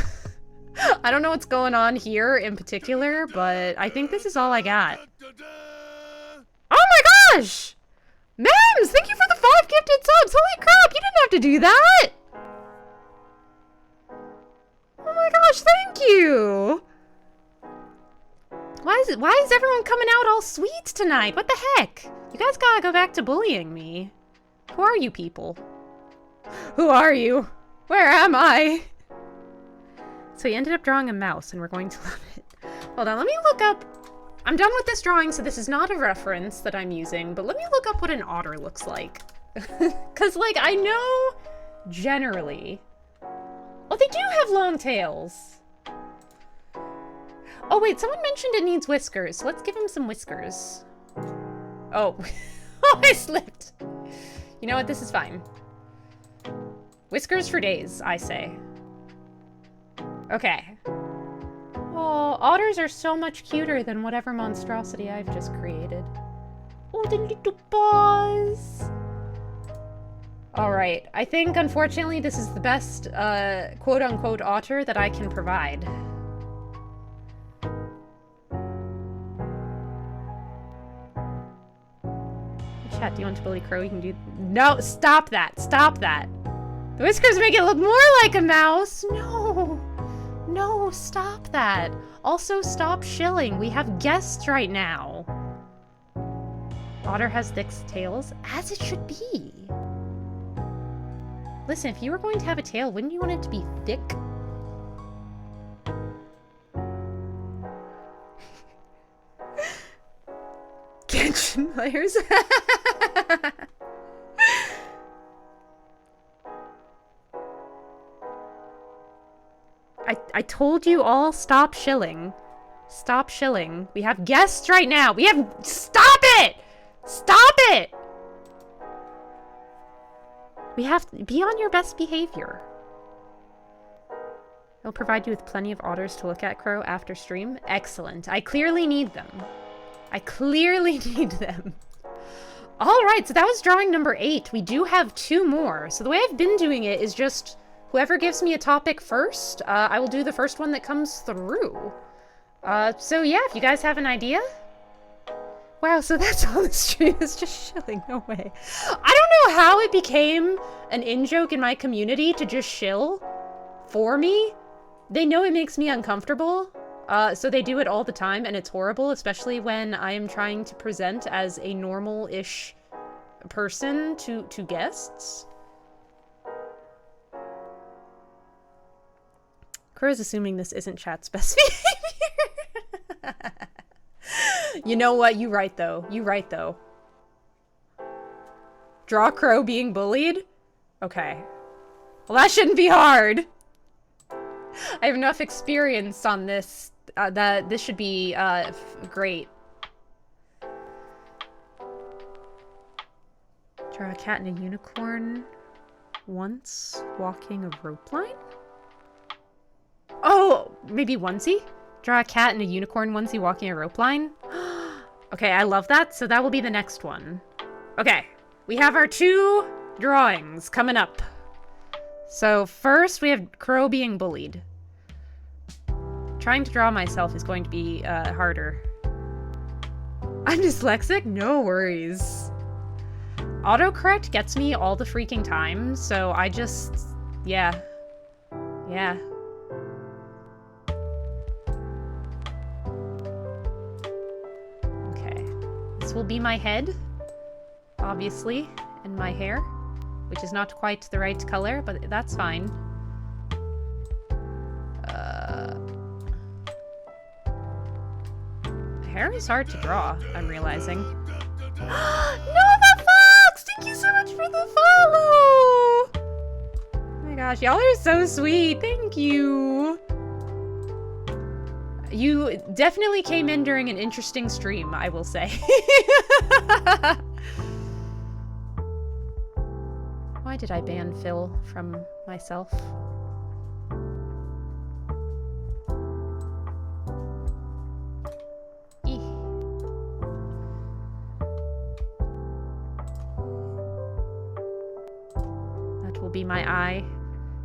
S1: I don't know what's going on here in particular, but I think this is all I got. Oh my gosh! Mems, thank you for the 5 gifted subs! Holy crap, you didn't have to do that! Oh my gosh, thank you! Why is everyone coming out all sweet tonight? What the heck? You guys gotta go back to bullying me. Who are you people? Who are you? Where am I? So he ended up drawing a mouse, and we're going to love it. Hold on, let me look up... I'm done with this drawing, so this is not a reference that I'm using, but let me look up what an otter looks like. Because, like, I know generally... Oh, they do have long tails! Oh, wait, someone mentioned it needs whiskers, so let's give him some whiskers. Oh. Oh, I slipped! You know what? This is fine. Whiskers for days, I say. Okay. Oh, otters are so much cuter than whatever monstrosity I've just created. Oh, the little paws! Alright, I think, unfortunately, this is the best, quote-unquote otter that I can provide. Chat, do you want to bully Crow? You can do... No, stop that! Stop that! The whiskers make it look more like a mouse! No! No, stop that! Also, stop shilling. We have guests right now. Otter has thick tails, as it should be. Listen, if you were going to have a tail, wouldn't you want it to be thick? Genshin players. I told you all, stop shilling. Stop shilling. We have guests right now. We have... Stop it! Stop it! We have to be on your best behavior. I'll provide you with plenty of otters to look at, Crow, after stream. Excellent. I clearly need them. I clearly need them. All right, so that was drawing number 8. We do have 2 more. So the way I've been doing it is just whoever gives me a topic first, I will do the first one that comes through. So yeah, if you guys have an idea. Wow, so that's all the stream is, just shilling. No way. I don't know how it became an in-joke in my community to just shill for me. They know it makes me uncomfortable. So they do it all the time, and it's horrible, especially when I am trying to present as a normal-ish person to guests. Crow's assuming this isn't chat's best behavior. You know what? You right, though. You right, though. Draw Crow being bullied? Okay. Well, that shouldn't be hard. I have enough experience on this. That this should be great. Draw a cat and a unicorn once walking a rope line? Oh, maybe onesie? Draw a cat and a unicorn onesie walking a rope line? Okay, I love that. So that will be the next one. Okay, we have our 2 drawings coming up. So first we have Crow being bullied. Trying to draw myself is going to be harder. I'm dyslexic? No worries. Autocorrect gets me all the freaking time, so I just... yeah. Yeah. Okay. This will be my head, obviously, and my hair, which is not quite the right color, but that's fine. Hair is hard to draw, I'm realizing. Nova Fox! Thank you so much for the follow! Oh my gosh, y'all are so sweet. Thank you. You definitely came in during an interesting stream, I will say. Why did I ban Phil from myself? Be my eye,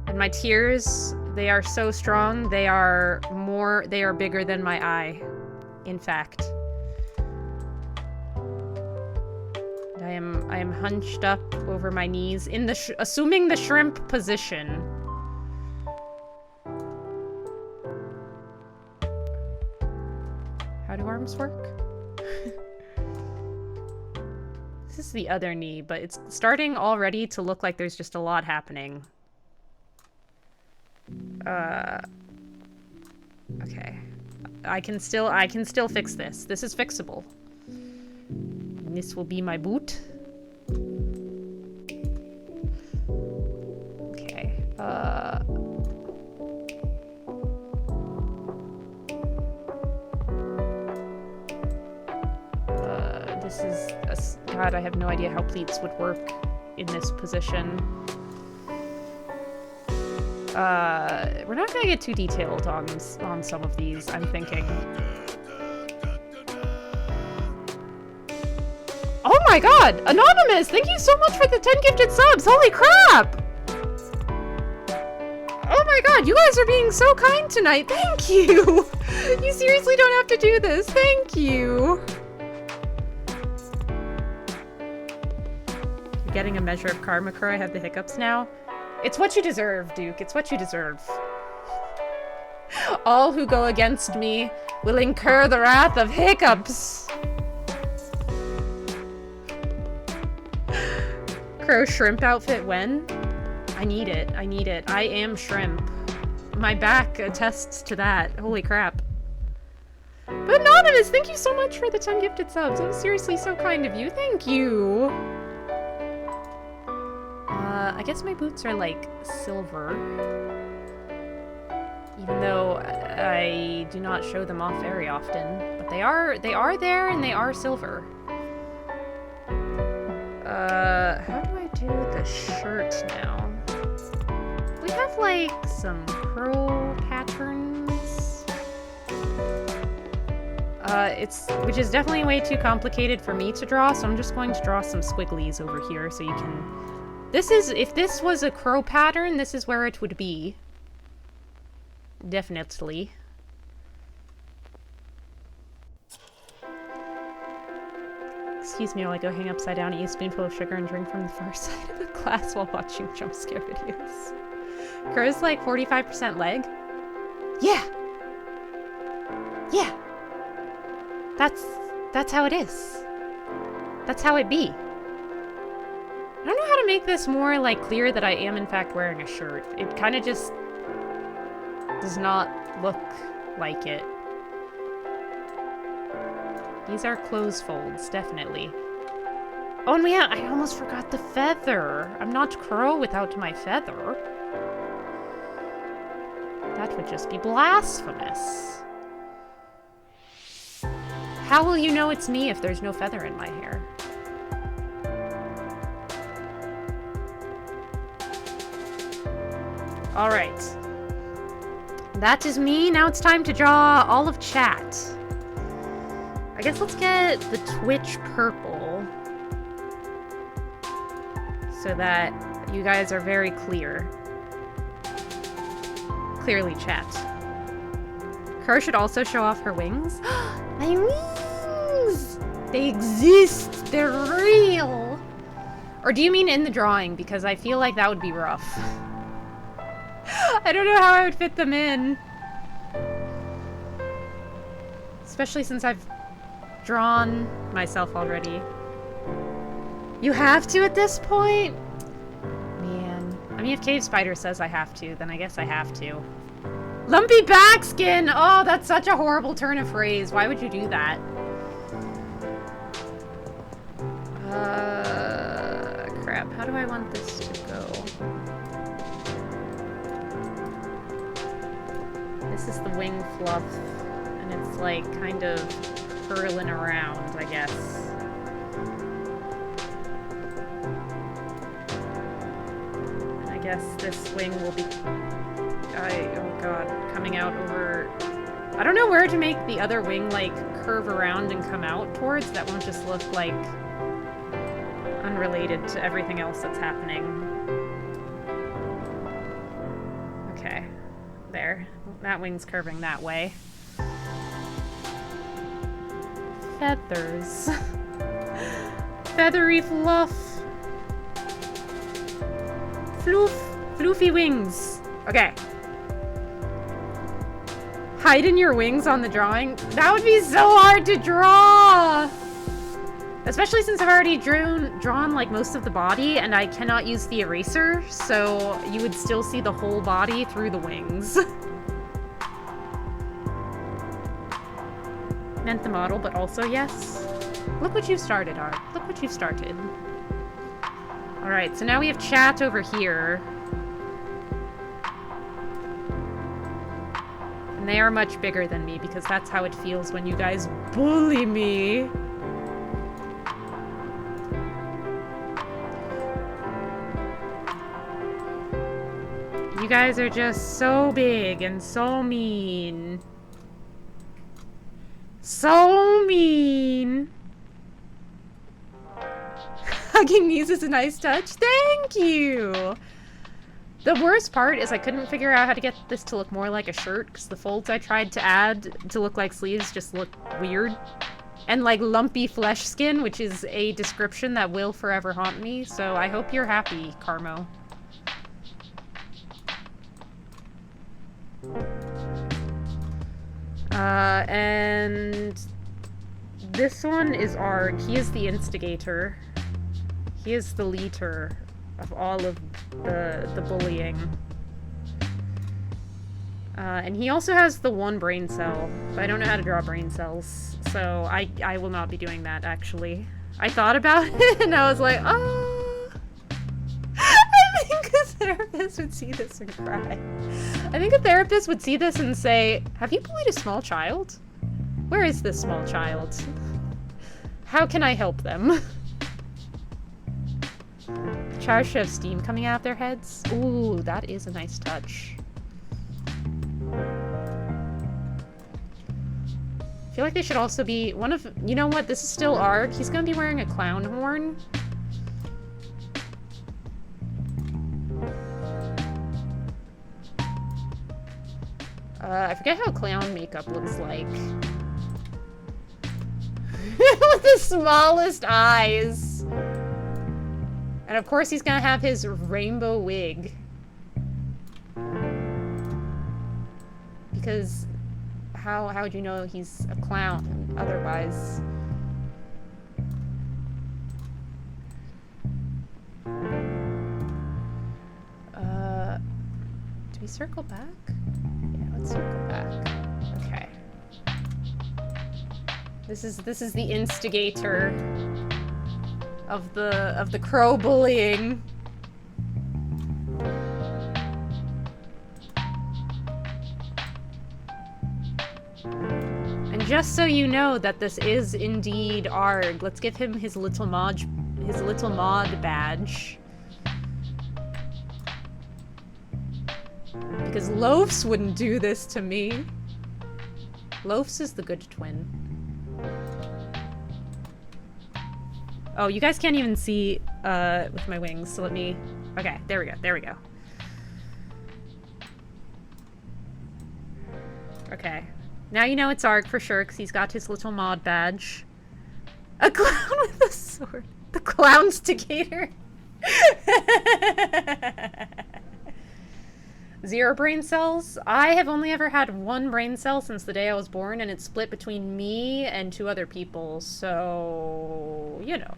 S1: and my tears, they are so strong, they are bigger than my eye, in fact. I am hunched up over my knees in the assuming the shrimp position. How do arms work? This is the other knee, but it's starting already to look like there's just a lot happening. Okay. I can still fix this. This is fixable. And this will be my boot. Okay. This is God, I have no idea how pleats would work in this position. We're not gonna get too detailed on some of these, I'm thinking. Oh my god! Anonymous! Thank you so much for the 10 gifted subs! Holy crap! Oh my god, you guys are being so kind tonight! Thank you! You seriously don't have to do this! Thank you! Getting a measure of karma, Crow. I have the hiccups now. It's what you deserve, Duke. It's what you deserve. All who go against me will incur the wrath of hiccups. Crow shrimp outfit when? I need it. I need it. I am shrimp. My back attests to that. Holy crap. But Anonymous, thank you so much for the 10 gifted subs. That was seriously so kind of you. Thank you. I guess my boots are like silver, even though I do not show them off very often, but they are there and they are silver. How do I do the a shirt now. We have, like, some curl patterns. Which is definitely way too complicated for me to draw, so I'm just going to draw some squigglies over here so you can... if this was a crow pattern, this is where it would be. Definitely. Excuse me while I go hang upside down, eat a spoonful of sugar, and drink from the far side of the glass while watching jump scare videos. Crow's like 45% leg? Yeah! Yeah! That's how it is. That's how it be. I don't know how to make this more, like, clear that I am, in fact, wearing a shirt. It kind of just does not look like it. These are clothes folds, definitely. Oh, and yeah, I almost forgot the feather. I'm not crow without my feather. That would just be blasphemous. How will you know it's me if there's no feather in my hair? Alright. That is me. Now it's time to draw all of chat. I guess let's get the Twitch purple. So that you guys are very clear. Clearly, chat. Her should also show off her wings. My wings! They exist! They're real! Or do you mean in the drawing? Because I feel like that would be rough. I don't know how I would fit them in. Especially since I've drawn myself already. You have to at this point? Man. I mean, if Cave Spider says I have to, then I guess I have to. Lumpy back skin! Oh, that's such a horrible turn of phrase. Why would you do that? Crap. How do I want this to go? This is the wing fluff, and it's like kind of curling around, I guess. And I guess this wing will be, oh god, coming out over, I don't know where to make the other wing like curve around and come out towards that won't just look like unrelated to everything else that's happening. Okay, there. That wing's curving that way. Feathers. Feathery fluff. Floofy wings. Okay. Hide in your wings on the drawing? That would be so hard to draw! Especially since I've already drawn like most of the body and I cannot use the eraser, so you would still see the whole body through the wings. Meant the model, but also yes. Look what you've started, Art. Look what you've started. Alright, so now we have chat over here. And they are much bigger than me because that's how it feels when you guys bully me. You guys are just so big and so mean. So mean. Hugging knees is a nice touch. Thank you. The worst part is I couldn't figure out how to get this to look more like a shirt because the folds I tried to add to look like sleeves just look weird. And like lumpy flesh skin, which is a description that will forever haunt me. So I hope you're happy, Carmo. And this one is Art. He is the instigator. He is the leader of all of the bullying. And he also has the one brain cell, but I don't know how to draw brain cells, so I will not be doing that, actually. I thought about it, and I was like, oh... I think a therapist would see this and cry. I think a therapist would see this and say, have you bullied a small child? Where is this small child? How can I help them? chars should have steam coming out of their heads. Ooh, that is a nice touch. I feel like they should also be one of... You know what? This is still Arg. He's gonna be wearing a clown horn. I forget how clown makeup looks like. With the smallest eyes. And of course he's gonna have his rainbow wig. Because how would you know he's a clown otherwise? Do we circle back? Yeah, let's circle back. Okay. This is the instigator of the crow bullying. And just so you know that this is indeed Arg, let's give him his little mod badge. Because Loafs wouldn't do this to me. Loafs is the good twin. Oh, you guys can't even see with my wings, so let me... Okay, there we go, there we go. Okay. Now you know it's Arg for sure, because he's got his little mod badge. A clown with a sword. The clownstigator. 0 brain cells? I have only ever had 1 brain cell since the day I was born, and it's split between me and 2 other people, so... you know.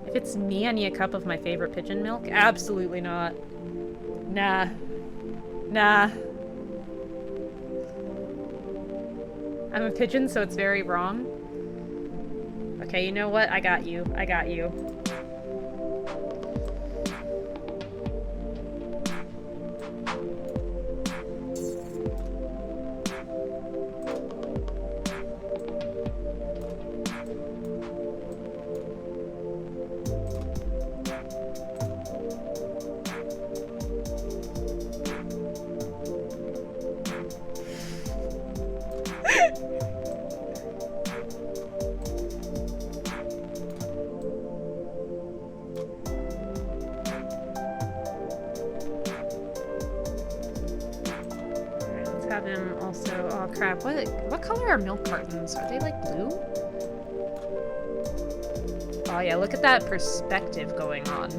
S1: If it's me, I need a cup of my favorite pigeon milk? Absolutely not. Nah. Nah. I'm a pigeon, so it's very wrong. Okay, you know what? I got you. I got you. What color are milk cartons? Are they like blue? Oh yeah, look at that perspective going on.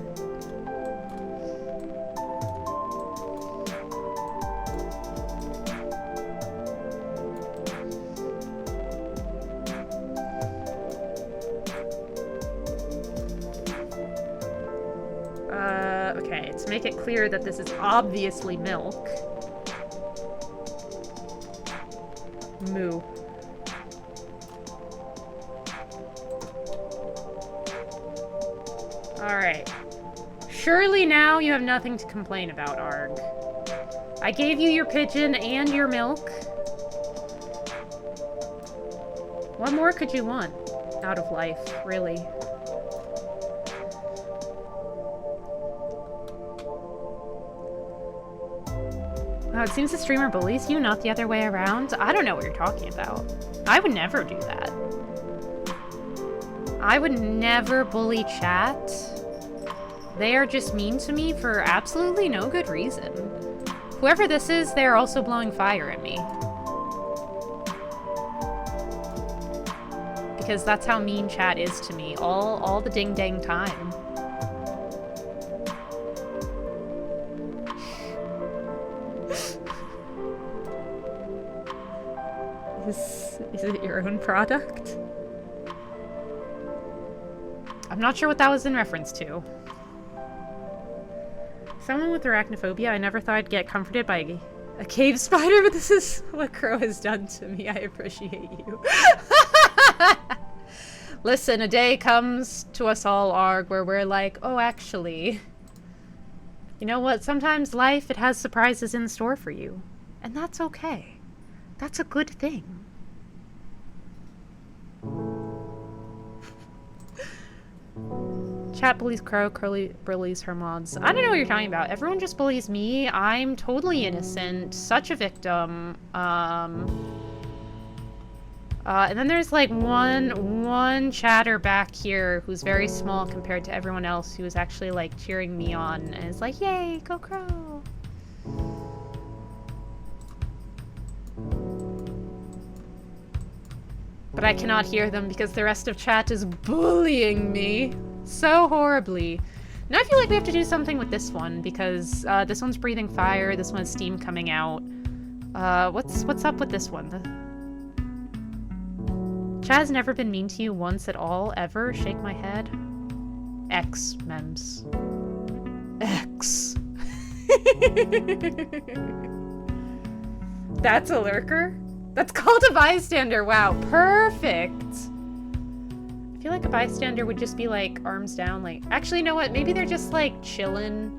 S1: Okay, to make it clear that this is obviously milk. Moo. Alright. Surely now you have nothing to complain about, Arg. I gave you your pigeon and your milk. What more could you want out of life, really? Wow, it seems the streamer bullies you, not the other way around. I don't know what you're talking about. I would never do that. I would never bully chat. They are just mean to me for absolutely no good reason. Whoever this is, they are also blowing fire at me. Because that's how mean chat is to me, all the ding-dang time. Is it your own product? I'm not sure what that was in reference to. Someone with arachnophobia, I never thought I'd get comforted by a cave spider, but this is what Crow has done to me. I appreciate you. Listen, a day comes to us all, Arg, where we're like, oh, actually, you know what? Sometimes life, it has surprises in store for you. And that's okay. That's a good thing. Chat bullies Crow, Crowley bullies her mods. I don't know what you're talking about. Everyone just bullies me. I'm totally innocent. Such a victim. And then there's like one chatter back here who's very small compared to everyone else who is actually like cheering me on and is like, yay, go Crow. But I cannot hear them because the rest of chat is bullying me so horribly. Now I feel like we have to do something with this one because this one's breathing fire, this one has steam coming out. What's up with this one? Chat has never been mean to you once at all, ever. Shake my head. X mems. X. That's a lurker? That's called a bystander. Wow, perfect. I feel like a bystander would just be like arms down, like, actually, you know what? Maybe they're just like chilling,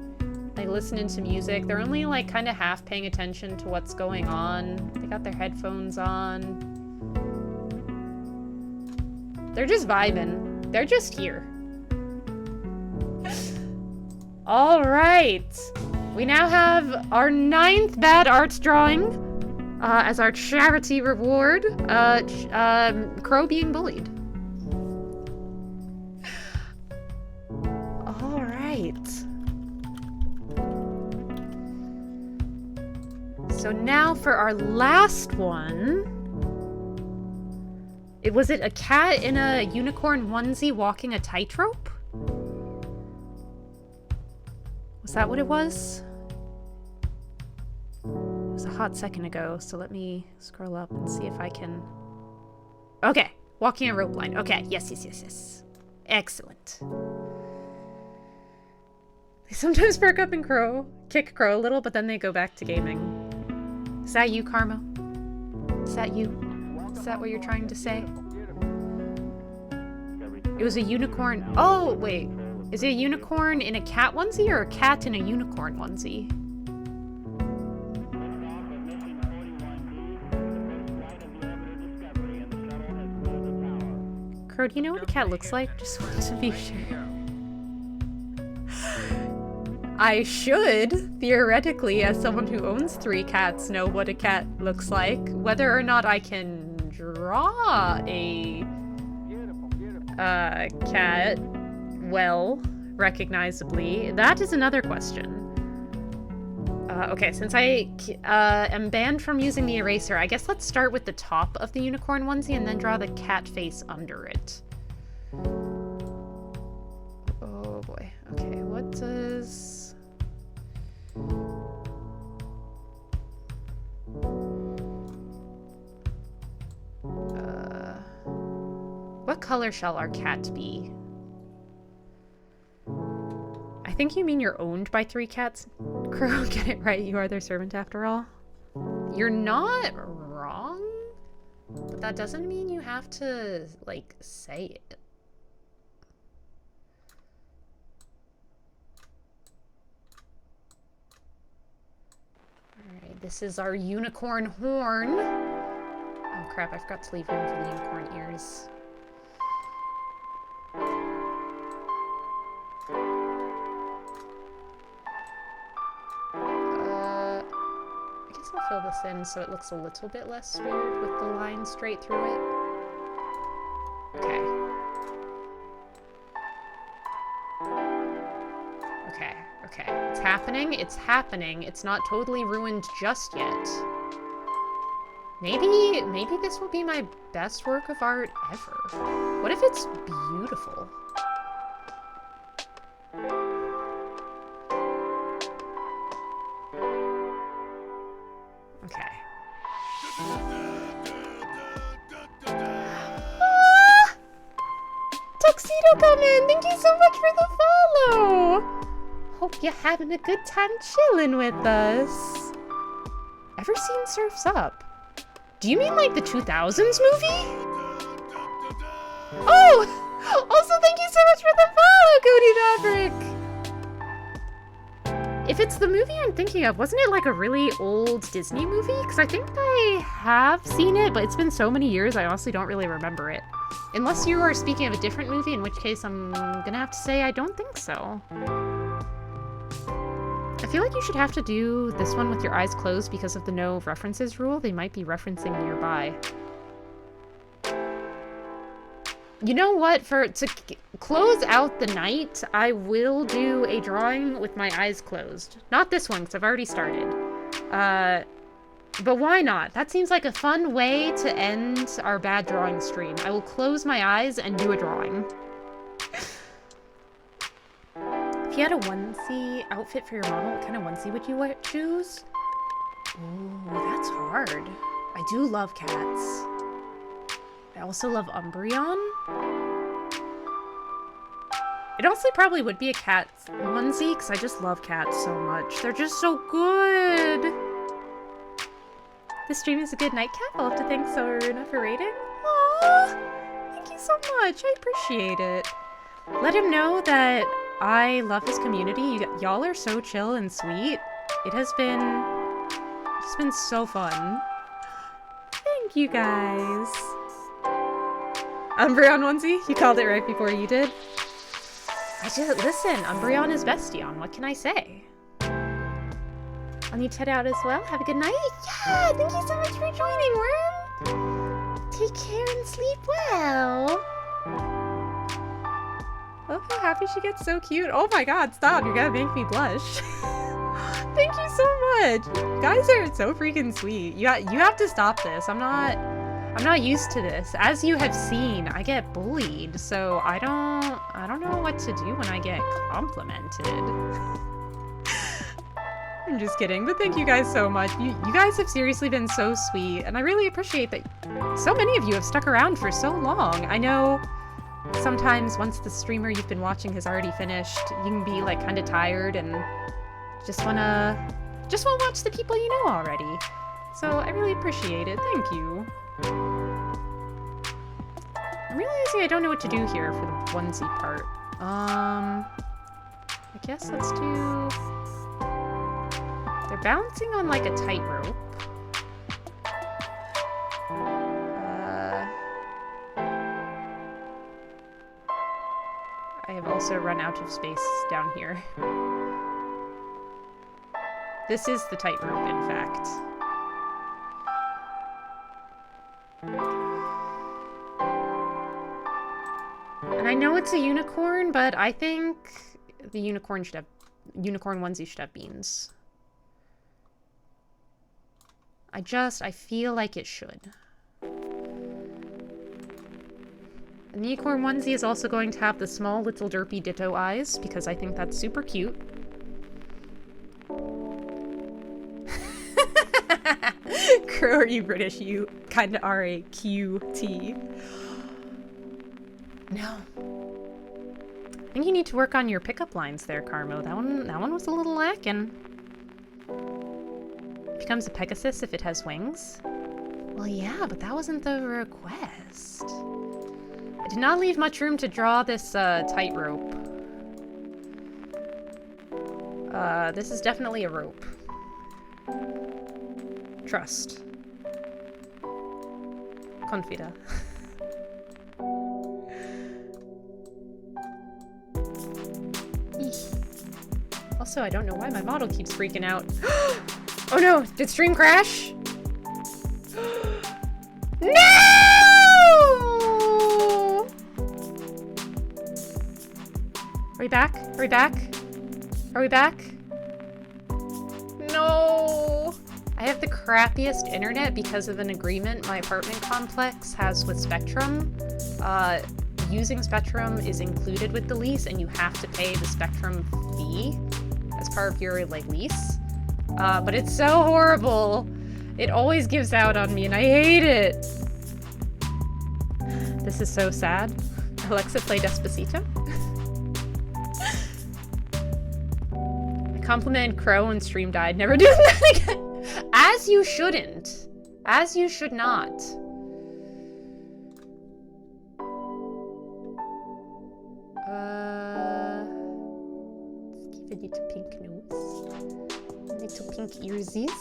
S1: like listening to music. They're only like kind of half paying attention to what's going on. They got their headphones on. They're just vibing. They're just here. All right. We now have our 9th bad art drawing. As our charity reward, Crow being bullied. All right. So now for our last one. Was it a cat in a unicorn onesie walking a tightrope? Was that what it was? It was a hot second ago, so let me scroll up and see if I can... Okay, walking a rope line. Okay, yes. Excellent. They sometimes perk up and kick Crow a little, but then they go back to gaming. Is that you, Karma? Is that you? Is that what you're trying to say? It was a unicorn... Oh, wait. Is it a unicorn in a cat onesie or a cat in a unicorn onesie? Crow, do you know what a cat looks like? Just want to be sure. I should, theoretically, as someone who owns 3 cats, know what a cat looks like. Whether or not I can draw a cat well, recognizably, that is another question. Okay, since I am banned from using the eraser, I guess let's start with the top of the unicorn onesie and then draw the cat face under it. Oh boy. Okay, what does... What color shall our cat be? I think you mean you're owned by 3 cats. Crow, get it right. You are their servant after all. You're not wrong, but that doesn't mean you have to, like, say it. Alright, this is our unicorn horn. Oh crap, I forgot to leave room for the unicorn ears. I'll fill this in so it looks a little bit less weird with the line straight through it. Okay. Okay. It's happening. It's happening. It's not totally ruined just yet. Maybe this will be my best work of art ever. What if it's beautiful? Okay. Tuxedo coming! Thank you so much for the follow! Hope you're having a good time chilling with us. Ever seen Surf's Up? Do you mean like the 2000s movie? Oh! Also, thank you so much for the follow, Cody Maverick! If it's the movie I'm thinking of, wasn't it like a really old Disney movie? Because I think I have seen it, but it's been so many years, I honestly don't really remember it. Unless you are speaking of a different movie, in which case I'm gonna have to say I don't think so. I feel like you should have to do this one with your eyes closed because of the no references rule. They might be referencing nearby. You know what? To close out the night, I will do a drawing with my eyes closed. Not this one, because I've already started. But why not? That seems like a fun way to end our bad drawing stream. I will close my eyes and do a drawing. If you had a onesie outfit for your model, what kind of onesie would you choose? Ooh, that's hard. I do love cats. I also love Umbreon. It honestly probably would be a cat onesie, because I just love cats so much. They're just so good. This stream is a good nightcap. I'll have to thank Soruna for rating. Aww, thank you so much. I appreciate it. Let him know that I love his community. Y'all are so chill and sweet. It's been so fun. Thank you guys. Umbreon onesie? You called it right before you did. Listen, Umbreon is Bestion. What can I say? I'll need to head out as well. Have a good night. Yeah, thank you so much for joining, Worm. Take care and sleep well. Look how happy she gets, so cute. Oh my god, stop. You're gonna make me blush. Thank you so much. You guys are so freaking sweet. You have to stop this. I'm not used to this. As you have seen, I get bullied, so I don't know what to do when I get complimented. I'm just kidding, but thank you guys so much. You guys have seriously been so sweet, and I really appreciate that so many of you have stuck around for so long. I know sometimes once the streamer you've been watching has already finished, you can be like kind of tired and just wanna watch the people you know already. So I really appreciate it. Thank you. I'm realizing I don't know what to do here for the onesie part. I guess let's do... They're balancing on like a tightrope. I have also run out of space down here. This is the tightrope, in fact. And I know it's a unicorn, but I think the unicorn onesie should have beans. I feel like it should. And the unicorn onesie is also going to have the small little derpy ditto eyes, because I think that's super cute. Crow, are you British? You kinda are a QT. No. I think you need to work on your pickup lines there, Carmo. That one was a little lacking. It becomes a Pegasus if it has wings. Well, yeah, but that wasn't the request. I did not leave much room to draw this tightrope. This is definitely a rope. Trust. Confida. Also, I don't know why my model keeps freaking out. Oh no! Did stream crash? No! Are we back? Are we back? Are we back? No! I have the crappiest internet because of an agreement my apartment complex has with Spectrum. Using Spectrum is included with the lease, and you have to pay the Spectrum fee as part of your lease. But it's so horrible. It always gives out on me, and I hate it. This is so sad. Alexa, play Despacito. I complimented Crow and stream died. Never do that again. As you shouldn't. As you should not. Let's give it a little pink nose. Little pink earsies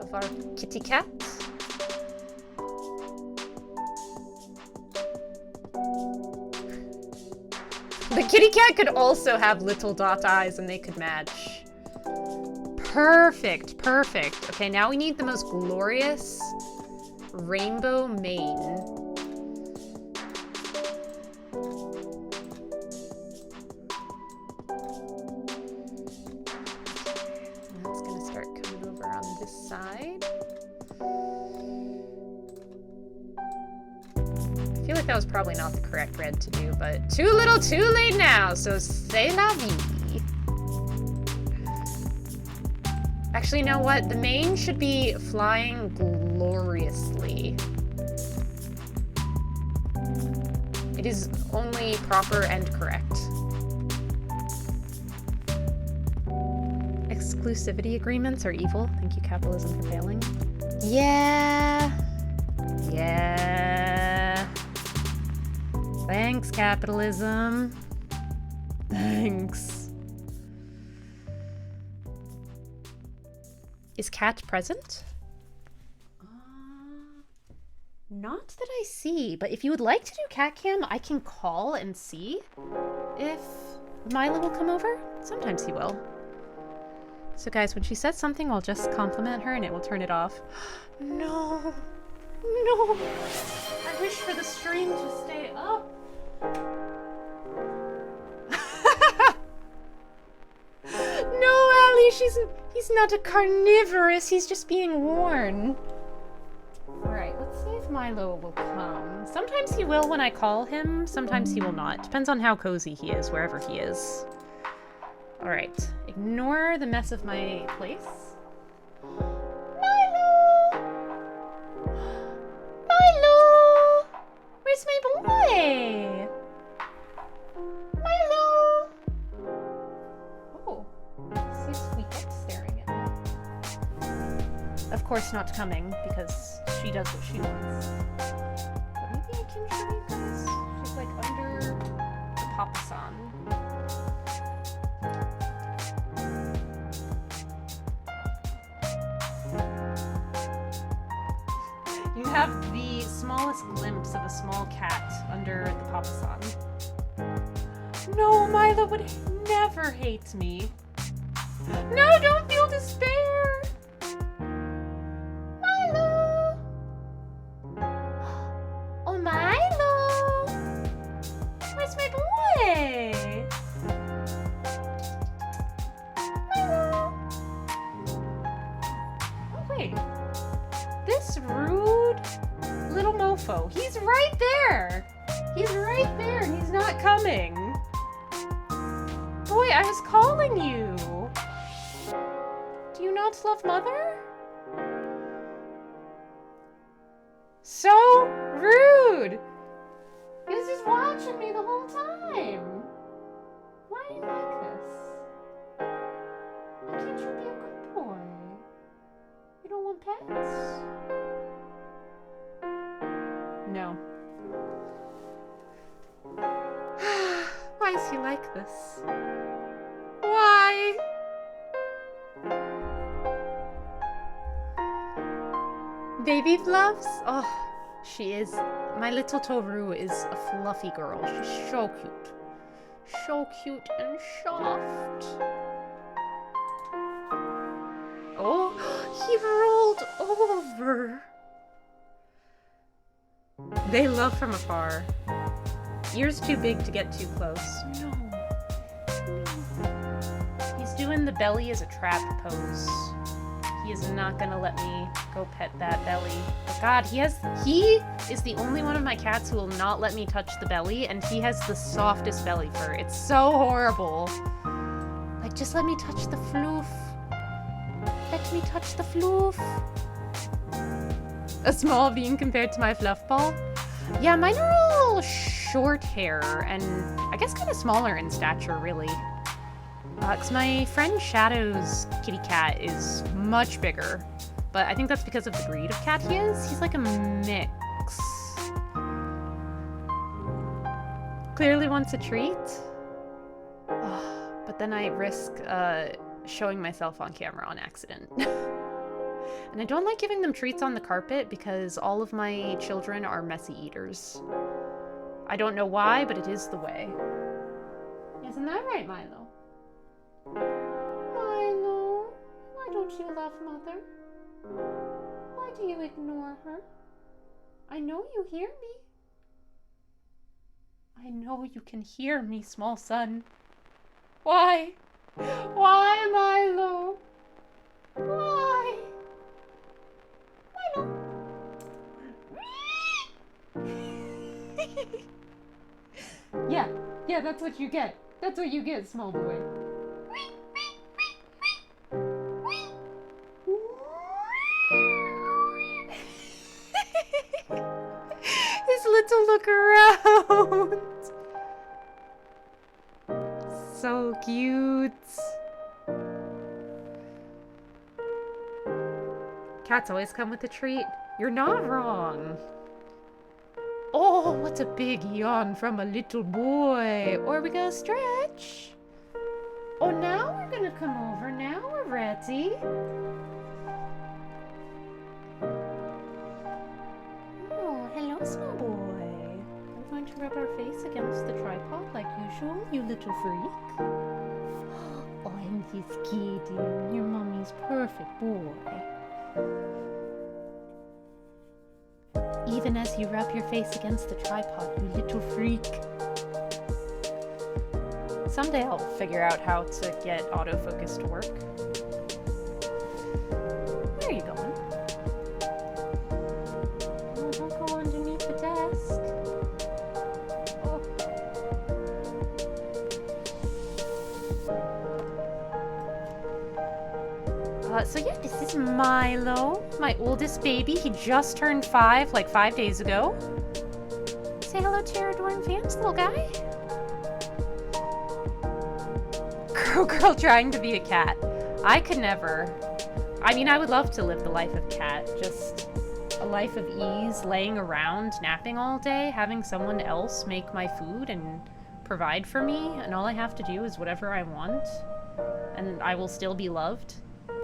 S1: of our kitty cat. kitty cat could also have little dot eyes and they could match. Perfect, perfect. Okay, now we need the most glorious rainbow mane. That's gonna start coming over on this side. I feel like that was probably not the correct red to do, but too little, too late now, so c'est la vie. Actually, you know what? The mane should be flying gloriously. It is only proper and correct. Exclusivity agreements are evil. Thank you, capitalism, for failing. Yeah. Yeah. Thanks, capitalism. Thanks. Is Cat present? Not that I see, but if you would like to do cat cam, I can call and see if Milo will come over. Sometimes he will. So guys, when she says something, I'll just compliment her and it will turn it off. No. No. I wish for the stream to stay up. No, Allie, he's not a carnivorous, he's just being worn. Alright, let's see if Milo will come. Sometimes he will when I call him, sometimes he will not. Depends on how cozy he is, wherever he is. Alright, ignore the mess of my place. Milo! Milo! Where's my boy? Milo! Oh, see sweet staring at me. Of course not coming, because she does what she wants. But maybe I can show you guys. She's like under the papasan. You have the smallest glimpse of a small cat under the papasan. No, Milo would never hate me. No, don't feel despair! Milo! Oh, Milo! Where's my boy? Milo! Oh, wait. This rude little mofo, he's right there! He's right there and he's not coming. Boy, I was calling you. Do you not love Mother? So rude! He was just watching me the whole time. Why are you like this? Why can't you be a good boy? You don't want pets? No. Why is he like this? Why? Baby Fluffs? Oh, she is. My little Toru is a fluffy girl. She's so cute. So cute and soft. Oh, he rolled over. They love from afar. Ears too big to get too close. No. He's doing the belly as a trap pose. He is not gonna let me go pet that belly. But God, he is the only one of my cats who will not let me touch the belly, and he has the softest belly fur. It's so horrible. Like, just let me touch the floof. Let me touch the floof. A small being compared to my fluff ball? Yeah, mine are all short hair, and I guess kind of smaller in stature, really. Because my friend Shadow's kitty cat is much bigger, but I think that's because of the breed of cat he is. He's like a mix. Clearly wants a treat. But then I risk showing myself on camera on accident. And I don't like giving them treats on the carpet because all of my children are messy eaters. I don't know why, but it is the way. Isn't that right, Milo? Milo, why don't you love Mother? Why do you ignore her? I know you hear me. I know you can hear me, small son. Why? Why, Milo? Why? Milo. Yeah, that's what you get. That's what you get, small boy. His little look around. So cute. Cats always come with a treat. You're not wrong. Oh, what's a big yawn from a little boy? Or we gonna stretch? Oh, now we're gonna come over. Now we're ready. Oh, hello, small boy. We're going to rub our face against the tripod like usual, you little freak. Oh, I'm this kitten, your mommy's perfect boy. Even as you rub your face against the tripod, you little freak. Someday I'll figure out how to get autofocus to work. Where are you going? Oh, don't go underneath the desk. Oh. So yeah, this is Milo, my oldest baby. He just turned 5, like 5 days ago. Say hello to your adoring fans, little guy. Girl trying to be a cat. I could never. I mean, I would love to live the life of cat. Just a life of ease, laying around, napping all day, having someone else make my food and provide for me, and all I have to do is whatever I want. And I will still be loved,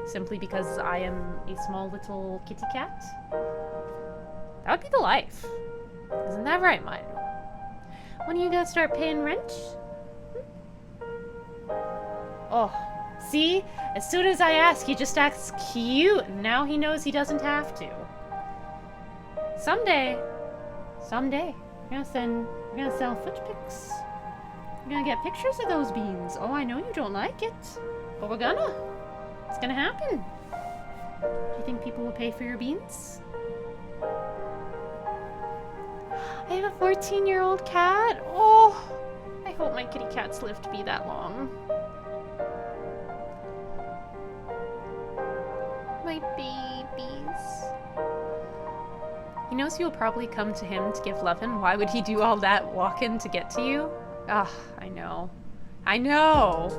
S1: simply because I am a small little kitty cat. That would be the life. Isn't that right, Milo? When are you gonna start paying rent? Oh, see? As soon as I ask, he just acts cute, and now he knows he doesn't have to. Someday, we're gonna sell foot pics. We're gonna get pictures of those beans. Oh, I know you don't like it, but we're gonna. It's gonna happen. Do you think people will pay for your beans? I have a 14-year-old cat. Oh, I hope my kitty cats live to be that long. My babies. He knows you'll probably come to him to give lovin'. Why would he do all that walking to get to you? Ah, I know. I know!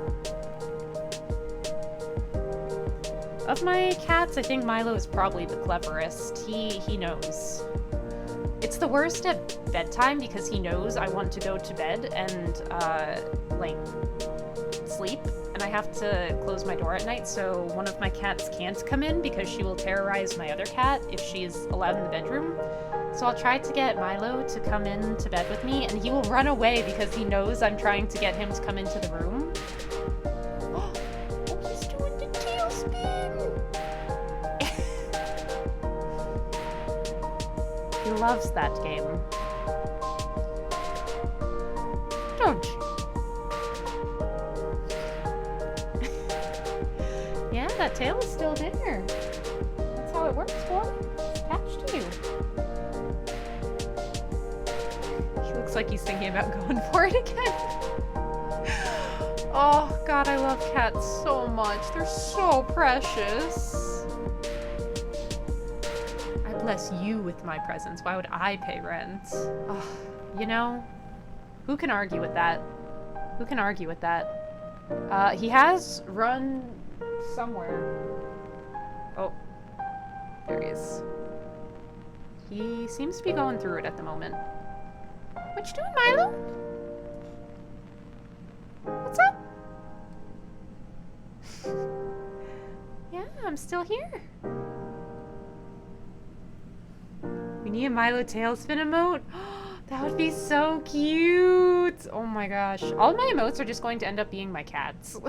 S1: Of my cats, I think Milo is probably the cleverest. He knows. It's the worst at bedtime because he knows I want to go to bed and, like, sleep. And I have to close my door at night, so one of my cats can't come in because she will terrorize my other cat if she's allowed in the bedroom. So I'll try to get Milo to come in to bed with me, and he will run away because he knows I'm trying to get him to come into the room. Oh, he's doing the tailspin! He loves that game. Don't you? Yeah, that tail is still there. That's how it works, boy. It's attached to you. He looks like he's thinking about going for it again. Oh, God, I love cats so much. They're so precious. I bless you with my presence. Why would I pay rent? Oh, you know, who can argue with that? Who can argue with that? He has run somewhere. Oh, there he is. He seems to be going through it at the moment. What you doing, Milo? What's up? Yeah, I'm still here. We need a Milo tailspin emote. That would be so cute. Oh my gosh. All my emotes are just going to end up being my cats.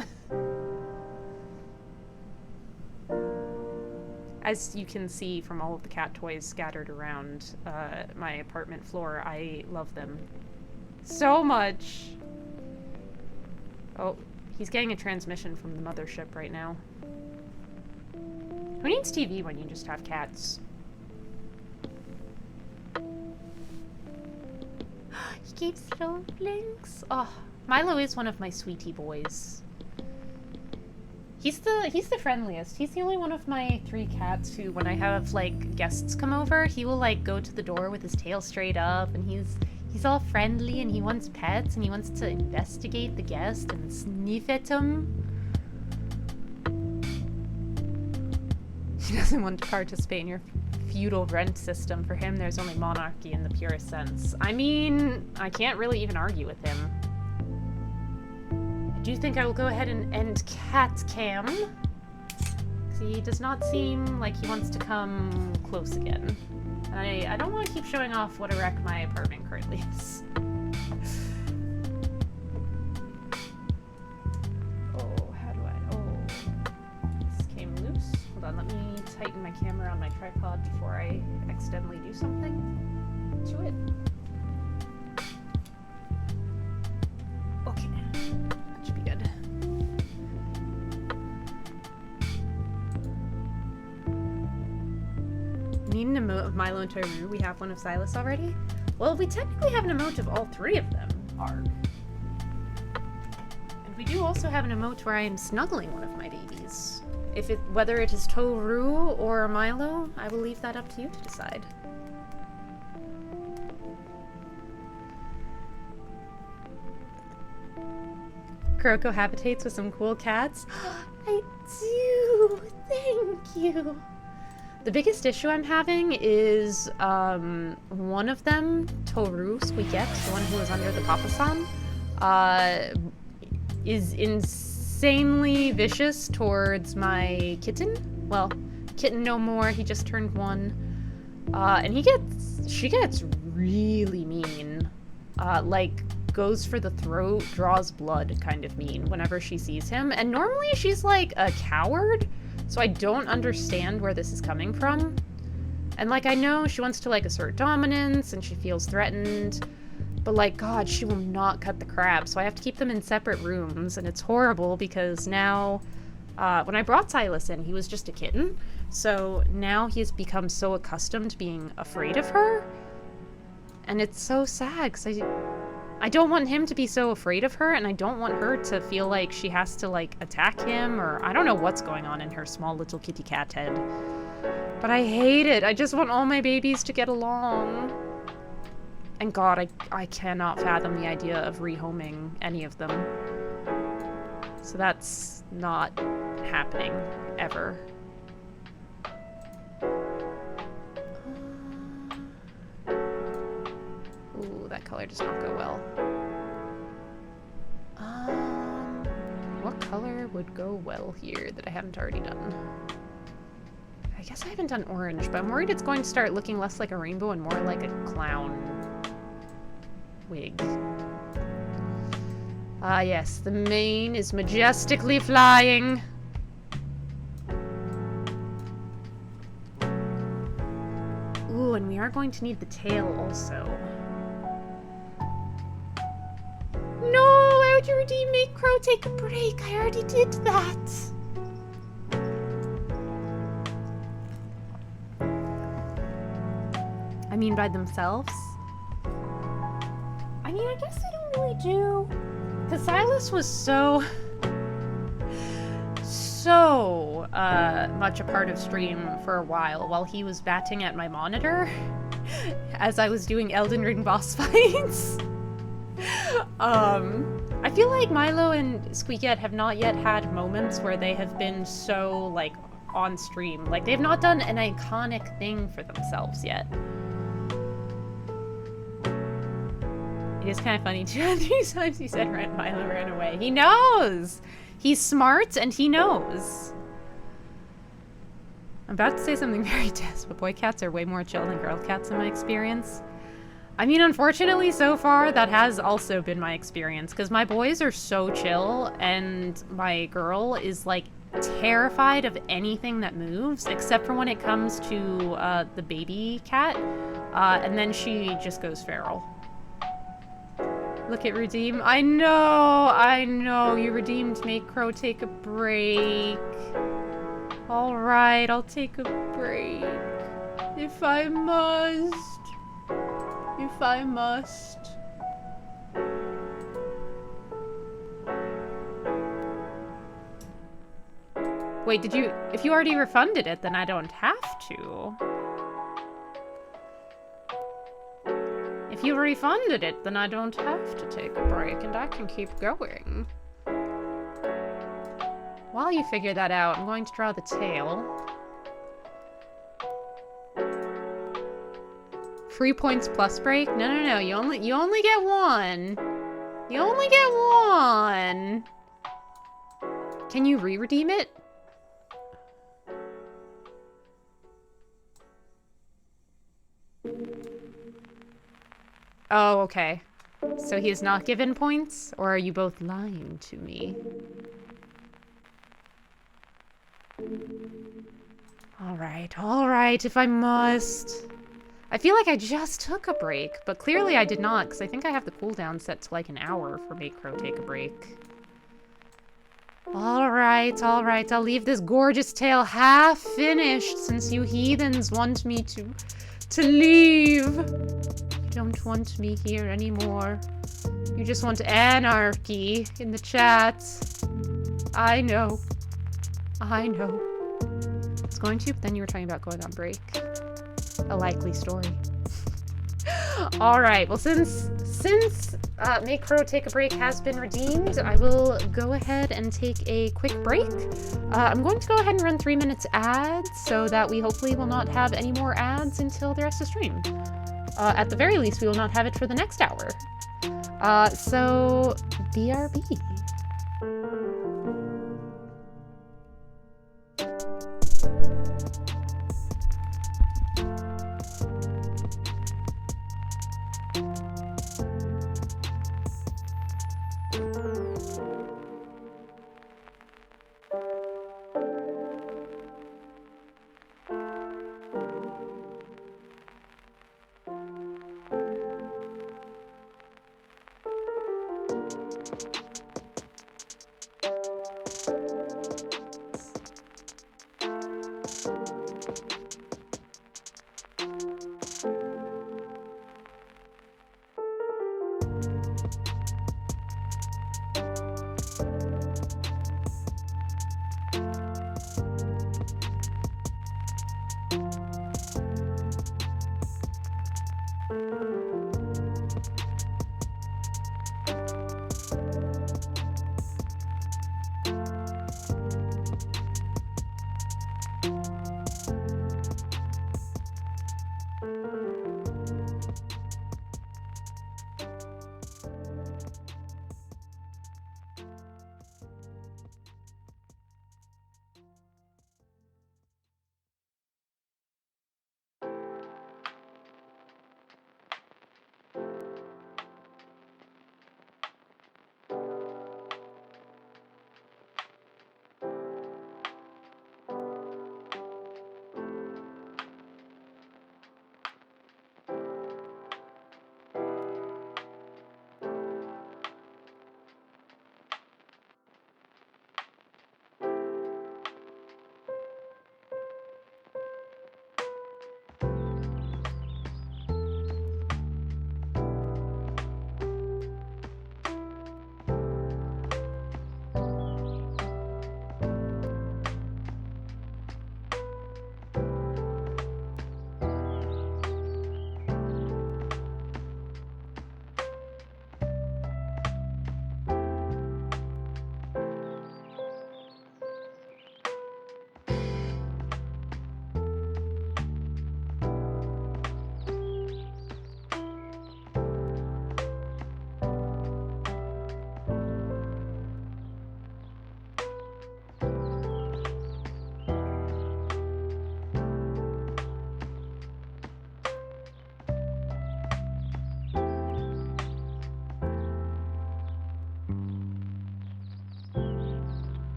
S1: As you can see from all of the cat toys scattered around my apartment floor, I love them so much. Oh, he's getting a transmission from the mothership right now. Who needs TV when you just have cats? He keeps throwing blinks. Oh, Milo is one of my sweetie boys. He's the friendliest. He's the only one of my 3 cats who, when I have like guests come over, he will like go to the door with his tail straight up, and he's all friendly, and he wants pets, and he wants to investigate the guest and sniff at him. He doesn't want to participate in your feudal rent system. For him, there's only monarchy in the purest sense. I mean, I can't really even argue with him. I do think I will go ahead and end cat cam. He does not seem like he wants to come close again. I don't want to keep showing off what a wreck my apartment currently is. Oh, how do I... Oh. This came loose. Hold on, let me tighten my camera on my tripod before I accidentally do something to it. Okay. That should be good. Need an emote of Milo and Toru. We have one of Silas already. Well, we technically have an emote of all 3 of them. Arg. And we do also have an emote where I am snuggling one of my babies. Whether it is Toru or Milo, I will leave that up to you to decide. Kuroko habitates with some cool cats. I do! Thank you! The biggest issue I'm having is one of them, Toru Squeakette, the one who was under the Papa-san, is insanely vicious towards my kitten. Well, kitten no more, he just turned 1. And she gets really mean. Like, goes for the throat, draws blood kind of mean whenever she sees him. And normally she's like a coward. So I don't understand where this is coming from. And, like, I know she wants to, like, assert dominance, and she feels threatened. But, like, God, she will not cut the crap. So I have to keep them in separate rooms, and it's horrible because now... when I brought Silas in, he was just a kitten. So now he's become so accustomed to being afraid of her. And it's so sad, because I don't want him to be so afraid of her, and I don't want her to feel like she has to, like, attack him, or I don't know what's going on in her small little kitty cat head. But I hate it. I just want all my babies to get along. And God, I cannot fathom the idea of rehoming any of them. So that's not happening, ever. Ooh, that color does not go well. What color would go well here that I haven't already done? I guess I haven't done orange, but I'm worried it's going to start looking less like a rainbow and more like a clown wig. Ah, yes, the mane is majestically flying. Ooh, and we are going to need the tail also. No, why would your redeem make Crow take a break? I already did that. I mean, by themselves? I mean, I guess they don't really do. Because Silas was so much a part of stream for a while he was batting at my monitor as I was doing Elden Ring boss fights. I feel like Milo and Squeakette have not yet had moments where they have been so, like, on stream. Like, they've not done an iconic thing for themselves yet. It is kind of funny, too. How many times he said Milo ran away? He knows! He's smart, and he knows. I'm about to say something very tense, but boy cats are way more chill than girl cats in my experience. I mean, unfortunately, so far, that has also been my experience, because my boys are so chill, and my girl is, like, terrified of anything that moves, except for when it comes to the baby cat, and then she just goes feral. Look at Redeem. I know, you redeemed Make Crow take a break. Alright, I'll take a break. If I must. If I must. Wait, if you already refunded it, then I don't have to. If you refunded it, then I don't have to take a break, and I can keep going. While you figure that out, I'm going to draw the tail. Free points plus break? No. You only get one. You only get one. Can you re-redeem it? Oh, okay. So he has not given points? Or are you both lying to me? Alright, if I must. I feel like I just took a break, but clearly I did not, because I think I have the cooldown set to like an hour for Make Crow take a break. Alright, I'll leave this gorgeous tale half finished since you heathens want me to leave. You don't want me here anymore. You just want anarchy in the chat. I know. I was going to, but then you were talking about going on break. A likely story. Alright, well since Make Crow Take a Break has been redeemed, I will go ahead and take a quick break. I'm going to go ahead and run 3 minutes ads so that we hopefully will not have any more ads until the rest of the stream. At the very least, we will not have it for the next hour. So, BRB.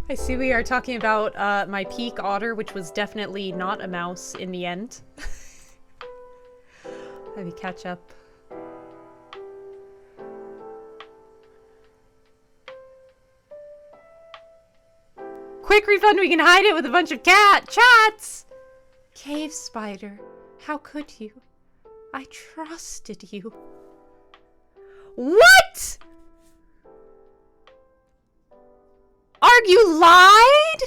S1: I see we are talking about my peak otter, which was definitely not a mouse in the end. Let me catch up. Quick refund, we can hide it with a bunch of chats! Cave spider, how could you? I trusted you. What?! Arg, you lied?!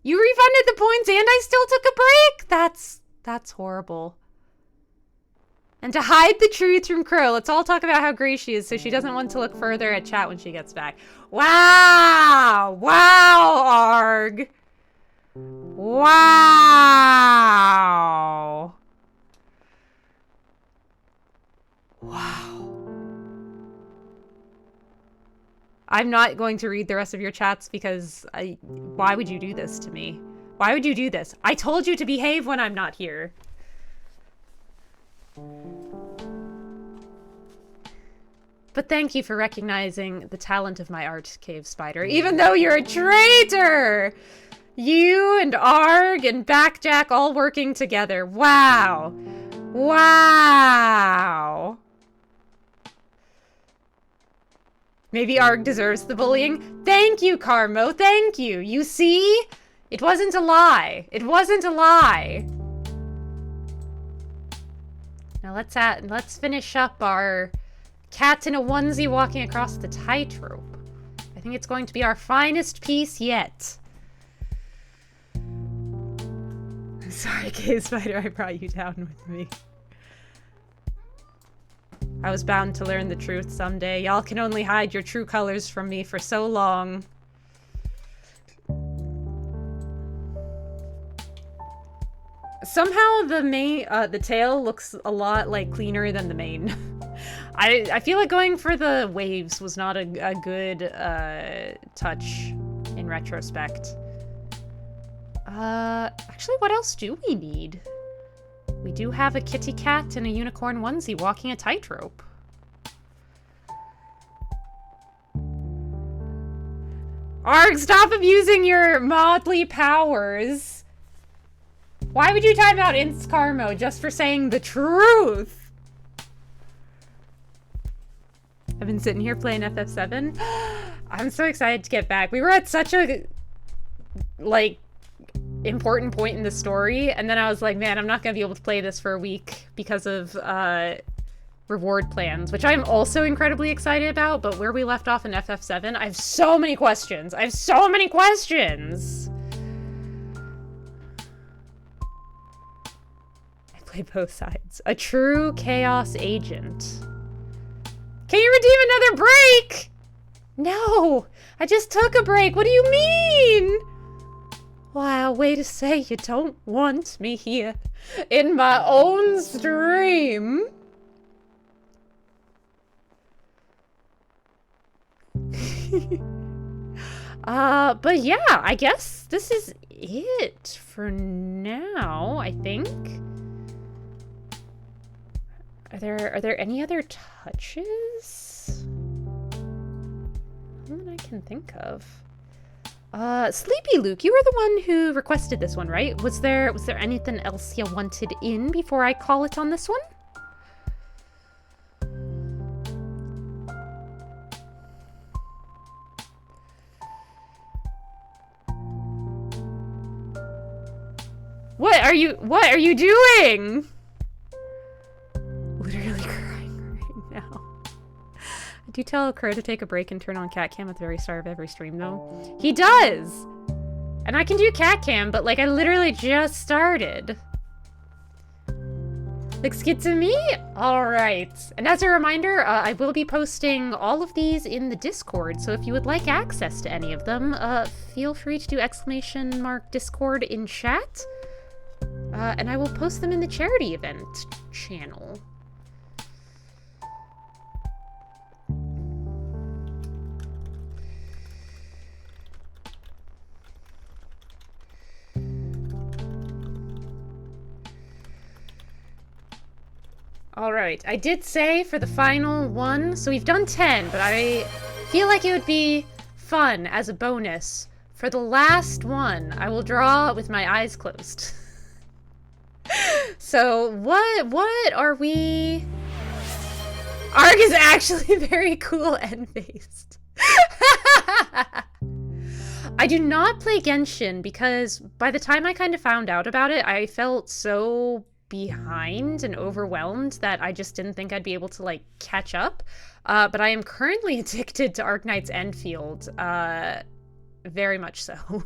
S1: You refunded the points and I still took a break?! That's horrible. And to hide the truth from Crow, let's all talk about how great she is so she doesn't want to look further at chat when she gets back. Wow! Wow, Arg! Wow! Wow. I'm not going to read the rest of your chats because why would you do this to me? Why would you do this? I told you to behave when I'm not here. But thank you for recognizing the talent of my art, Cave Spider, even though you're a traitor! You and Arg and Backjack all working together. Wow. Wow. Maybe Arg deserves the bullying. Thank you, Carmo. Thank you. You see? It wasn't a lie. It wasn't a lie. Now let's finish up our cat in a onesie walking across the tightrope. I think it's going to be our finest piece yet. I'm sorry, Cave Spider, I brought you down with me. I was bound to learn the truth someday. Y'all can only hide your true colors from me for so long. Somehow the tail looks a lot like cleaner than the mane. I feel like going for the waves was not a good touch in retrospect. Actually, what else do we need? We do have a kitty cat and a unicorn onesie walking a tightrope. Arg, stop abusing your motley powers. Why would you time out Inst Carmo just for saying the truth? I've been sitting here playing FF7. I'm so excited to get back. We were at such a, like, important point in the story, and then I was like, man, I'm not gonna be able to play this for a week because of reward plans, which I'm also incredibly excited about, but where we left off in FF7, I have so many questions. I have so many questions! I play both sides. A true chaos agent. Can you redeem another break? No! I just took a break. What do you mean? Wow, way to say you don't want me here in my own stream. But yeah, I guess this is it for now, I think. Are there any other touches? None that I can think of. Sleepy Luke, you were the one who requested this one, right? Was there anything else you wanted in before I call it on this one? What are you doing? Literally crying right now. I do tell Crow to take a break and turn on cat cam at the very start of every stream, though. He does! And I can do cat cam, but, like, I literally just started. Looks good to me? Alright. And as a reminder, I will be posting all of these in the Discord, so if you would like access to any of them, feel free to do !Discord in chat. And I will post them in the charity event channel. Alright, I did say for the final one, so we've done 10, but I feel like it would be fun, as a bonus, for the last one, I will draw with my eyes closed. So, what are we... Arg is actually very cool and based. I do not play Genshin because by the time I kind of found out about it, I felt so behind and overwhelmed that I just didn't think I'd be able to, like, catch up. But I am currently addicted to Arknight's Enfield. Very much so.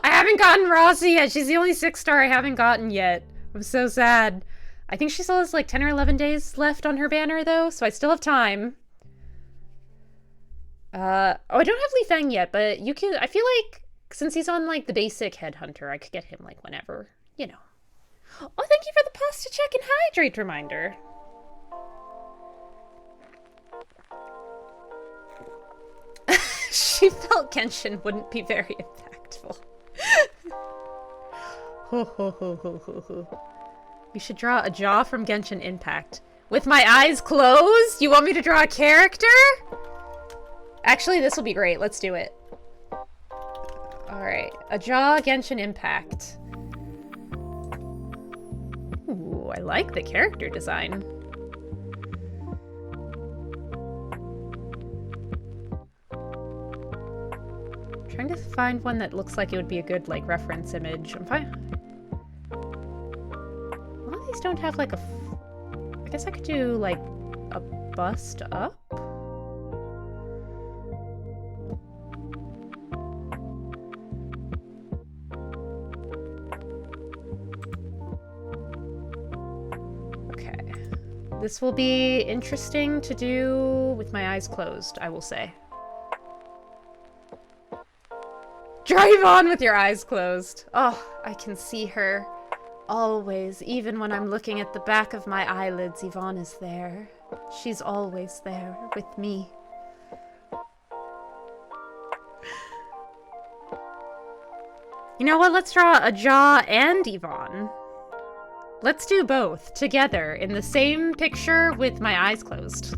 S1: I haven't gotten Rossi yet. She's the only 6-star I haven't gotten yet. I'm so sad. I think she still has like 10 or 11 days left on her banner though, so I still have time. Oh, I don't have Li Feng yet, but you can, I feel like since he's on like the basic headhunter, I could get him like whenever, you know. Oh, thank you for the pasta check and hydrate reminder. She felt Genshin wouldn't be very impactful. Ho ho ho ho ho ho. You should draw a jaw from Genshin Impact. With my eyes closed? You want me to draw a character? Actually, this will be great. Let's do it. Alright. A jaw, Genshin Impact. Ooh, I like the character design. Trying to find one that looks like it would be a good, like, reference image. I'm fine. A lot of these don't have, like, I guess I could do, like, a bust up? Okay. This will be interesting to do with my eyes closed, I will say. Drive on with your eyes closed. Oh, I can see her. Always, even when I'm looking at the back of my eyelids, Yvonne is there. She's always there with me. You know what? Let's draw a jaw and Yvonne. Let's do both together in the same picture with my eyes closed.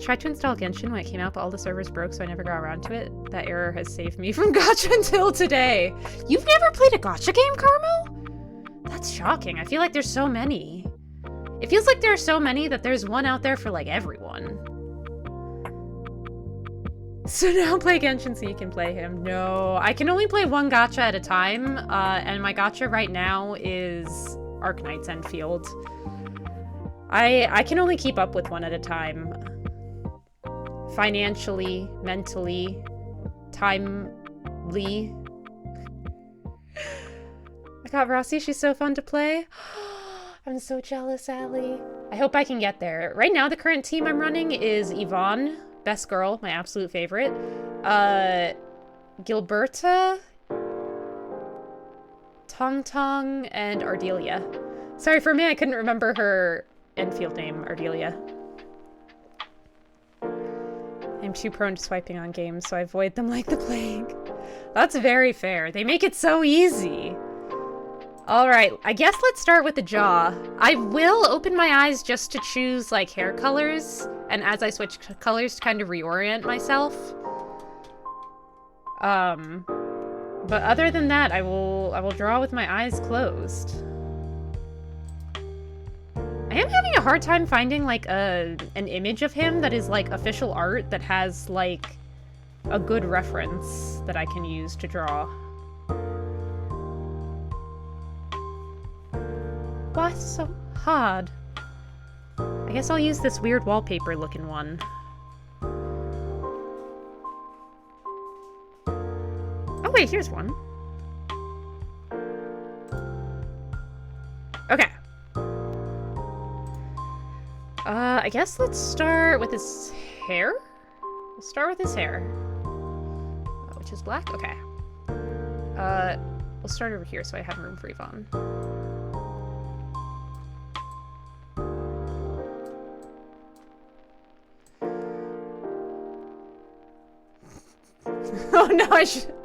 S1: Tried to install Genshin when it came out, but all the servers broke, so I never got around to it. That error has saved me from gacha until today. You've never played a gacha game, Carmel? That's shocking. I feel like there's so many. It feels like there are so many that there's one out there for, like, everyone. So now play Genshin so you can play him. No, I can only play one gacha at a time, and my gacha right now is Arknight's Enfield. I can only keep up with one at a time. Financially, mentally, timely. I got Rossi, she's so fun to play. I'm so jealous, Allie. I hope I can get there. Right now, the current team I'm running is Yvonne, best girl, my absolute favorite. Gilberta, Tong Tong, and Ardelia. Sorry, for me, I couldn't remember her Enfield name, Ardelia. I'm too prone to swiping on games, so I avoid them like the plague. That's very fair. They make it so easy. Alright, I guess let's start with the jaw. I will open my eyes just to choose, like, hair colors, and as I switch colors to kind of reorient myself. But other than that, I will draw with my eyes closed. I am having a hard time finding, like, an image of him that is, like, official art that has, like, a good reference that I can use to draw. Why so hard? I guess I'll use this weird wallpaper-looking one. Oh, wait, here's one. Okay. I guess let's start with his hair? We'll start with his hair. Which is black? Okay. We'll start over here so I have room for Yvonne. Oh no,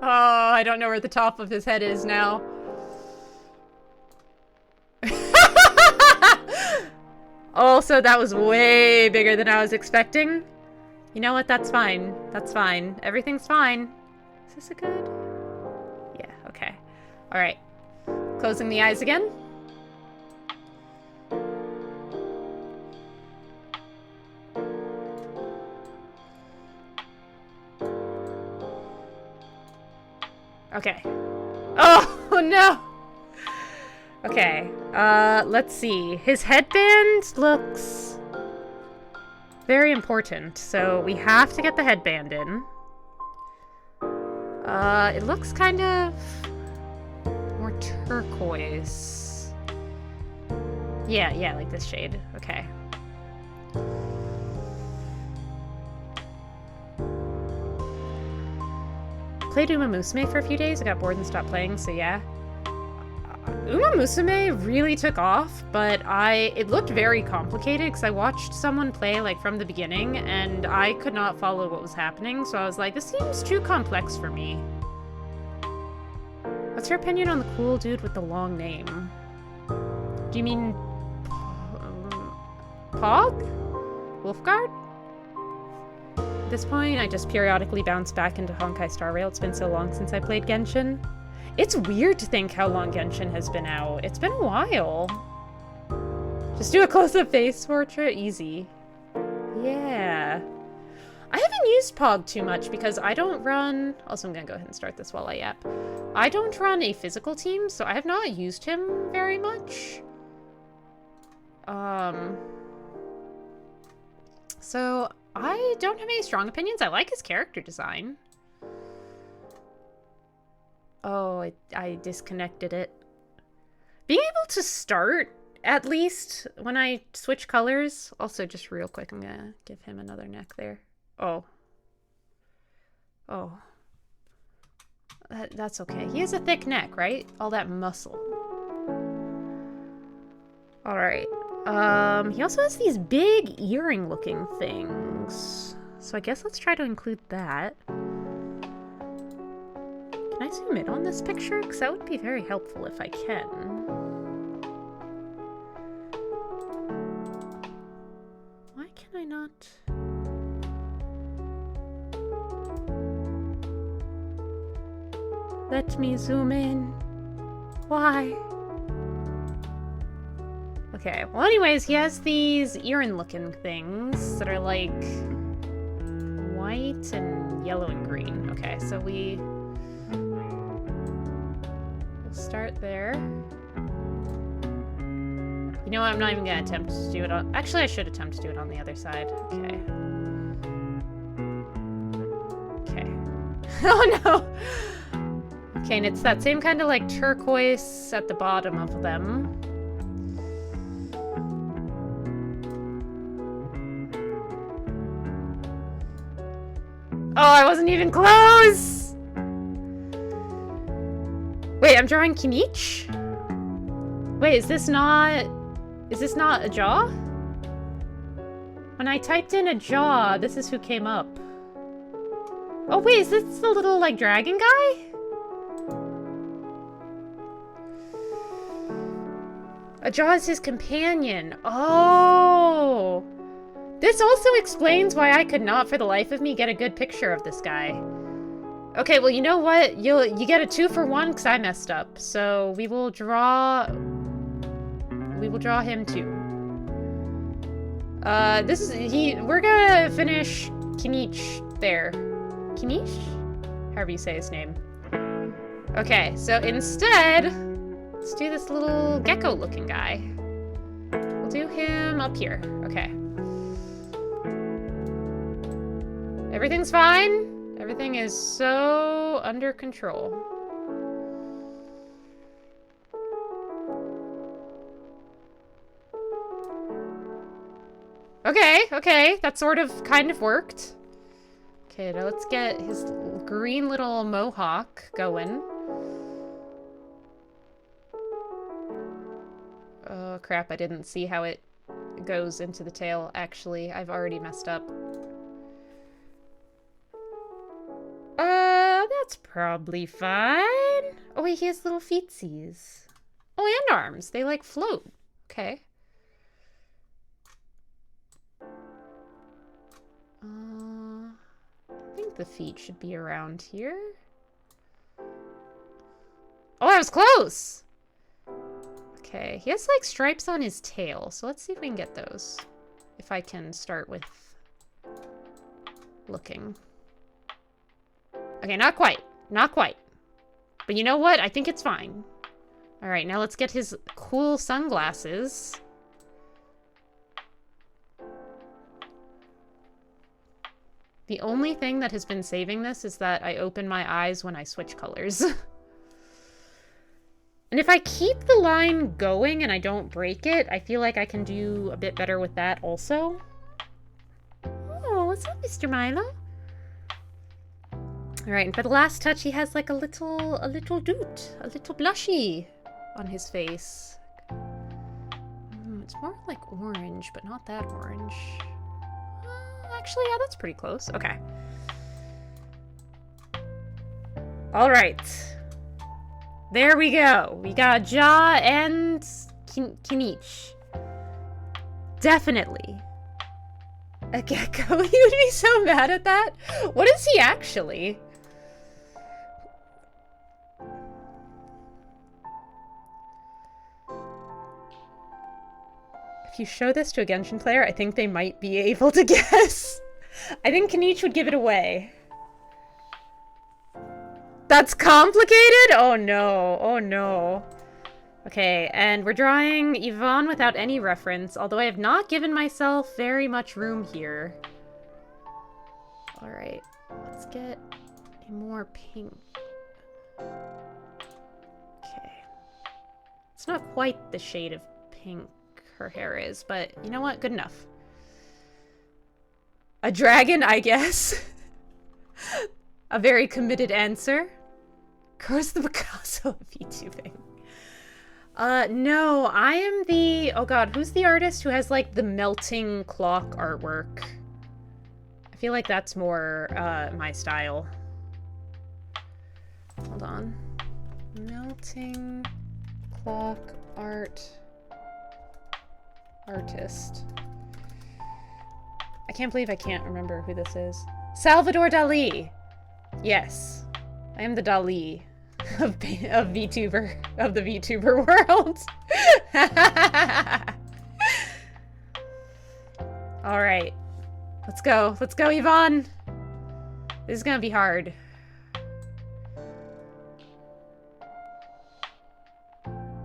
S1: I don't know where the top of his head is now. Also, that was way bigger than I was expecting. You know what? That's fine. That's fine. Everything's fine. Is this a good? Yeah, okay. Alright. Closing the eyes again. Okay. Oh, no! Okay, let's see. His headband looks very important, so we have to get the headband in. It looks kind of more turquoise. Yeah, like this shade. Okay. Played Uma Musume for a few days. I got bored and stopped playing, so yeah. Uma Musume really took off, but it looked very complicated because I watched someone play like from the beginning and I could not follow what was happening, so I was like, this seems too complex for me. What's your opinion on the cool dude with the long name? Do you mean Pog? Wolfguard? At this point, I just periodically bounce back into Honkai Star Rail. It's been so long since I played Genshin. It's weird to think how long Genshin has been out. It's been a while. Just do a close-up face portrait. Easy. Yeah. I haven't used Pog too much because I don't run... Also, I'm gonna go ahead and start this while I yap. I don't run a physical team, so I have not used him very much. So, I don't have any strong opinions. I like his character design. Oh, I disconnected it. Being able to start, at least, when I switch colors... Also, just real quick, I'm gonna give him another neck there. Oh. Oh. That's okay. He has a thick neck, right? All that muscle. Alright. He also has these big earring-looking things. So I guess let's try to include that. Can I zoom in on this picture? Because that would be very helpful if I can. Why can I not... Let me zoom in. Why? Okay, well anyways, he has these earring-looking things that are like white and yellow and green. Okay, so we'll start there. You know what, I'm not even gonna attempt to do it on... Actually, I should attempt to do it on the other side. Okay. Okay. Oh no! Okay, and it's that same kind of like turquoise at the bottom of them. Oh, I wasn't even close! Wait, I'm drawing Kinich? Wait, is this not a jaw? When I typed in a jaw, this is who came up. Oh wait, is this the little like dragon guy? A jaw is his companion. Oh! This also explains why I could not for the life of me get a good picture of this guy. Okay, well, you know what? You get a 2-for-1 because I messed up. So we will draw him too. We're gonna finish Kinich there. Kinich? However you say his name. Okay, so instead, let's do this little gecko-looking guy. We'll do him up here. Okay. Everything's fine. Everything is so under control. Okay, that sort of kind of worked. Okay, now let's get his green little mohawk going. Oh crap, I didn't see how it goes into the tail. Actually, I've already messed up. That's probably fine. Oh wait, he has little feetsies. Oh, and arms. They like float. Okay. the feet should be around here. Oh, I was close! Okay, he has like stripes on his tail, so let's see if we can get those. If I can start with looking. Okay, not quite. Not quite. But you know what? I think it's fine. Alright, now let's get his cool sunglasses. The only thing that has been saving this is that I open my eyes when I switch colors. And if I keep the line going and I don't break it, I feel like I can do a bit better with that also. Oh, what's up, Mr. Milo? Alright, and for the last touch, he has like a little doot, a little blushy on his face. It's more like orange, but not that orange. Actually, yeah, that's pretty close. Okay. Alright. There we go. We got Jaw and Kinich. Definitely. A gecko? He would be so mad at that. What is he actually? If you show this to a Genshin player, I think they might be able to guess. I think Kinich would give it away. That's complicated? Oh no, oh no. Okay, and we're drawing Yvonne without any reference, although I have not given myself very much room here. Alright, let's get a more pink. Okay. It's not quite the shade of pink her hair is, but you know what? Good enough. A dragon, I guess. A very committed answer. Curse the Picasso of VTubing. No, I am the... Oh god, who's the artist who has, like, the melting clock artwork? I feel like that's more, my style. Hold on. Melting clock artist. I can't believe I can't remember who this is. Salvador Dali! Yes. I am the Dali of VTuber, of the VTuber world. Alright. Let's go. Let's go, Yvonne! This is gonna be hard.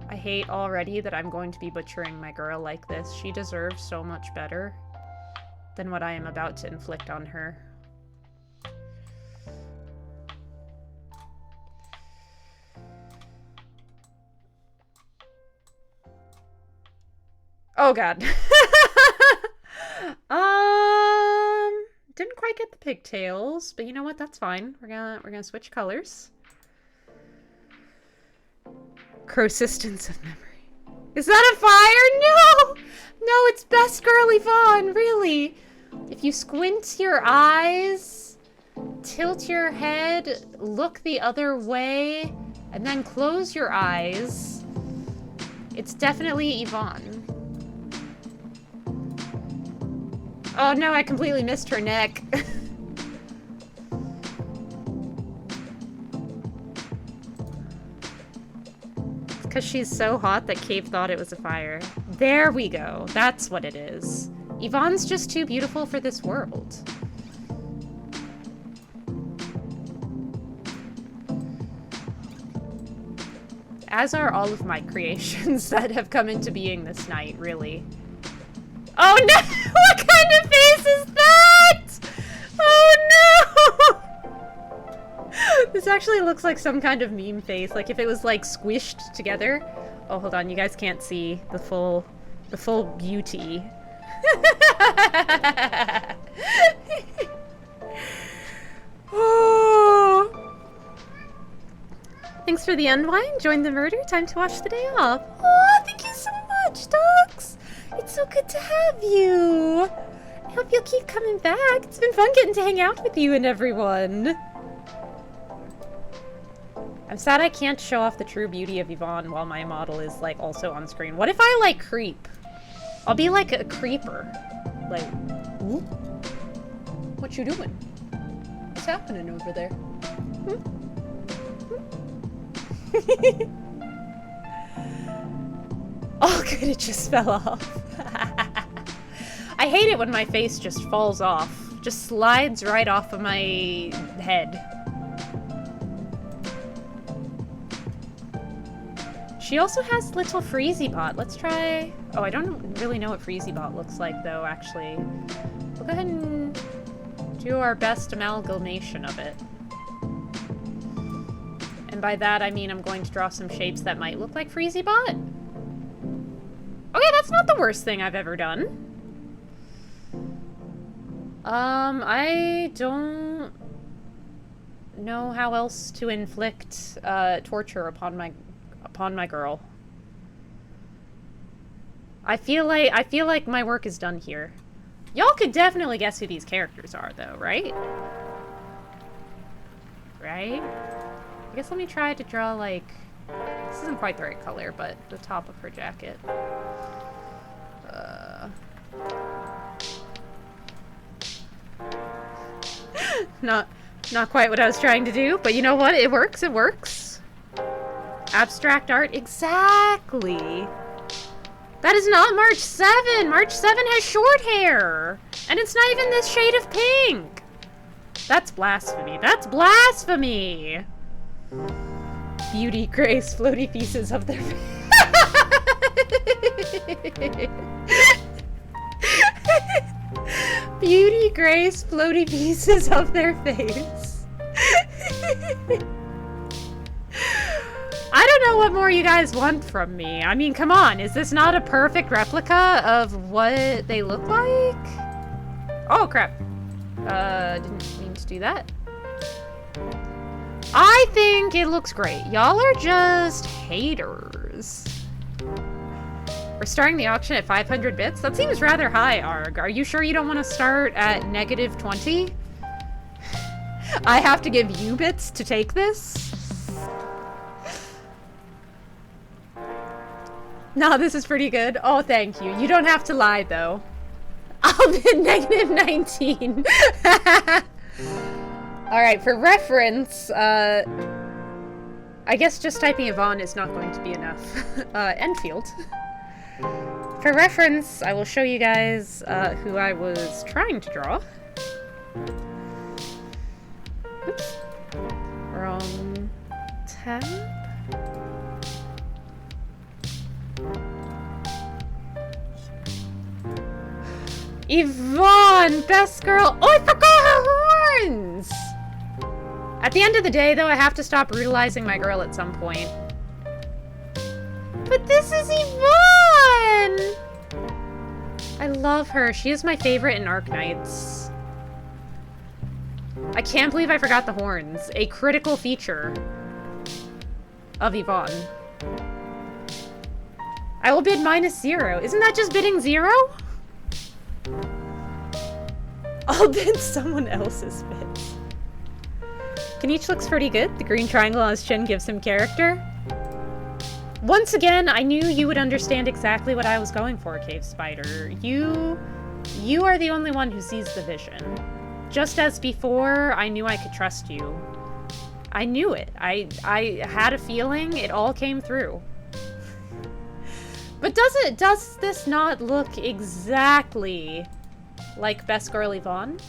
S1: I hate already that I'm going to be butchering my girl like this. She deserves so much better than what I am about to inflict on her. Oh god. Didn't quite get the pigtails, but you know what? That's fine. We're gonna switch colors. Persistence of memory. Is that a fire? No! No, it's best girl Yvonne, really. If you squint your eyes, tilt your head, look the other way, and then close your eyes, it's definitely Yvonne. Oh no, I completely missed her neck. Because she's so hot that Cave thought it was a fire. There we go. That's what it is. Yvonne's just too beautiful for this world. As are all of my creations that have come into being this night, really. Oh no! What kind of face is that? Oh no! This actually looks like some kind of meme face, like if it was like squished together. Oh, hold on, you guys can't see the full beauty. Oh. Thanks for the unwind. Join the murder. Time to watch the day off. Oh, thank you so much, dogs. It's so good to have you. I hope you'll keep coming back. It's been fun getting to hang out with you and everyone. I'm sad I can't show off the true beauty of Yvonne while my model is, like, also on screen. What if I, like, creep? I'll be like a creeper. Like, ooh, what you doing? What's happening over there? Oh, good, it just fell off. I hate it when my face just falls off. Just slides right off of my head. She also has little Freezybot. Let's try... Oh, I don't really know what Freezybot looks like, though, actually. We'll go ahead and do our best amalgamation of it. And by that, I mean I'm going to draw some shapes that might look like Freezybot. Okay, that's not the worst thing I've ever done. I don't know how else to inflict torture upon my girl. I feel like my work is done here. Y'all could definitely guess who these characters are, though, right? Right? I guess let me try to draw, like... This isn't quite the right color, but the top of her jacket. Not quite what I was trying to do, but you know what? It works, it works. Abstract art, exactly. That is not March 7! March 7 has short hair! And it's not even this shade of pink! That's blasphemy. That's blasphemy! Beauty, grace, floaty pieces of their... Beauty, grace, floaty pieces of their face. I don't know what more you guys want from me. I mean, come on. Is this not a perfect replica of what they look like? Oh, crap. Didn't mean to do that. I think it looks great. Y'all are just haters. We're starting the auction at 500 bits? That seems rather high, Arg. Are you sure you don't want to start at -20? I have to give you bits to take this? No, this is pretty good. Oh, thank you. You don't have to lie, though. I'll bid -19. Alright, for reference, I guess just typing Yvonne is not going to be enough. Enfield. For reference, I will show you guys who I was trying to draw. Oops. Wrong tab. Yvonne! Best girl! Oh, I forgot her horns! At the end of the day, though, I have to stop brutalizing my girl at some point. But this is Yvonne! I love her. She is my favorite in Arknights. I can't believe I forgot the horns. A critical feature of Yvonne. I will bid -0. Isn't that just bidding 0? I'll bid someone else's bids. Kanichi looks pretty good. The green triangle on his chin gives him character. Once again, I knew you would understand exactly what I was going for, Cave Spider. You are the only one who sees the vision. Just as before, I knew I could trust you. I knew it. I had a feeling. It all came through. But does this not look exactly like Best Girl Yvonne?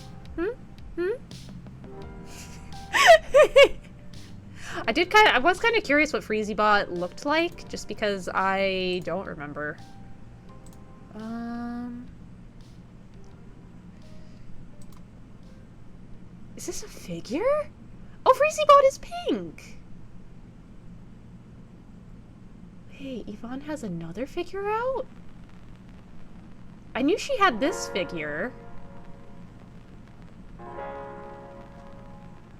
S1: I was kind of curious what Freezybot looked like, just because I don't remember. Is this a figure? Oh, Freezybot is pink! Wait, Yvonne has another figure out? I knew she had this figure.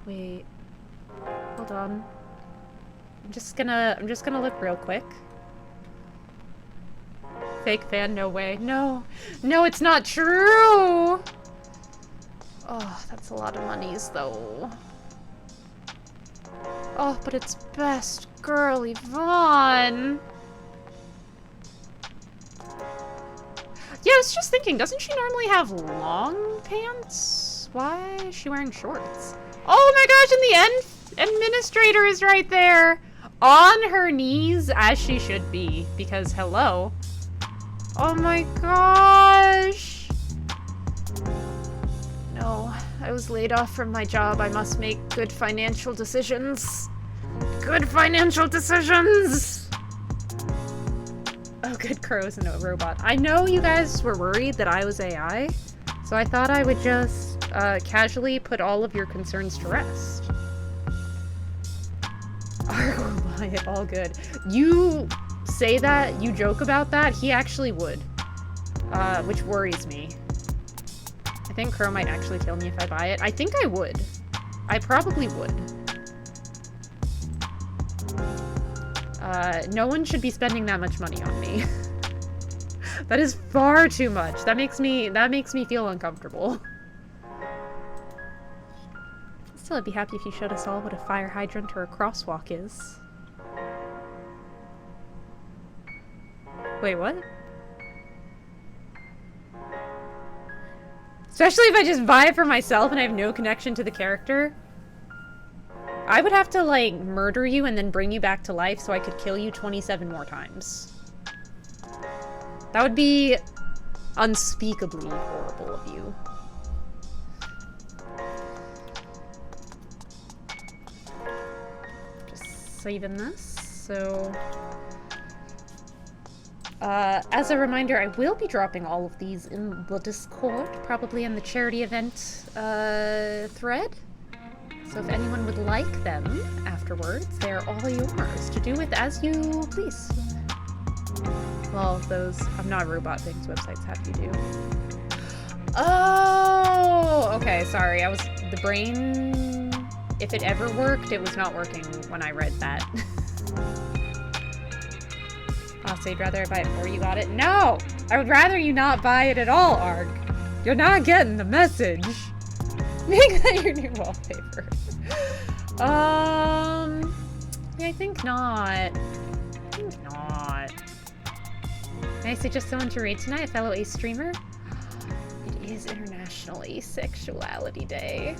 S1: Wait. Hold on. I'm just gonna look real quick. Fake fan, no way. No. No, it's not true! Oh, that's a lot of monies, though. Oh, but it's Best Girl Yvonne! Yeah, I was just thinking, doesn't she normally have long pants? Why is she wearing shorts? Oh my gosh, and the administrator is right there. On her knees, as she should be. Because, hello. Oh my gosh. No, I was laid off from my job. I must make good financial decisions. Good financial decisions! Oh, good crows and a robot. I know you guys were worried that I was AI, so I thought I would just casually put all of your concerns to rest. Arg will buy it, all good. You say that, you joke about that, he actually would. Which worries me. I think Crow might actually kill me if I buy it. I think I would. I probably would. No one should be spending that much money on me. That is far too much. That makes me feel uncomfortable. Still, I'd be happy if you showed us all what a fire hydrant or a crosswalk is. Wait, what? Especially if I just buy it for myself and I have no connection to the character. I would have to, like, murder you and then bring you back to life so I could kill you 27 more times. That would be unspeakably horrible of you. Just saving this, so... as a reminder, I will be dropping all of these in the Discord, probably in the charity event, thread. So if anyone would like them afterwards, they're all yours to do with as you please. Well, those I'm Not a Robot things websites have you do. Oh, okay, sorry. The brain, if it ever worked, it was not working when I read that. Oh, so you'd rather I buy it before you got it? No! I would rather you not buy it at all, Arg. You're not getting the message. Make that your new wallpaper. Yeah, I think not. I think not. Can I suggest someone to raid tonight? A fellow ace streamer? It is International Asexuality Day.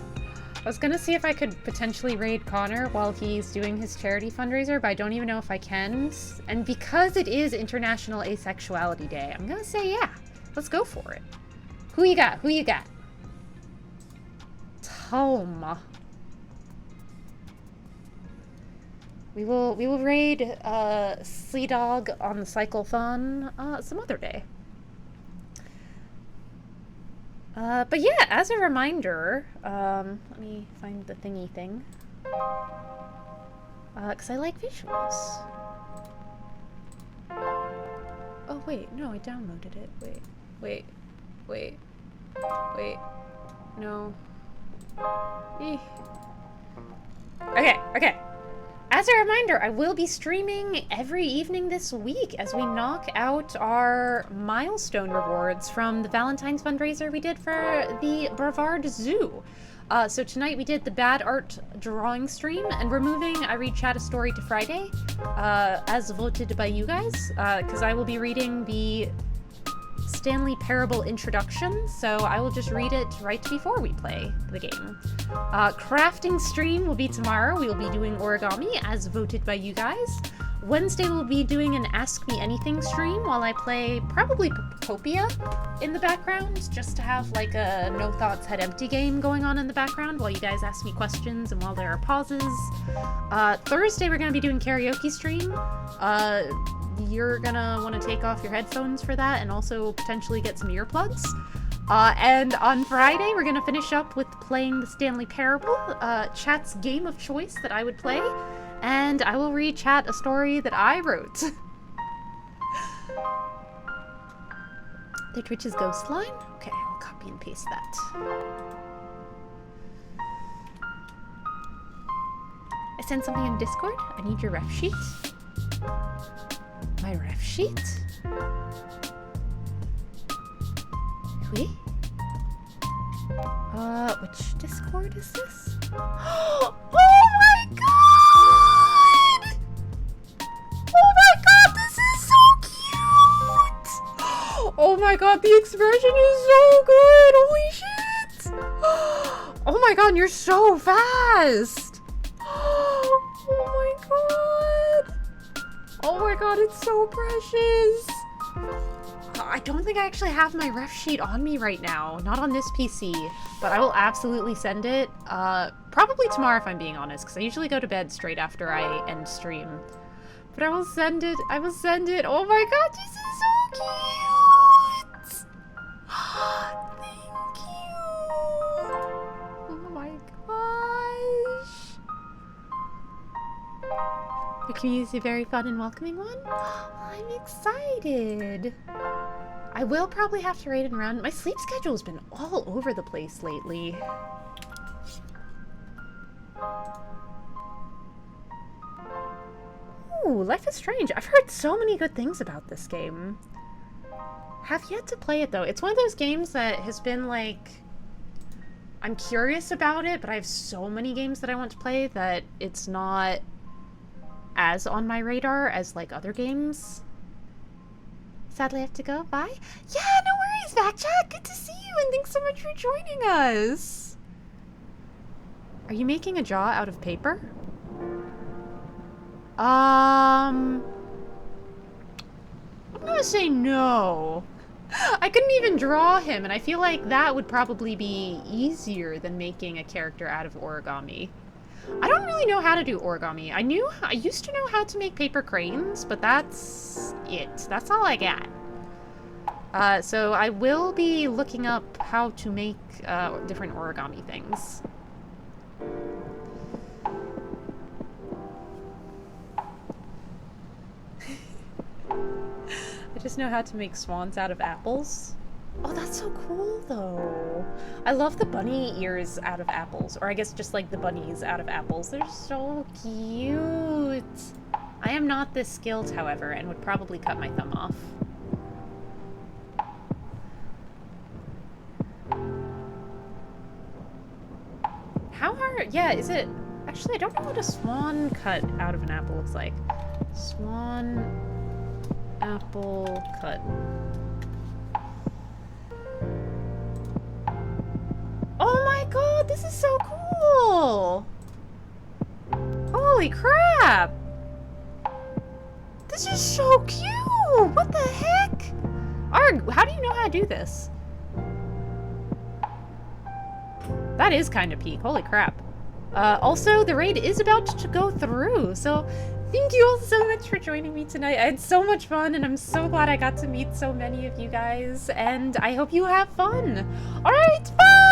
S1: I was gonna see if I could potentially raid Connor while he's doing his charity fundraiser, but I don't even know if I can. And because it is International Asexuality Day, I'm gonna say yeah. Let's go for it. Who you got? Who you got? Tom. We will raid Slee Dog on the Cyclethon some other day. But yeah, as a reminder, let me find the thingy thing. Because I like visuals. Oh wait, no, I downloaded it. Wait. No. Eeh. Okay. As a reminder, I will be streaming every evening this week as we knock out our milestone rewards from the Valentine's fundraiser we did for the Brevard Zoo. So tonight we did the bad art drawing stream, and we're moving I Read Chat a Story to Friday, as voted by you guys, because I will be reading the Stanley Parable introduction, so I will just read it right before we play the game. Crafting stream will be tomorrow. We will be doing origami as voted by you guys. Wednesday we'll be doing an Ask Me Anything stream while I play probably Popopia in the background, just to have like a no thoughts head empty game going on in the background while you guys ask me questions and while there are pauses. Thursday we're going to be doing karaoke stream. You're gonna want to take off your headphones for that and also potentially get some earplugs. And on Friday, we're gonna finish up with playing the Stanley Parable, Chat's game of choice that I would play, and I will read Chat a story that I wrote. Their Twitch's ghost line? Okay, I'll copy and paste that. I sent something in Discord. I need your ref sheet. My ref sheet? Oui? Which Discord is this? Oh my god! Oh my god, this is so cute! Oh my god, the expression is so good! Holy shit! Oh my god, you're so fast! Oh my god! Oh my god, it's so precious! I don't think I actually have my ref sheet on me right now. Not on this PC. But I will absolutely send it. Probably tomorrow if I'm being honest, because I usually go to bed straight after I end stream. But I will send it. I will send it. Oh my god, this is so cute! Thank you! Oh my gosh! The community is a very fun and welcoming one. I'm excited. I will probably have to raid and run. My sleep schedule has been all over the place lately. Ooh, Life is Strange. I've heard so many good things about this game. Have yet to play it though. It's one of those games that has been like... I'm curious about it, but I have so many games that I want to play that it's not as on my radar as like other games. Sadly, I have to go. Bye. Yeah, no worries, Backchat. Good to see you, and thanks so much for joining us. Are you making a jaw out of paper? I'm gonna say no. I couldn't even draw him, and I feel like that would probably be easier than making a character out of origami. I don't really know how to do origami. I used to know how to make paper cranes, but that's it. That's all I got. So I will be looking up how to make different origami things. I just know how to make swans out of apples. Oh, that's so cool, though. I love the bunny ears out of apples. Or I guess just like the bunnies out of apples. They're so cute. I am not this skilled, however, and would probably cut my thumb off. How hard? Yeah, is it... Actually, I don't know what a swan cut out of an apple looks like. Swan... apple cut. Oh my god, this is so cool! Holy crap! This is so cute! What the heck? Arg, how do you know how to do this? That is kind of peak, holy crap. Also, the raid is about to go through, so thank you all so much for joining me tonight. I had so much fun, and I'm so glad I got to meet so many of you guys, and I hope you have fun. Alright, bye!